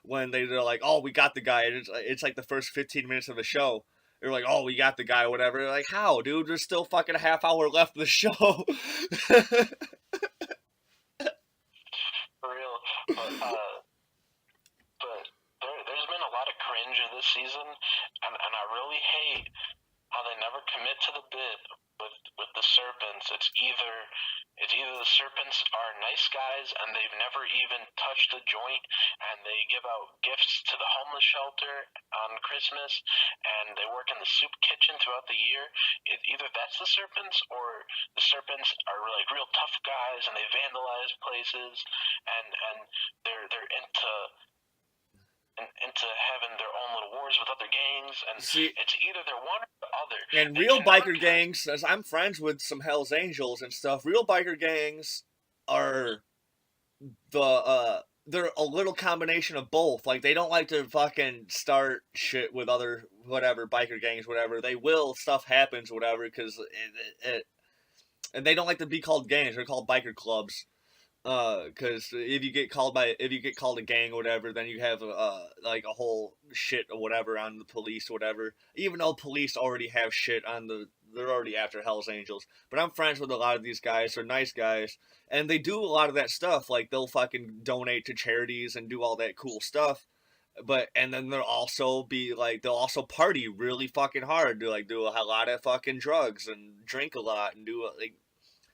when they're like, oh, we got the guy. And it's like the first 15 minutes of the show. They're like, oh, we got the guy, whatever. They're like, how, dude? There's still fucking a half hour left of the show. For real. But there's been a lot of cringe in this season, and I really hate how they never commit to the bit with the serpents. It's either the serpents are nice guys and they've never even touched a joint, and they give out gifts to the homeless shelter on Christmas, and they work in the soup kitchen throughout the year. Either that's the serpents, or the serpents are like real tough guys and they vandalize places, and they're into having their own little wars with other gangs, and See, it's either they're one or the other. and real biker gangs, as I'm friends with some Hell's Angels and stuff, real biker gangs are they're a little combination of both. Like they don't like to fucking start shit with other whatever biker gangs, whatever. They will, stuff happens, whatever, because and they don't like to be called gangs. They're called biker clubs. Because if you get called a gang or whatever, then you have like a whole shit or whatever on the police or whatever. Even though police already have shit on the they're already after Hell's Angels. But I'm friends with a lot of these guys. They're nice guys, and they do a lot of that stuff. Like they'll fucking donate to charities and do all that cool stuff. But and then they'll also party really fucking hard. Do a lot of fucking drugs and drink a lot and do like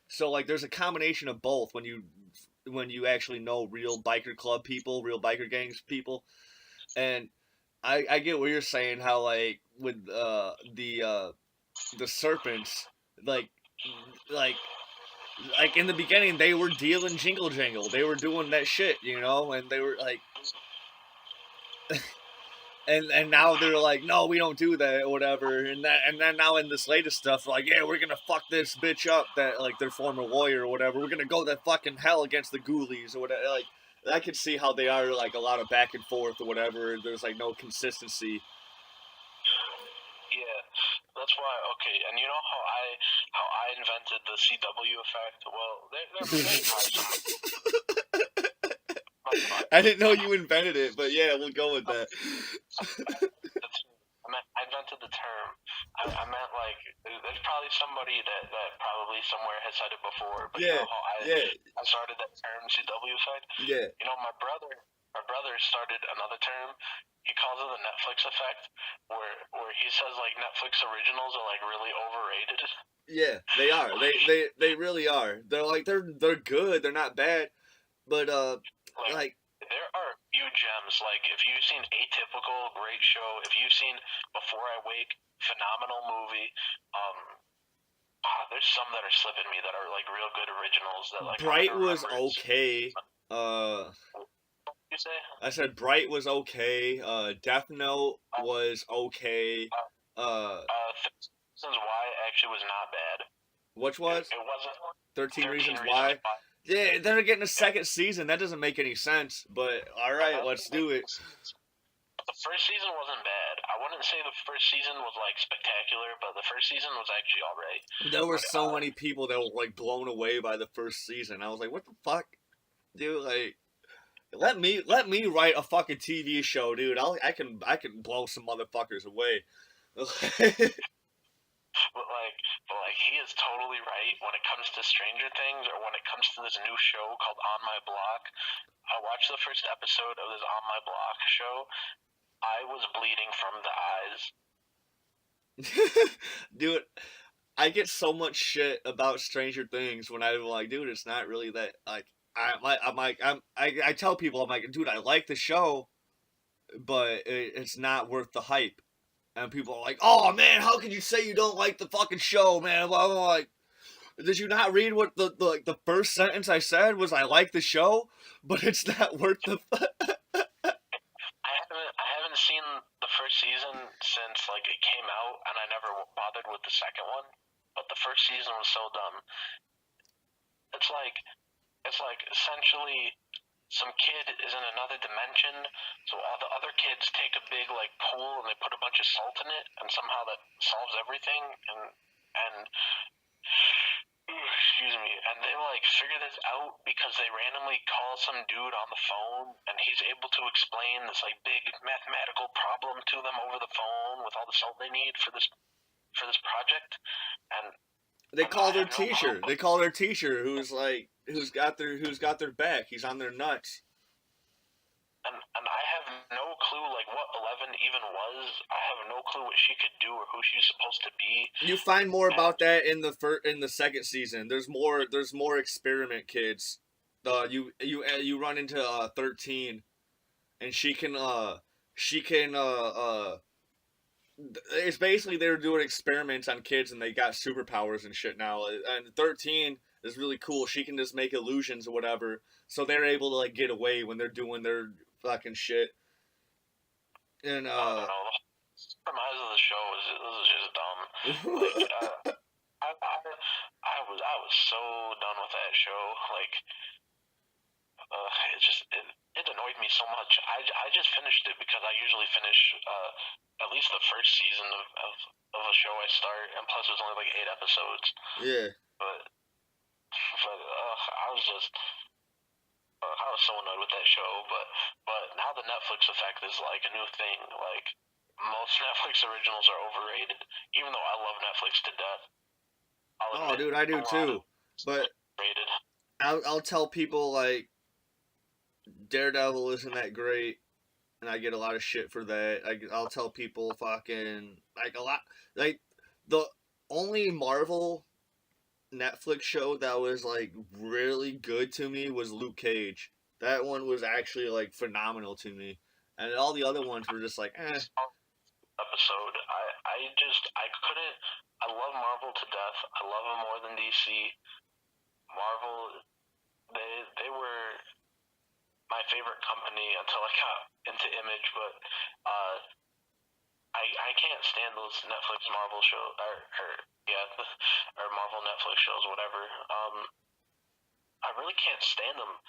so like there's a combination of both when you actually know real biker club people, real biker gangs people, and I get what you're saying. How like with the serpents, like like like in the beginning they were dealing jingle jangle, they were doing that shit, and they were like, and now they're like, no, we don't do that or whatever, and then now in this latest stuff, like, yeah, we're gonna fuck this bitch up, that like their former lawyer or whatever, we're gonna go to fucking hell against the ghoulies or whatever, like. I can see how they are like a lot of back and forth or whatever. There's like no consistency. Yeah, that's why. Okay, and you know how I invented the CW effect? Well, I didn't know you invented it, but yeah, we'll go with that. I invented the term. I meant like there's probably somebody that probably somewhere has said it before, but yeah, you know how I started that term CW effect? Yeah. You know, my brother started another term. He calls it the Netflix effect, where he says like Netflix originals are like really overrated. Yeah, they are. They really are. They're good. They're not bad, but like there are few gems. Like if you've seen Atypical, great show. If you've seen Before I Wake, phenomenal movie. There's some that are slipping me that are like real good originals that like Bright was okay. You say? I said Bright was okay. Death Note was okay. Reasons Why actually was not bad. Which was? It wasn't. 13 Reasons Why. Yeah, they're getting a second season. That doesn't make any sense. But all right, let's do it. The first season wasn't bad. I wouldn't say the first season was like spectacular, but the first season was actually alright. There were so many people that were like blown away by the first season. I was like, what the fuck, dude? Like, let me write a fucking TV show, dude. I can blow some motherfuckers away. But he is totally right when it comes to Stranger Things, or when it comes to this new show called On My Block. I watched the first episode of this On My Block show. I was bleeding from the eyes. Dude, I get so much shit about Stranger Things when I'm like, dude, it's not really that. Like, I tell people, I'm like, dude, I like the show, but it's not worth the hype. And people are like, oh man, how could you say you don't like the fucking show, man? Well, I'm like, did you not read what the first sentence I said was? I like the show, but it's not worth the. I haven't seen the first season since like it came out, and I never bothered with the second one. But the first season was so dumb. It's like essentially some kid is in another dimension, so all the other kids take a big like pool and they put a bunch of salt in it, and somehow that solves everything. And excuse me, and they like figure this out because they randomly call some dude on the phone, and he's able to explain this like big mathematical problem to them over the phone with all the salt they need for this project. And they call their teacher. They call their teacher, who's got their back. He's on their nuts. And I have no clue like what 11 even was. I have no clue what she could do or who she's supposed to be. You find more about that in the second season. There's more experiment kids. You run into 13, and she can it's basically they were doing experiments on kids and they got superpowers and shit now. And 13 is really cool. She can just make illusions or whatever, so they're able to like get away when they're doing their fucking shit. And I don't know. The premise of the show was just dumb. Like, I was so done with that show. Like, it annoyed me so much. I just finished it because I usually finish at least the first season of a show I start, and plus there's only like 8 episodes. Yeah. But I was so annoyed with that show. But now the Netflix effect is like a new thing. Like most Netflix originals are overrated, even though I love Netflix to death. I'll Oh, admit dude, I a do lot of too. But rated. I'll tell people like Daredevil isn't that great, and I get a lot of shit for that. I'll tell people fucking like a lot like the only Marvel Netflix show that was like really good to me was Luke Cage. That one was actually like phenomenal to me, and all the other ones were just like, eh. Episode, I couldn't. I love Marvel to death. I love them more than DC. Marvel, they were my favorite company until I got into Image, but uh, I can't stand those Netflix Marvel shows or yeah, or Marvel Netflix shows, whatever. I really can't stand them.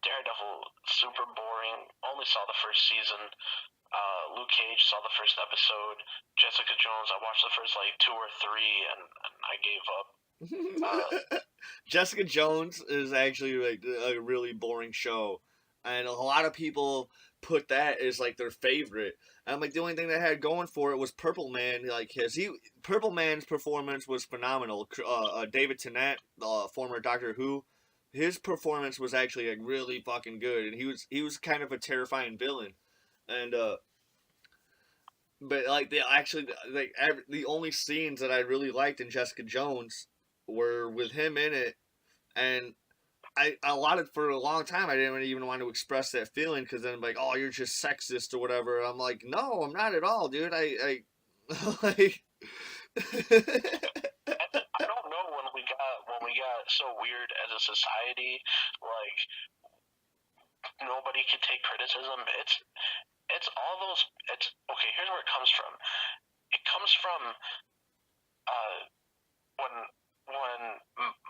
Daredevil, super boring. Only saw the first season. Luke Cage saw the first episode. Jessica Jones, I watched the first like 2 or 3, and I gave up. Jessica Jones is actually like a really boring show, and a lot of people put that as like their favorite. And I'm like, the only thing that had going for it was Purple Man. Like Purple Man's performance was phenomenal. David Tennant, former Doctor Who, his performance was actually like really fucking good, and he was kind of a terrifying villain. And but like the only scenes that I really liked in Jessica Jones were with him in it, and for a long time I didn't even want to express that feeling because then I'm like, oh, you're just sexist or whatever. I'm like, no, I'm not at all, dude. I like. I don't know when we got so weird as a society, like nobody could take criticism. It's all those. It's okay. Here's where it comes from. It comes from uh, when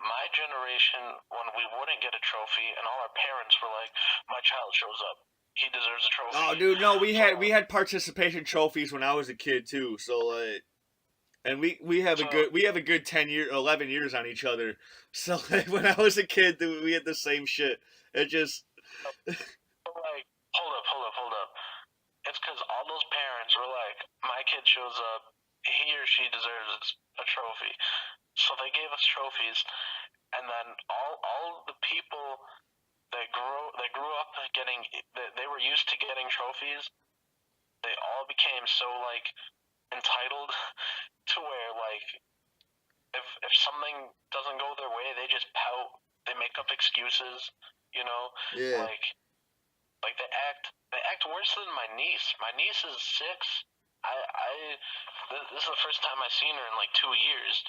my generation, when we wouldn't get a trophy, and all our parents were like, "My child shows up. He deserves a trophy." Oh, dude, no, So we had participation trophies when I was a kid too. So like, and we have a good 11 years on each other. So like, when I was a kid, we had the same shit. It just like, hold up. It's because all those parents were like, "My kid shows up. He or she deserves a trophy." So they gave us trophies, and then all the people that grew up getting they were used to getting trophies. They all became so like entitled to where like if something doesn't go their way, they just pout. They make up excuses, you know, yeah. like they act worse than my niece. My niece is 6. This is the first time I've seen her in like 2 years.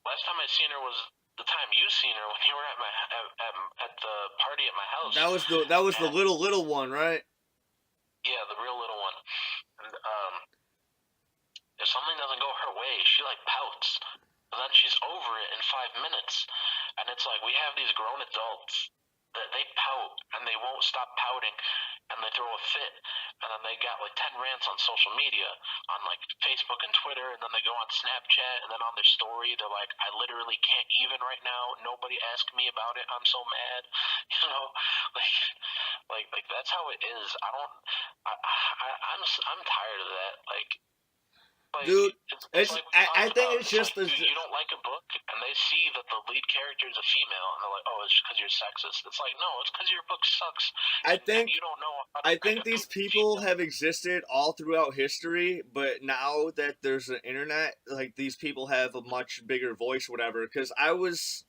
Last time I seen her was the time you seen her when you were at the party at my house. That was the little one, right? Yeah, the real little one. And if something doesn't go her way, she like pouts. But then she's over it in 5 minutes. And it's like we have these grown adults that they pout and they won't stop pouting and they throw a fit. And then they got like 10 rants on social media, on like Facebook and Twitter, and then they go on Snapchat, and then on their story they're like, I literally can't even right now. Nobody asked me about it. I'm so mad. You know, like that's how it is. I'm tired of that. Like Dude, it's like I think it's just like you don't like a book, and they see that the lead character is a female, and they're like, "Oh, it's because you're sexist." It's like, no, it's because your book sucks. And you don't know how to I think these people have existed all throughout history, but now that there's an internet, like these people have a much bigger voice, whatever. Because I was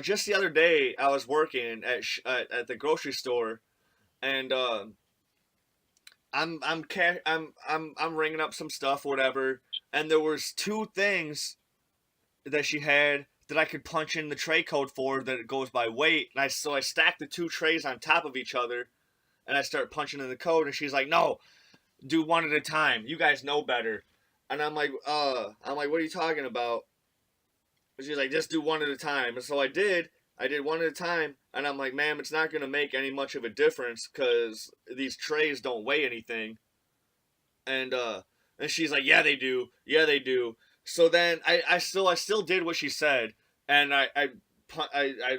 just the other day, I was working at the grocery store, and I'm ringing up some stuff, whatever, and there was 2 things that she had that I could punch in the tray code for that it goes by weight, and I stacked the 2 trays on top of each other, and I start punching in the code, and she's like, "No, do one at a time. You guys know better." And I'm like, "What are you talking about?" And she's like, "Just do one at a time." And so I did. I did one at a time, and I'm like, "Ma'am, it's not gonna make any much of a difference because these trays don't weigh anything." And and she's like, "Yeah, they do. Yeah, they do." So then I still did what she said, and I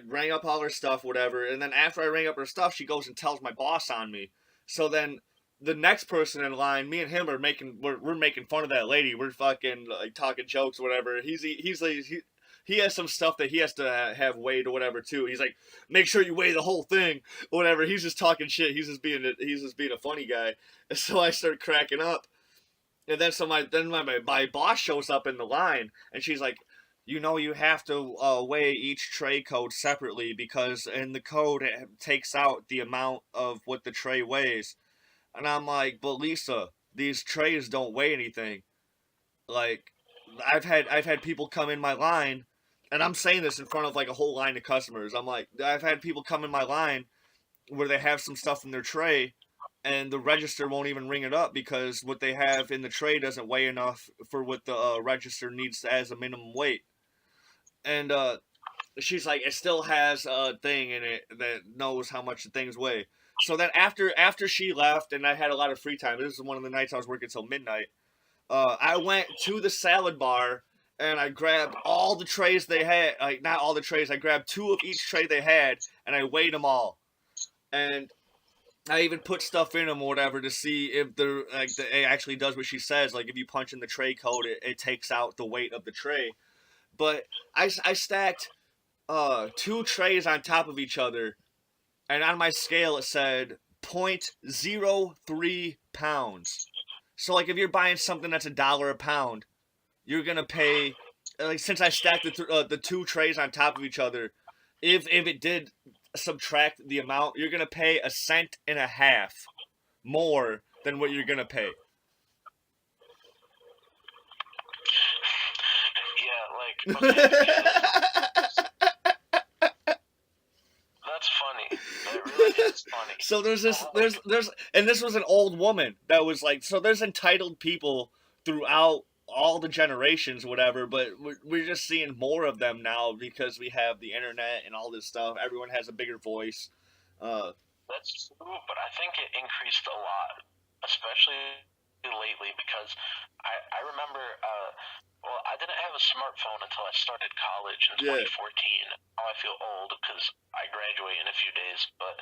rang up all her stuff, whatever. And then after I rang up her stuff, she goes and tells my boss on me. So then the next person in line, me and him are we're making fun of that lady. We're fucking like talking jokes, or whatever. He has some stuff that he has to have weighed or whatever too. He's like, make sure you weigh the whole thing, or whatever. He's just talking shit. He's just being a funny guy. And so I start cracking up, and then my boss shows up in the line, and she's like, you have to weigh each tray code separately because in the code it takes out the amount of what the tray weighs. And I'm like, but Lisa, these trays don't weigh anything. Like, I've had people come in my line, and I'm saying this in front of like a whole line of customers. I'm like, I've had people come in my line where they have some stuff in their tray, and the register won't even ring it up because what they have in the tray doesn't weigh enough for what the register needs as a minimum weight. And she's like, it still has a thing in it that knows how much the things weigh. So then after she left and I had a lot of free time, this is one of the nights I was working till midnight. I went to the salad bar and I grabbed all the trays they had. Like, not all the trays. I grabbed 2 of each tray they had and I weighed them all. And I even put stuff in them or whatever to see if it actually does what she says. Like, if you punch in the tray code, it takes out the weight of the tray. But I stacked 2 trays on top of each other, and on my scale it said 0.03 pounds. So like if you're buying something that's $1 a pound, you're gonna pay, like, since I stacked the 2 trays on top of each other, if it did subtract the amount, you're gonna pay 1.5 cents more than what you're gonna pay. Yeah, like, okay, that's funny. That really is funny. So there's and this was an old woman that was like, so there's entitled people throughout all the generations, whatever, but we're just seeing more of them now because we have the internet and all this stuff. Everyone has a bigger voice. That's true, but I think it increased a lot, especially lately, because I remember, well, I didn't have a smartphone until I started college in 2014. Now I feel old because I graduate in a few days, but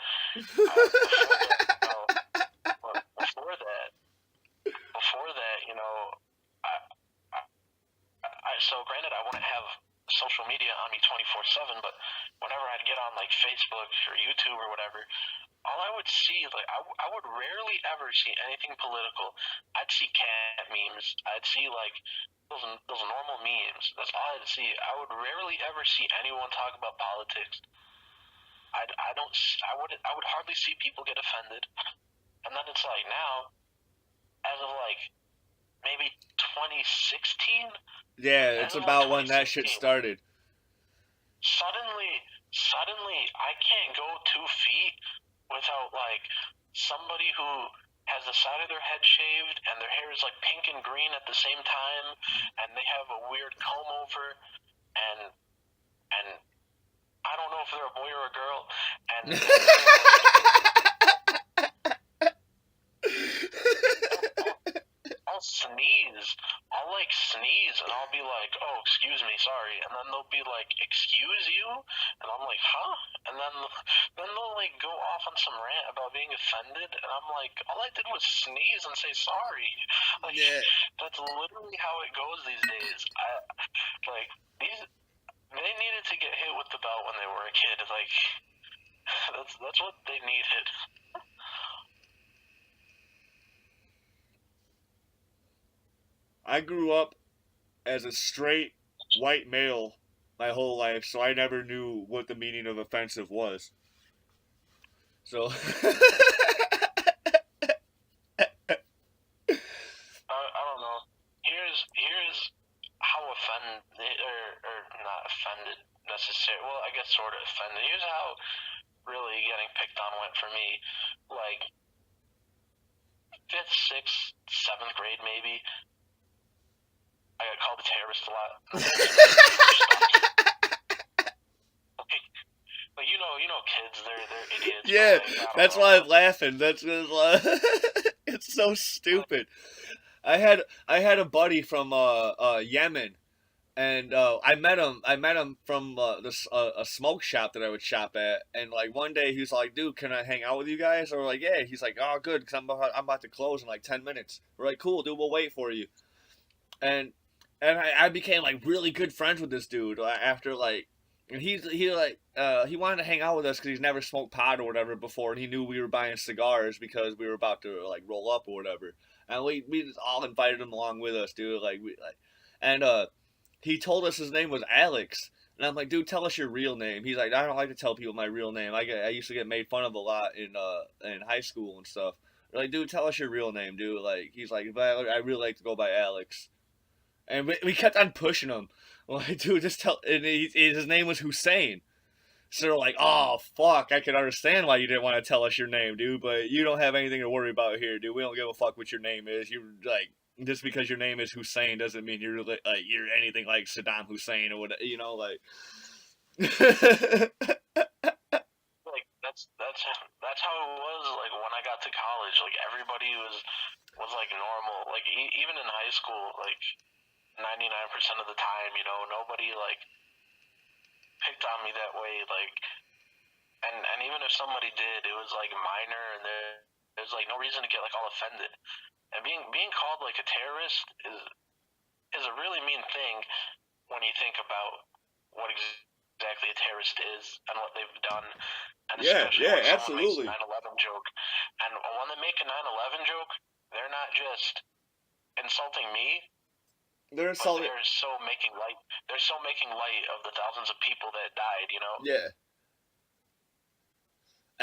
before that, you know, so granted, I wouldn't have social media on me 24/7, but whenever I'd get on like Facebook or YouTube or whatever, all I would see, like, I would rarely ever see anything political. I'd see cat memes. I'd see like those normal memes. That's all I'd see. I would rarely ever see anyone talk about politics. I would hardly see people get offended. And then it's like now, as of like maybe 2016. Yeah, it's about when that shit started. Suddenly, I can't go 2 feet without like somebody who has the side of their head shaved and their hair is like pink and green at the same time, and they have a weird comb over, and I don't know if they're a boy or a girl, and I'll sneeze and I'll be like, oh, excuse me, sorry, and then they'll be like, excuse you, and I'm like, huh, and then they'll like go off on some rant about being offended, and I'm like, all I did was sneeze and say sorry. Like, yeah. That's literally how it goes these days. They needed to get hit with the belt when they were a kid. Like, that's what they needed. I grew up as a straight white male my whole life, so I never knew what the meaning of offensive was. So I don't know. Here's how offended, or not offended necessarily. Well, I guess sort of offended. Here's how really getting picked on went for me. Like 5th, 6th, 7th grade maybe. I got called a terrorist a lot. Like, you know, kids, they're idiots. Yeah, like, that's why I'm laughing. That's just, it's so stupid. I had a buddy from Yemen and I met him. I met him from this a smoke shop that I would shop at, and like one day he was like, "Dude, can I hang out with you guys?" Or like, "Yeah." He's like, "Oh, good, cause I'm about to close in like 10 minutes." We're like, "Cool, dude, we'll wait for you." And I became like really good friends with this dude after like, and he wanted to hang out with us because he's never smoked pot or whatever before, and he knew we were buying cigars because we were about to like roll up or whatever, and we just all invited him along with us, dude. And he told us his name was Alex. And I'm like, dude, tell us your real name. He's like, I don't like to tell people my real name. I used to get made fun of a lot in high school and stuff. We're like, dude, tell us your real name, dude. Like, he's like, but I really like to go by Alex. And we kept on pushing him. Like, dude, just tell. And his name was Hussein. So they're like, oh, fuck, I can understand why you didn't want to tell us your name, dude, but you don't have anything to worry about here, dude. We don't give a fuck what your name is. You're like, just because your name is Hussein doesn't mean you're anything like Saddam Hussein or whatever, you know, like. Like that's how it was. Like when I got to college, like everybody was like normal. Like even in high school, like 99% of the time, nobody like picked on me that way. Like, and even if somebody did, it was like minor, and there's like no reason to get like all offended. And being called like a terrorist is a really mean thing when you think about what exactly a terrorist is and what they've done, and Yeah, especially yeah, when someone makes a absolutely. 9/11 joke. And when they make a 9/11 joke, they're not just insulting me, They're but insulting. they're so making light of the thousands of people that died. Yeah.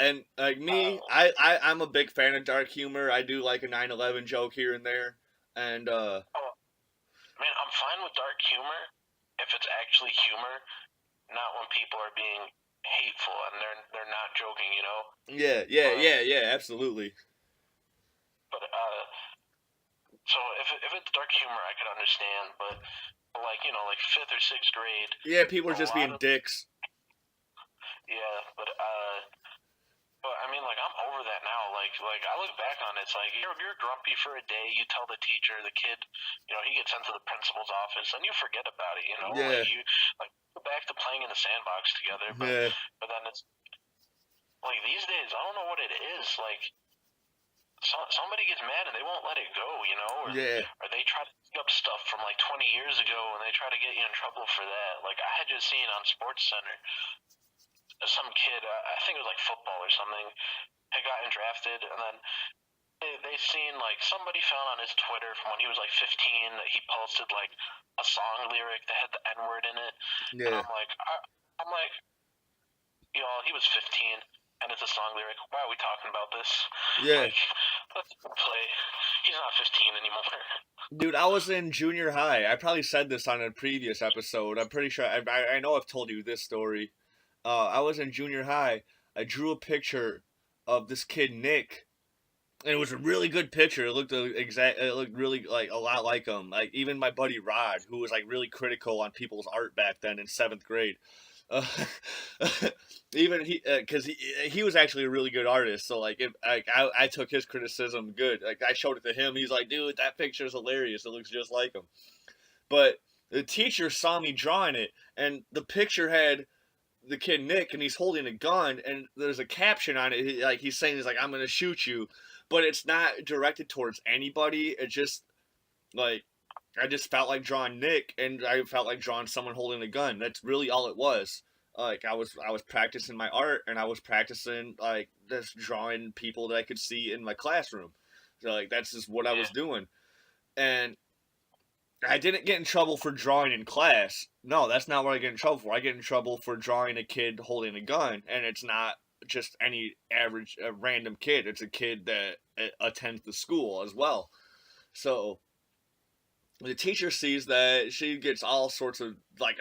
And like me, Uh, I'm a big fan of dark humor. I do like a 9/11 joke here and there. And oh, man, I'm fine with dark humor if it's actually humor, not when people are being hateful and they're not joking. yeah, yeah, But yeah, yeah, absolutely. but so if it's dark humor, I could understand. But like like fifth or sixth grade, Yeah, people are a just lot being of dicks. yeah. But I mean, like I'm over that now. Like I look back on it, it's like you're grumpy for a day. You tell the teacher, the kid, he gets sent to the principal's office, and you forget about it. Like Yeah, you like go back to playing in the sandbox together. But yeah, but then it's like these days, I don't know what it is. Like somebody gets mad and they won't let it go. yeah, Or they try to dig up stuff from like 20 years ago and they try to get you in trouble for that. Like I had just seen on Sports Center some kid, I think it was like football or something, had gotten drafted, and then they seen like somebody found on his Twitter from when he was like 15 that he posted like a song lyric that had the N word in it, and yeah, I'm like, he was 15 and it's a song lyric. Why are we talking about this? yeah. Like, let's play. He's not 15 anymore. Dude, I was in junior high. I probably said this on a previous episode. I'm pretty sure. I know I've told you this story. I was in junior high. I drew a picture of this kid Nick, and it was a really good picture. It looked exact. It looked really like a lot like him. Like even my buddy Rod, who was like really critical on people's art back then in seventh grade. Uh, even because he was actually a really good artist. So like, if like I took his criticism good. Like I showed it to him. He's like, dude, that picture is hilarious. It looks just like him. But the teacher saw me drawing it, and the picture had the kid Nick, and he's holding a gun, and there's a caption on it. Like he's saying, he's like, "I'm gonna shoot you," but it's not directed towards anybody. It just like I just felt like drawing Nick, and I felt like drawing someone holding a gun. That's really all it was. Like I was practicing my art, and I was practicing like just drawing people that I could see in my classroom. So like that's just what I was Yeah, doing, and I didn't get in trouble for drawing in class. No, that's not what I get in trouble for. I get in trouble for drawing a kid holding a gun, and it's not just any average random kid. It's a kid that attends the school as well. So the teacher sees that, she gets all sorts of like,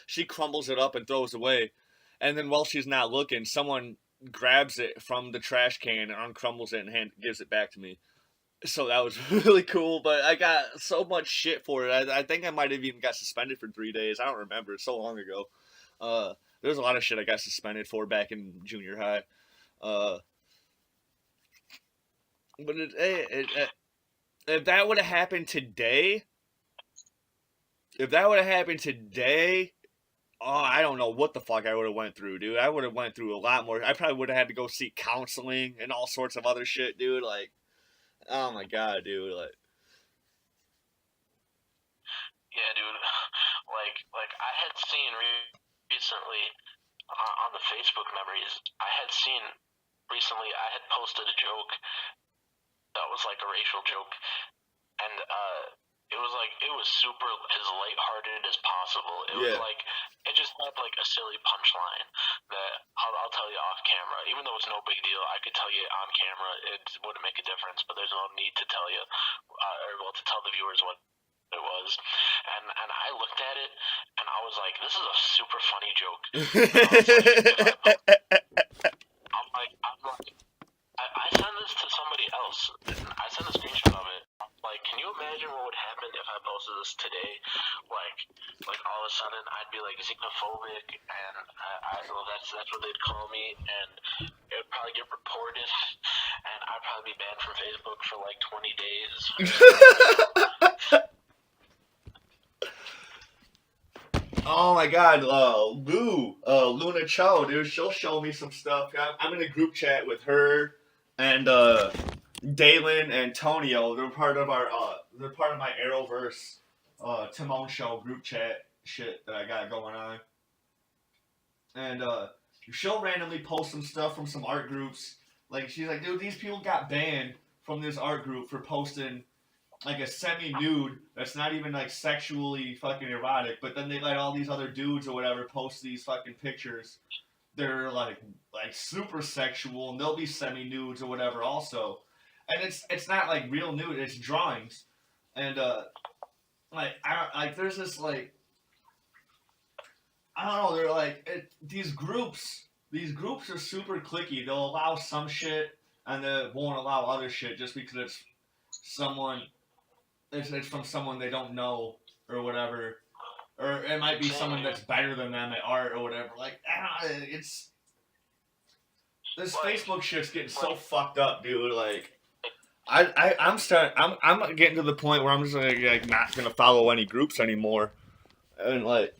she crumbles it up and throws it away, and then while she's not looking, someone grabs it from the trash can and uncrumbles it and gives it back to me. So that was really cool, but I got so much shit for it. I think I might have even got suspended for 3 days. I don't remember. It's so long ago. Uh, there's a lot of shit I got suspended for back in junior high. Uh, but if that would have happened today, if that would have happened today, oh, I don't know what the fuck I would have went through, dude. I would have went through a lot more. I probably would have had to go seek counseling and all sorts of other shit, dude. Like, oh my god, dude. Like, Yeah, dude. Like I had seen recently on the Facebook memories. I had seen recently. I had posted a joke that was like a racial joke, and it was super as lighthearted as possible. It was yeah. like it just had like a silly punchline that I'll tell you off camera. Even though it's no big deal, I could tell you on camera. It wouldn't make a difference, but there's no need to tell you, to tell the viewers what it was. And I looked at it and I was like, this is a super funny joke. I sent this to somebody else. And I sent a screenshot of it. Like, can you imagine what would happen if I posted this today? Like all of a sudden I'd be like xenophobic, and that's what they'd call me, and it would probably get reported, and I'd probably be banned from Facebook for like 20 days. Oh my god, Luna Cho, dude, she'll show me some stuff. I'm in a group chat with her and Dalen and Tonio. They're part of my Arrowverse Timon Show group chat shit that I got going on. And she'll randomly post some stuff from some art groups. Like, she's like, dude, these people got banned from this art group for posting like a semi-nude that's not even like sexually fucking erotic, but then they let all these other dudes or whatever post these fucking pictures. They're like super sexual, and they'll be semi-nudes or whatever also. And it's not like real nude, it's drawings. And there's this like, I don't know, they're like these groups are super cliquey. They'll allow some shit and they won't allow other shit just because it's from someone they don't know or whatever, or it might be someone that's better than them at art or whatever. Like, it's this Facebook shit's getting so fucked up, dude. Like, I'm getting to the point where I'm just like not gonna follow any groups anymore, and like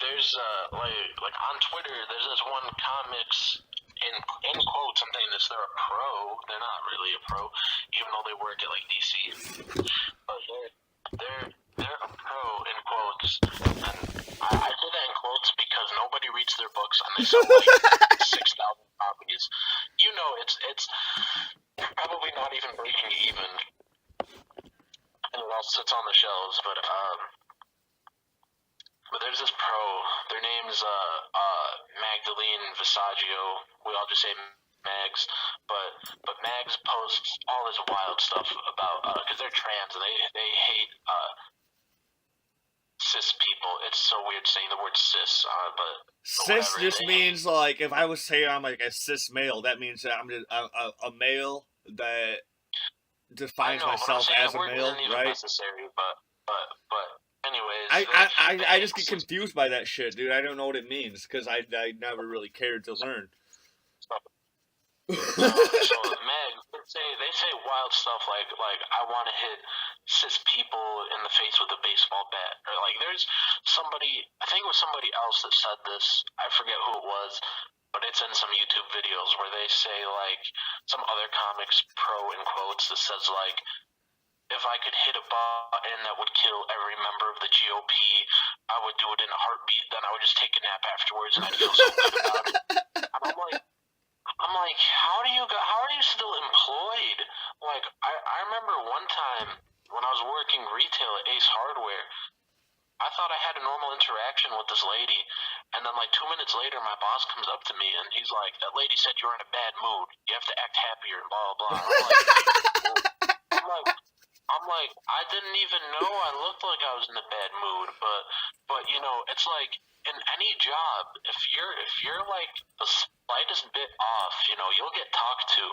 there's like on Twitter, there's this one comics. In quotes, I'm saying this, they're a pro. They're not really a pro, even though they work at like DC. But they're a pro in quotes, and I say that in quotes because nobody reads their books and they sell like 6,000 copies. You know, it's probably not even breaking even, and it all sits on the shelves. But there's this pro. Their name's Magdalene Visaggio. We all just say Mags, but Mags posts all this wild stuff about because they're trans and they hate cis people. It's so weird saying the word cis, but cis just means like, if I was saying I'm like a cis male, that means that I'm just a male that defines myself as a male, right? Necessary, but anyways, I just get confused by that shit, dude. I don't know what it means because I never really cared to learn. So Meg, they say wild stuff like I want to hit cis people in the face with a baseball bat, or like there's somebody, I think it was somebody else that said this. I forget who it was, but it's in some YouTube videos where they say like some other comics pro in quotes that says like, if I could hit a button that would kill every member of the GOP, I would do it in a heartbeat. Then I would just take a nap afterwards, and I'd feel so good about it. And I'm like, how are you still employed? Like, I remember one time when I was working retail at Ace Hardware, I thought I had a normal interaction with this lady, and then like 2 minutes later, my boss comes up to me and he's like, "That lady said you're in a bad mood. You have to act happier," and blah blah blah. I'm like, I didn't even know I looked like I was in a bad mood, but you know, it's like in any job, if you're like the slightest bit off, you know, you'll get talked to.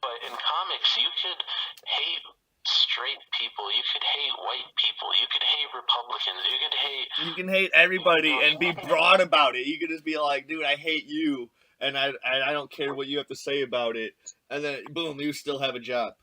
But in comics, you could hate straight people, you could hate white people, you could hate Republicans, you can hate everybody and be broad about it. You could just be like, dude, I hate you, and I don't care what you have to say about it, and then boom, you still have a job.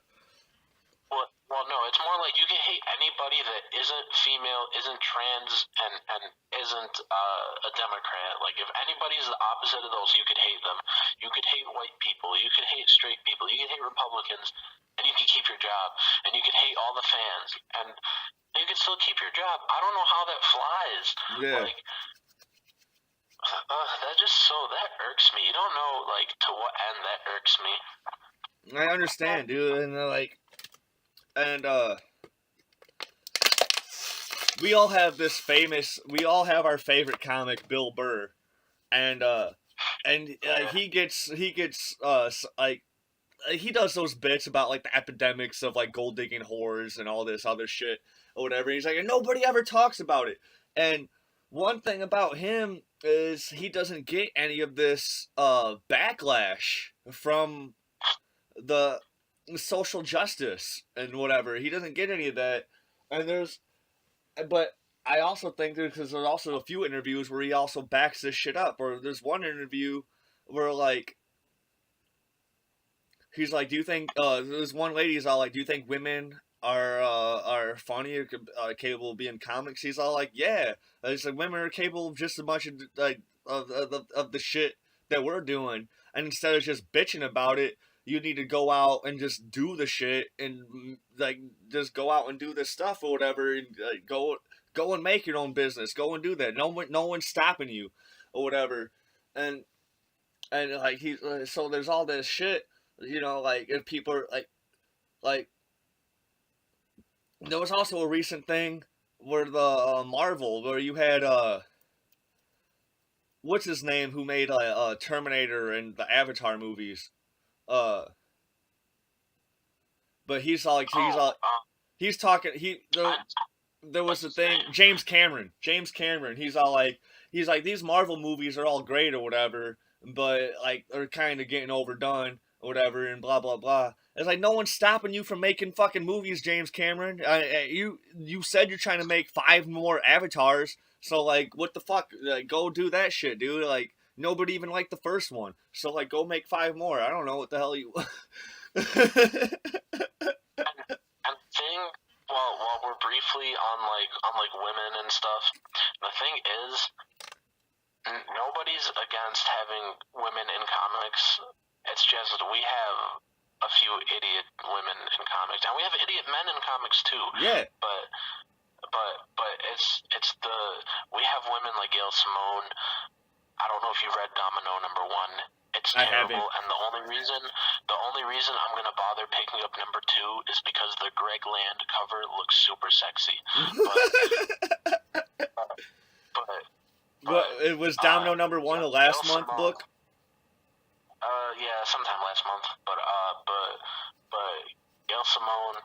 Well, no, it's more like you can hate anybody that isn't female, isn't trans, and isn't a Democrat. Like if anybody's the opposite of those, you could hate them. You could hate white people. You could hate straight people. You could hate Republicans, and you could keep your job. And you could hate all the fans, and you could still keep your job. I don't know how that flies. Yeah. Like that irks me. You don't know like to what end that irks me. I understand, dude, and we all have our favorite comic, Bill Burr, and he gets like he does those bits about like the epidemics of like gold digging whores and all this other shit or whatever. He's like, and nobody ever talks about it. And one thing about him is he doesn't get any of this backlash from the social justice and whatever. He doesn't get any of that. And but I also think because there's also a few interviews where he also backs this shit up. Or there's one interview where like he's like, "Do you think?" There's one lady's all like, "Do you think women are funny or capable of being comics?" He's all like, "Yeah." It's like women are capable of just as much of the shit that we're doing, and instead of just bitching about it, you need to go out and just do the shit and like just go out and do this stuff or whatever, and go and make your own business. Go and do that. No one's stopping you or whatever, and like so there's all this shit. Like if people are like there was also a recent thing where the Marvel, where you had what's his name, who made Terminator and the Avatar movies, but he's talking there was a thing, James Cameron, he's like these Marvel movies are all great or whatever, but like they're kind of getting overdone or whatever, and blah blah blah. It's like no one's stopping you from making fucking movies, James Cameron. You said you're trying to make 5 more Avatars, so like what the fuck? Like, go do that shit, dude. Like nobody even liked the first one, so like go make 5 more. I don't know what the hell you. And thing, while we're briefly on like women and stuff, the thing is, nobody's against having women in comics. It's just we have a few idiot women in comics, and we have idiot men in comics too. Yeah. But we have women like Gail Simone. I don't know if you read Domino #1. It's terrible, and the only reason I'm gonna bother picking up #2 is because the Greg Land cover looks super sexy. But it was Domino #1 the last month book. Yeah, sometime last month. But Gail Simone,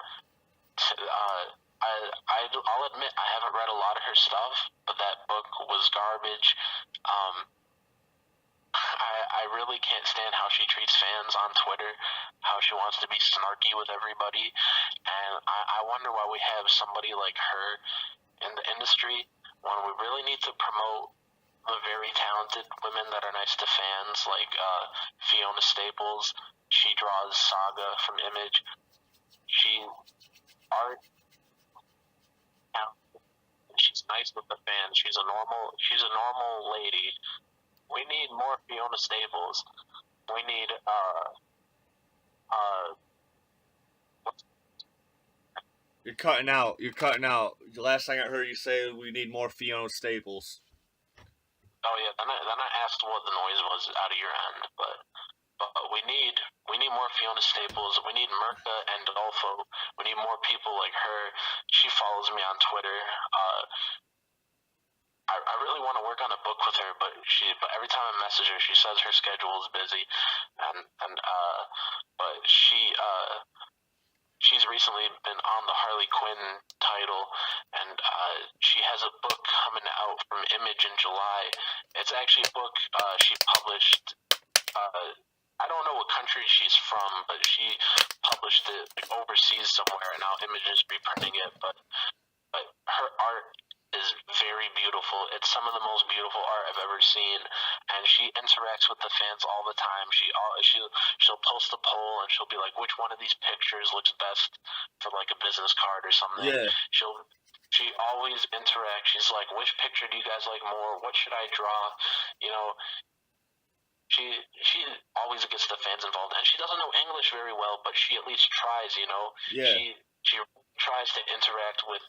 I'll admit I haven't read a lot of her stuff, but that book was garbage. I really can't stand how she treats fans on Twitter, how she wants to be snarky with everybody, and I wonder why we have somebody like her in the industry when we really need to promote the very talented women that are nice to fans, like Fiona Staples. She draws Saga from Image. She's nice with the fans. She's a normal lady. We need more Fiona Staples. We need You're cutting out. The last thing I heard you say, we need more Fiona Staples. Oh yeah, then I asked what the noise was out of your end, but we need more Fiona Staples. We need Mirka and Adolfo. We need more people like her. She follows me on Twitter. I really want to work on a book with her, but every time I message her, she says her schedule is busy, but she's recently been on the Harley Quinn title, and she has a book coming out from Image in July. It's actually a book she published. I don't know what country she's from, but she published it overseas somewhere, and now Image is reprinting it. But her art is very beautiful. It's some of the most beautiful art I've ever seen, and she interacts with the fans all the time. She'll post a poll and she'll be like, which one of these pictures looks best for like a business card or something. Yeah. She always interacts. She's like, which picture do you guys like more? What should I draw? You know, she always gets the fans involved, and she doesn't know English very well, but she at least tries. You know, Yeah. She tries to interact with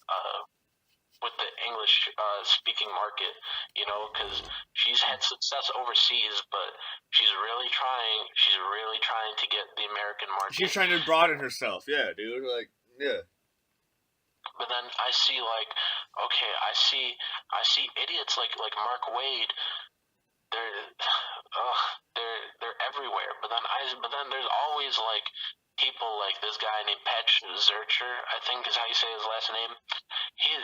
the English speaking market. You know, because she's had success overseas, but she's really trying to get the American market. She's trying to broaden herself. Yeah, dude. Like, yeah. But then I see like, okay, I see idiots like Mark Wade. They're everywhere. But then there's always like people like this guy named Pat Zurcher, I think is how you say his last name. He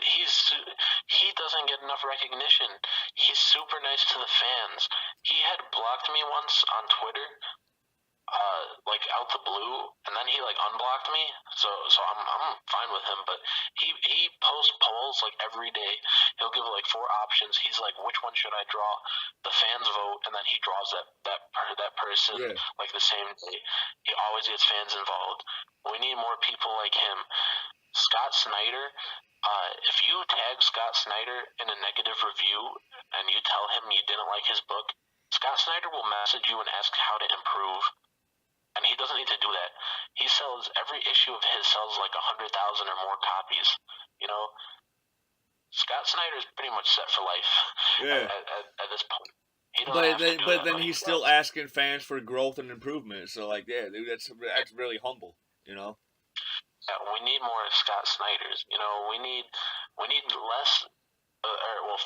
doesn't get enough recognition. He's super nice to the fans. He had blocked me once on Twitter, like out the blue, and then he like unblocked me. So I'm fine with him. But he posts polls like every day. He'll give like 4 options. He's like, which one should I draw? The fans vote, and then he draws that person like the same day. He always gets fans involved. We need more people like him. Scott Snyder. If you tag Scott Snyder in a negative review and you tell him you didn't like his book, Scott Snyder will message you and ask how to improve. And he doesn't need to do that. He sells, every issue of his sells like 100,000 or more copies. You know, Scott Snyder is pretty much set for life. Yeah. At this point. But then he's still asking fans for growth and improvement. So like, yeah, dude, that's really humble. You know. Yeah, we need more Scott Snyders. You know, we need less,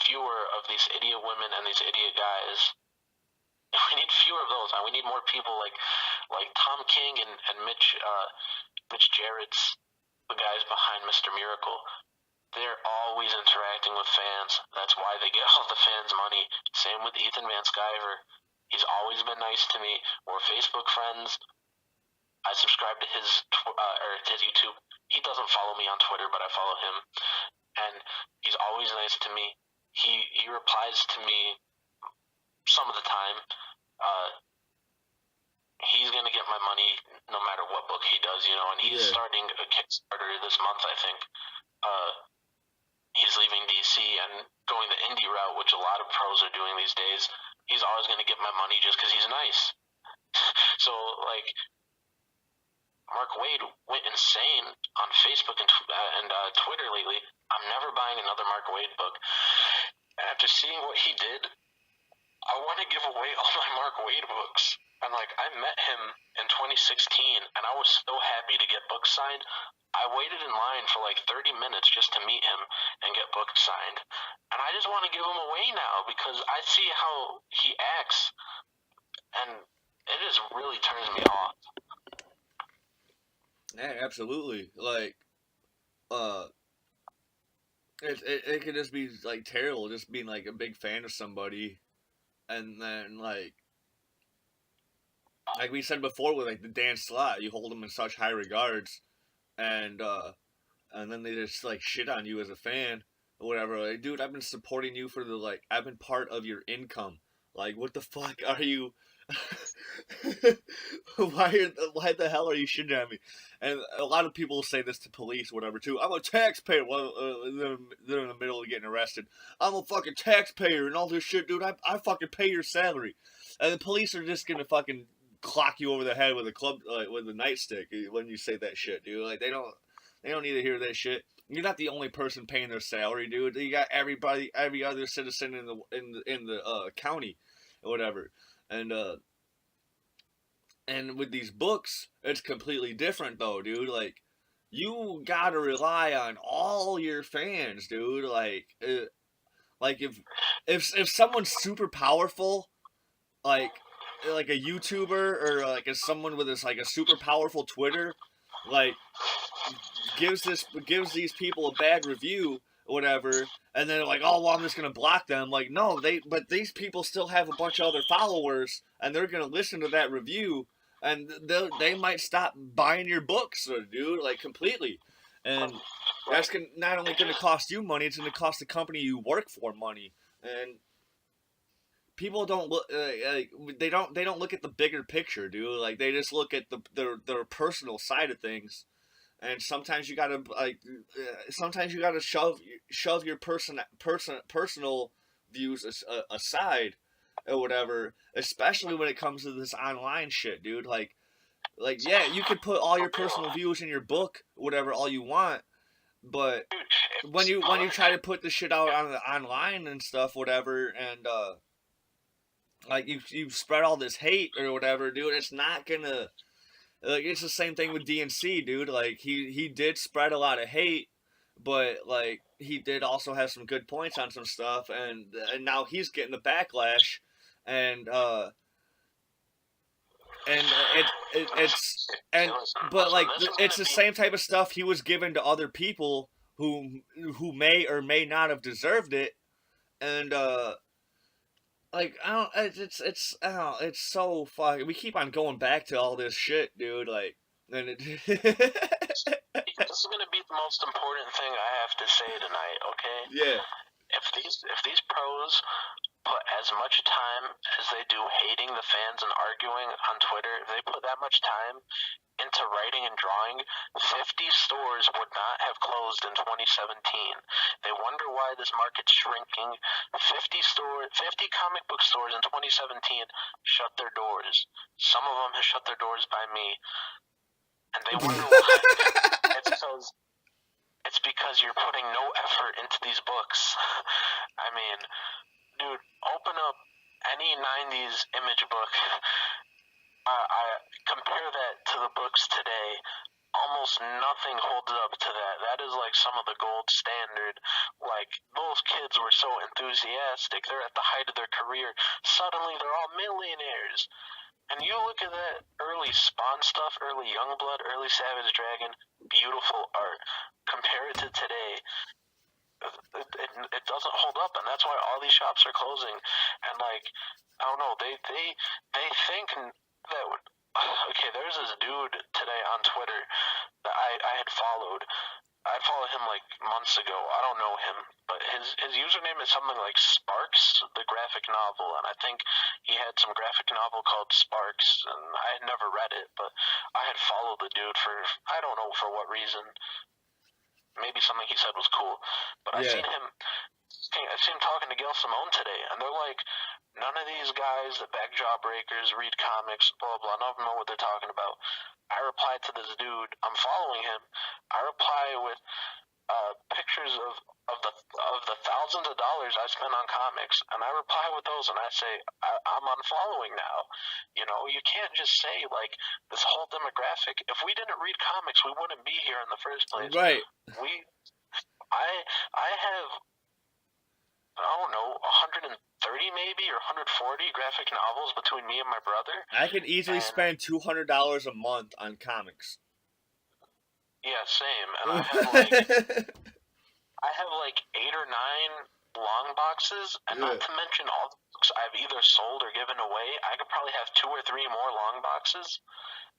fewer of these idiot women and these idiot guys. We need fewer of those, and we need more people like Tom King and Mitch Gerrits, the guys behind Mr. Miracle. They're always interacting with fans. That's why they get all the fans' money. Same with Ethan Van Sciver. He's always been nice to me. We're Facebook friends. I subscribe to his YouTube. He doesn't follow me on Twitter, but I follow him, and he's always nice to me. He replies to me some of the time. He's gonna get my money no matter what book he does, you know. And he's starting a Kickstarter this month, I think. He's leaving DC and going the indie route, which a lot of pros are doing these days. He's always gonna get my money just because he's nice. So like, Mark Wade went insane on Facebook and Twitter lately. I'm never buying another Mark Wade book. And after seeing what he did, I want to give away all my Mark Wade books. And like, I met him in 2016, and I was so happy to get books signed. I waited in line for like 30 minutes just to meet him and get books signed. And I just want to give them away now because I see how he acts, and it just really turns me off. Yeah, absolutely. Like, it could just be like terrible, just being like a big fan of somebody, and then like we said before with like the Dan Slott, you hold them in such high regards, and then they just like shit on you as a fan or whatever. Like, dude, I've been supporting you for I've been part of your income. Like, what the fuck are you? Why the hell are you shitting at me? And a lot of people say this to police, whatever, too. I'm a taxpayer. Well, they're in the middle of getting arrested. I'm a fucking taxpayer and all this shit, dude. I fucking pay your salary. And the police are just gonna fucking clock you over the head with with a nightstick when you say that shit, dude. Like, they don't need to hear that shit. You're not the only person paying their salary, dude. You got every other citizen in the county or whatever. And with these books, it's completely different though, dude. Like, you gotta rely on all your fans, dude. Like if someone's super powerful, like a YouTuber or like someone with this like a super powerful Twitter, like gives these people a bad review or whatever, and then like, oh, well, I'm just gonna block them. Like, no, but these people still have a bunch of other followers, and they're gonna listen to that review, and they might stop buying your books, dude, like completely. and that's not only going to cost you money, it's going to cost the company you work for money. And people don't look they don't look at the bigger picture, dude. Like they just look at their personal side of things. And sometimes you gotta sometimes you gotta shove your personal views aside or whatever. Especially when it comes to this online shit, dude. Like yeah, you could put all your personal views in your book, whatever, all you want, but when you try to put the shit out on the online and stuff, whatever, and like you spread all this hate or whatever, dude, it's not gonna like it's the same thing with DNC, dude. Like he did spread a lot of hate, but like he did also have some good points on some stuff, and now he's getting the backlash, and it's and but like it's the same type of stuff he was given to other people who may or may not have deserved it, and like I don't, it's I don't know, it's so fucking. We keep on going back to all this shit, dude. Like, and it. This is gonna be the most important thing I have to say tonight. Okay. Yeah. If these pros put as much time as they do hating the fans and arguing on Twitter, if they put that much time into writing and drawing, 50 stores would not have closed in 2017. They wonder why this market's shrinking. 50 comic book stores in 2017 shut their doors. Some of them have shut their doors by me. And they wonder why. It's because you're putting no effort into these books. I mean, dude, open up any 90s image book. I compare that to the books today. Almost nothing holds up to that. That is like some of the gold standard. Like, those kids were so enthusiastic. They're at the height of their career. Suddenly, they're all millionaires. And you look at that early Spawn stuff, early Youngblood, early Savage Dragon, beautiful art. Compare it to today, it doesn't hold up, and that's why all these shops are closing. And like, I don't know, they think that okay, there's this dude today on Twitter that I had followed. I followed him like months ago. I don't know him, but his username is something like Sparks, the graphic novel, and I think he had some graphic novel called Sparks, and I had never read it, but I had followed the dude for, I don't know for what reason. Maybe something he said was cool, but Yeah. I seen him talking to Gail Simone today, and they're like, none of these guys that back Jawbreakers, read comics, blah blah, none of them know what they're talking about. I replied to this dude, I'm following him. I reply with pictures of the thousands of dollars I spent on comics, and I reply with those, and I say I'm unfollowing now. You know, you can't just say like this whole demographic. If we didn't read comics, we wouldn't be here in the first place. Right. I have, I don't know, 130 maybe or 140 graphic novels between me and my brother. I could easily spend $200 a month on comics. Yeah, same. And I have like 8 or 9 long boxes, and not to mention all the books I've either sold or given away. I could probably have 2 or 3 more long boxes.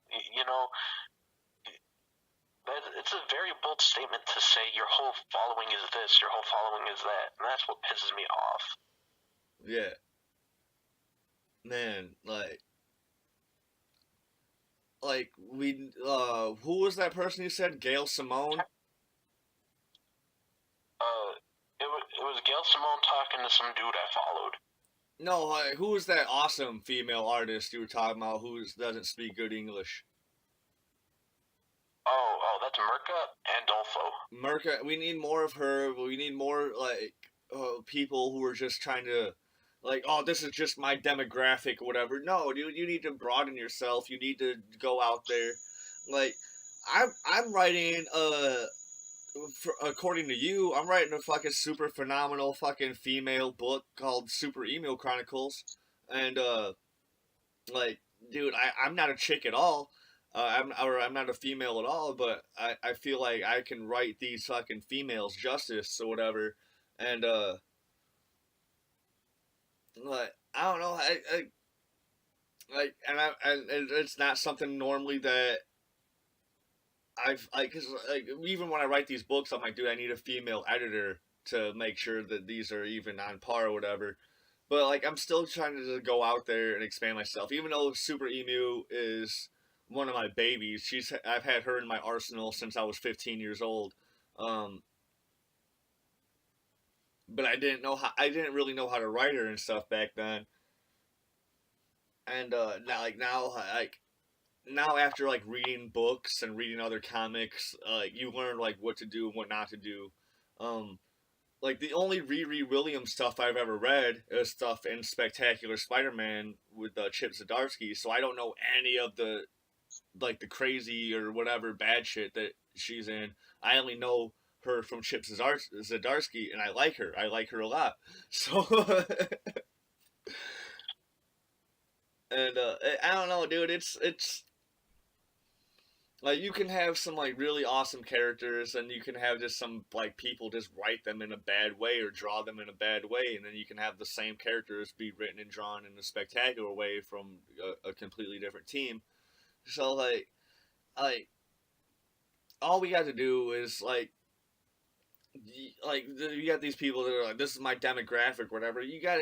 You know, it's a very bold statement to say your whole following is this, your whole following is that, and that's what pisses me off. Yeah. Man, like we who was that person you said? Gail Simone? It was Gail Simone talking to some dude I followed. No, who was that awesome female artist you were talking about who doesn't speak good English? Oh, that's Mirka Andolfo. Mirka, we need more of her. We need more like people who are just trying to, like, oh, this is just my demographic or whatever. No, dude, you need to broaden yourself. You need to go out there. Like, I'm writing according to you, I'm writing a fucking super phenomenal fucking female book called Super Emo Chronicles, and like, dude, I'm not a chick at all. I'm not a female at all, but I feel like I can write these fucking females justice or whatever, and like I don't know, I it's not something normally that cause like even when I write these books, I'm like, dude, I need a female editor to make sure that these are even on par or whatever. But like, I'm still trying to go out there and expand myself. Even though Super Emu is one of my babies, I've had her in my arsenal since I was 15 years old. Um, but I didn't really know how to write her and stuff back then. And now after like reading books and reading other comics, like you learn like what to do and what not to do. Um, like the only Riri Williams stuff I've ever read is stuff in Spectacular Spider-Man with Chip Zdarsky, so I don't know any of the like the crazy or whatever bad shit that she's in. I only know her from Chip Zdarsky, and I like her. I like her a lot. So, and I don't know, dude. It's like you can have some like really awesome characters, and you can have just some like people just write them in a bad way or draw them in a bad way, and then you can have the same characters be written and drawn in a spectacular way from a completely different team. So like all we got to do is you got these people that are like, this is my demographic, whatever. You got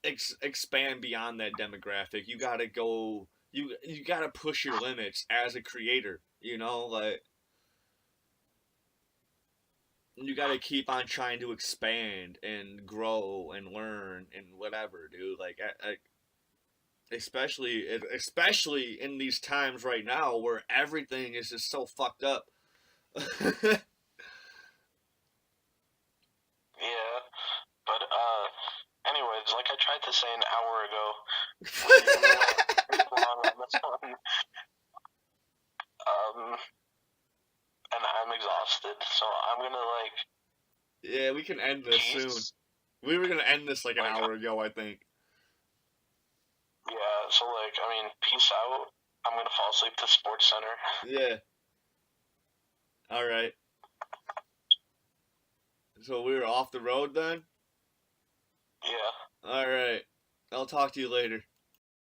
to expand beyond that demographic. You got to go. You got to push your limits as a creator. You know, like you got to keep on trying to expand and grow and learn and whatever, dude. Like, especially in these times right now where everything is just so fucked up. Yeah, but anyways, like I tried to say an hour ago, we went long on this one. And I'm exhausted, so I'm gonna like. Yeah, we can end this soon. We were gonna end this like an hour ago, I think. Yeah, so like, I mean, peace out. I'm gonna fall asleep to Sports Center. Yeah. All right. So we were off the road then? Yeah. All right. I'll talk to you later.